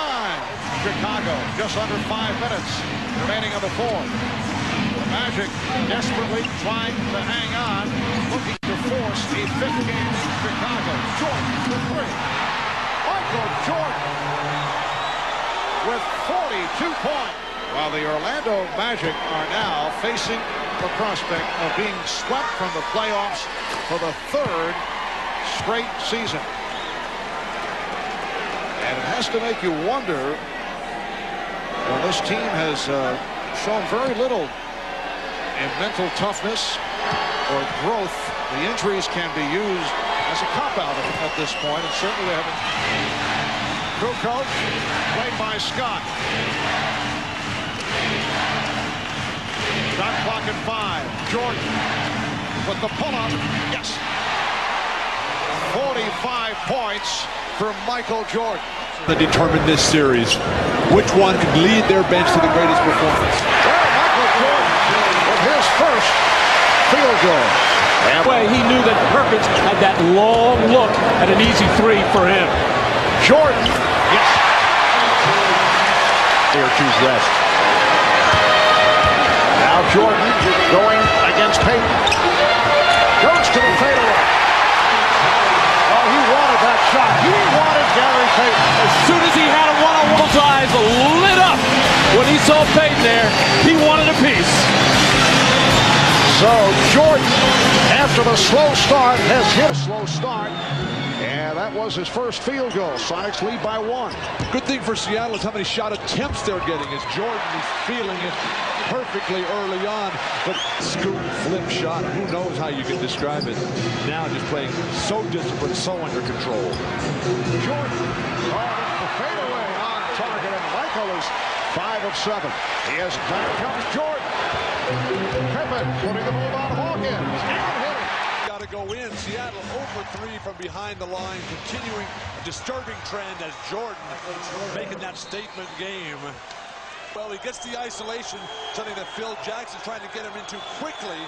Chicago just under 5 minutes remaining on the 4th. The Magic desperately trying to hang on, looking to force a 5th game in Chicago. Jordan for 3. Micheal Jordan with 42 points. While the Orlando Magic are now facing the prospect of being swept from the playoffs for the 3rd straight season. And it has to make you wonder, well, this team has shown very little in mental toughness or growth. The injuries can be used as a cop-out at this point, and certainly they haven't. Kukoc, played by Scott. Shot clock at 5. Jordan with the pull-up. Yes. 45 points for Micheal Jordan. To determine this series, which one could lead their bench to the greatest performance. Well, Micheal Jordan with his first field goal. Way he knew that Perkins had that long look at an easy 3 for him. Jordan, yes. Here, choose rest. Now Jordan going against Payton. Goes to the fadeaway. Oh, he wanted that shot. He wanted Gary Payton. As soon as he had a one-on-one, his eyes lit up when he saw Payton there. He wanted a piece. So Jordan, after the slow start, has hit a slow start. And that was his first field goal. Sonics lead by 1. Good thing for Seattle is how many shot attempts they're getting, as Jordan is feeling it perfectly early on. But scoop, flip shot, who knows how you can describe it. Now just playing so disciplined, so under control. Jordan, the fadeaway on target, and Michael is 5 of 7. He has time. Comes Jordan. Pippen putting the move on Hawkins. And hit it. Got to go in. Seattle over 3 from behind the line, continuing a disturbing trend as Jordan making that statement game. Well, he gets the isolation, something that Phil Jackson's trying to get him into quickly.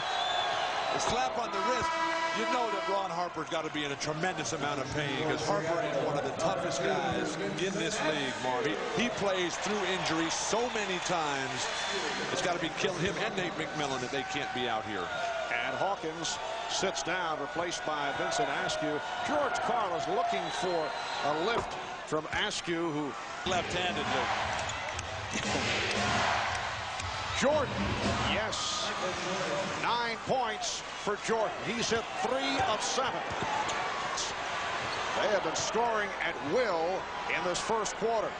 A slap on the wrist. You know that Ron Harper's got to be in a tremendous amount of pain, because Harper is one of the toughest guys in this league, Marv. He plays through injury so many times. It's got to be killing him and Nate McMillan that they can't be out here. And Hawkins sits down, replaced by Vincent Askew. George Karl is looking for a lift from Askew, who left-handed. Jordan, yes, 9 points for Jordan. He's hit 3 of 7. They have been scoring at will in this first quarter.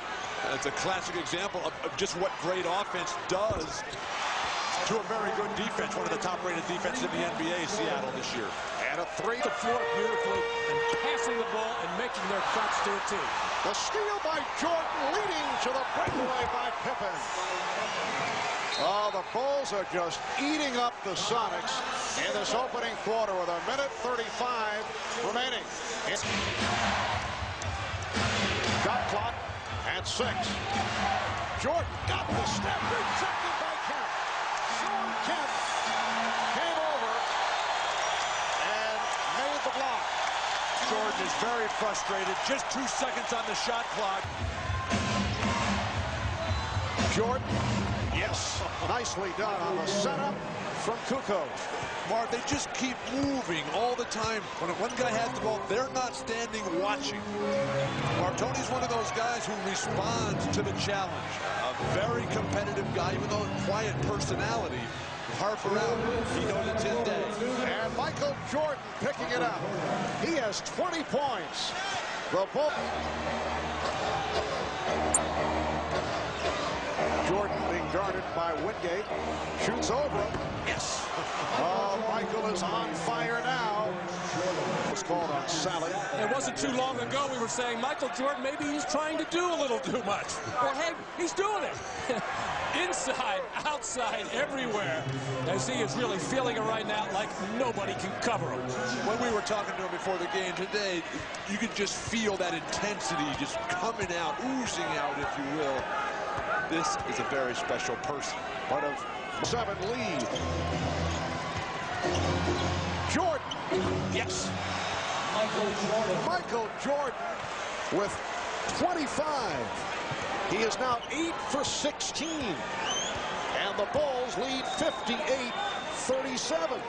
That's a classic example of just what great offense does to a very good defense. One of the top-rated defenses in the NBA, Seattle, this year. And a 3. The floor beautifully and passing the ball and making their shots do it too. The steal by Jordan, leading to the breakaway by Pippen. Oh, the Bulls are just eating up the Sonics in this opening quarter with 1:35 remaining. Shot clock at 6. Jordan got the step, rejected by Kemp. Sean Kemp came over and made the block. Jordan is very frustrated. Just 2 seconds on the shot clock. Jordan, yes, nicely done on the setup from Kukoc. Mark, they just keep moving all the time. When one guy has the ball, they're not standing watching. Tony's one of those guys who responds to the challenge. A very competitive guy, even though quiet personality. Harper out. He knows it's his day. And Micheal Jordan picking it up. He has 20 points. The ball. Jordan being guarded by Wingate. Shoots over him. Yes. Oh, Michael is on fire now. Was called on Sally. It wasn't too long ago we were saying Micheal Jordan, maybe he's trying to do a little too much. Well, hey, he's doing it. Inside, outside, everywhere, as he is really feeling it right now like nobody can cover him. When we were talking to him before the game today, you could just feel that intensity just coming out, oozing out, if you will. This is a very special person. Part of 7 lead. Jordan. Yes. Micheal Jordan with 25. He is now 8 for 16. And the Bulls lead 58-37.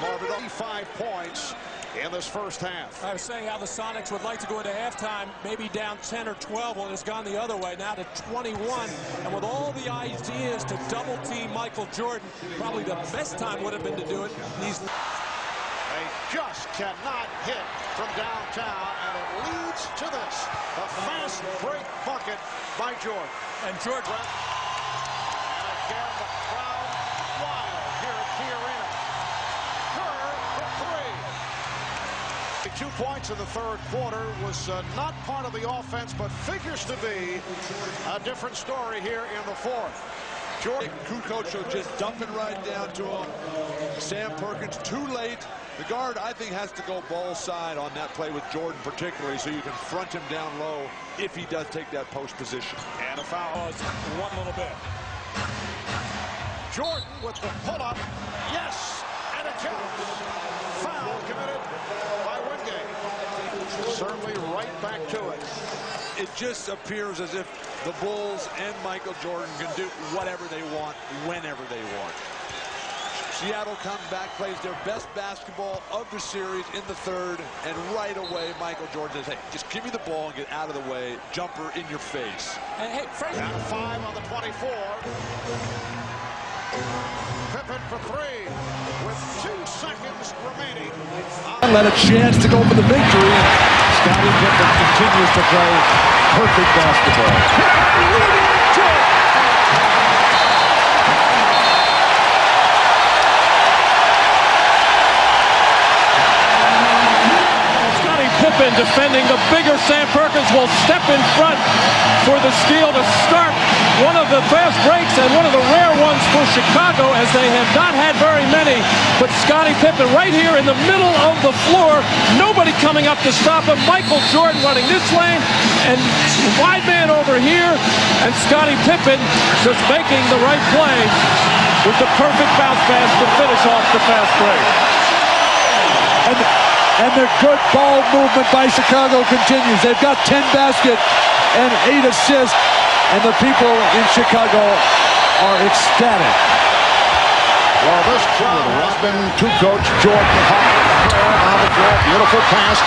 Marvin, 85 points in this first half. I was saying how the Sonics would like to go into halftime, maybe down 10 or 12 when it's gone the other way, now to 21. And with all the ideas to double team Micheal Jordan, probably the best time would have been to do it. They just cannot hit from downtown, and it leads to this. A fast break bucket by Jordan. And Jordan. And again, the crowd wild here at Key Arena. Kerr for 3. 2 points in the third quarter was not part of the offense, but figures to be a different story here in the fourth. Jordan, Kukoc will just dump it right down to him. Sam Perkins, too late. The guard, I think, has to go ball side on that play with Jordan particularly, so you can front him down low if he does take that post position. And a foul. One little bit. Jordan with the pull-up. Yes, and it counts. Foul committed by Wingate. Certainly right back to it. It just appears as if the Bulls and Micheal Jordan can do whatever they want, whenever they want. Seattle comes back, plays their best basketball of the series in the third, and right away, Micheal Jordan says, hey, just give me the ball and get out of the way. Jumper in your face. And hey, Frank. Down to 5 on the 24. Pippen for 3 with 2 seconds remaining. Let a chance to go for the victory. Scottie Pippen continues to play perfect basketball. Pippen defending the bigger Sam Perkins will step in front for the steal to start one of the fast breaks and one of the rare ones for Chicago, as they have not had very many. But Scottie Pippen right here in the middle of the floor, nobody coming up to stop him. Micheal Jordan running this lane and wide man over here, and Scottie Pippen just making the right play with the perfect bounce pass to finish off the fast break. And the good ball movement by Chicago continues. They've got 10 baskets and 8 assists, and the people in Chicago are ecstatic. Well, this crowd has been to Coach Jordan. On the floor, beautiful pass.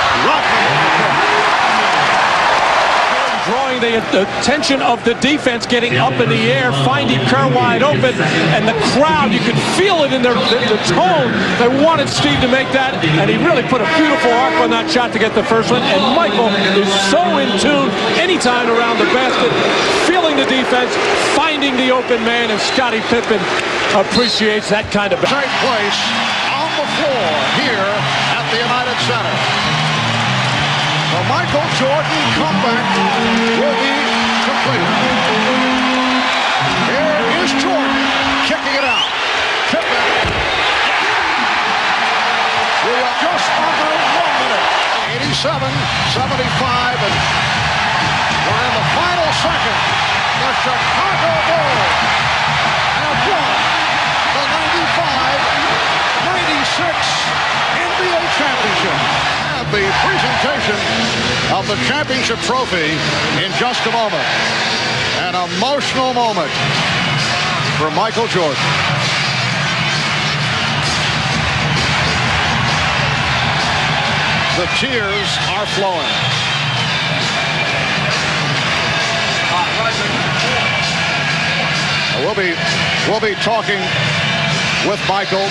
Drawing the attention of the defense, getting up in the air, finding Kerr wide open, and the crowd, you could feel it in the tone. They wanted Steve to make that, and he really put a beautiful arc on that shot to get the first one. And Michael is so in tune anytime around the basket, feeling the defense, finding the open man, and Scottie Pippen appreciates that kind of take place on the floor here at the United Center. The Micheal Jordan comeback will be complete. Here is Jordan kicking it out. Pippen. We are just under 1 minute. 87-75, and we're in the the Chicago Bulls have won the 95-96 NBA championship. The presentation of the championship trophy in just a moment. An emotional moment for Micheal Jordan. The tears are flowing. We'll be talking with Micheal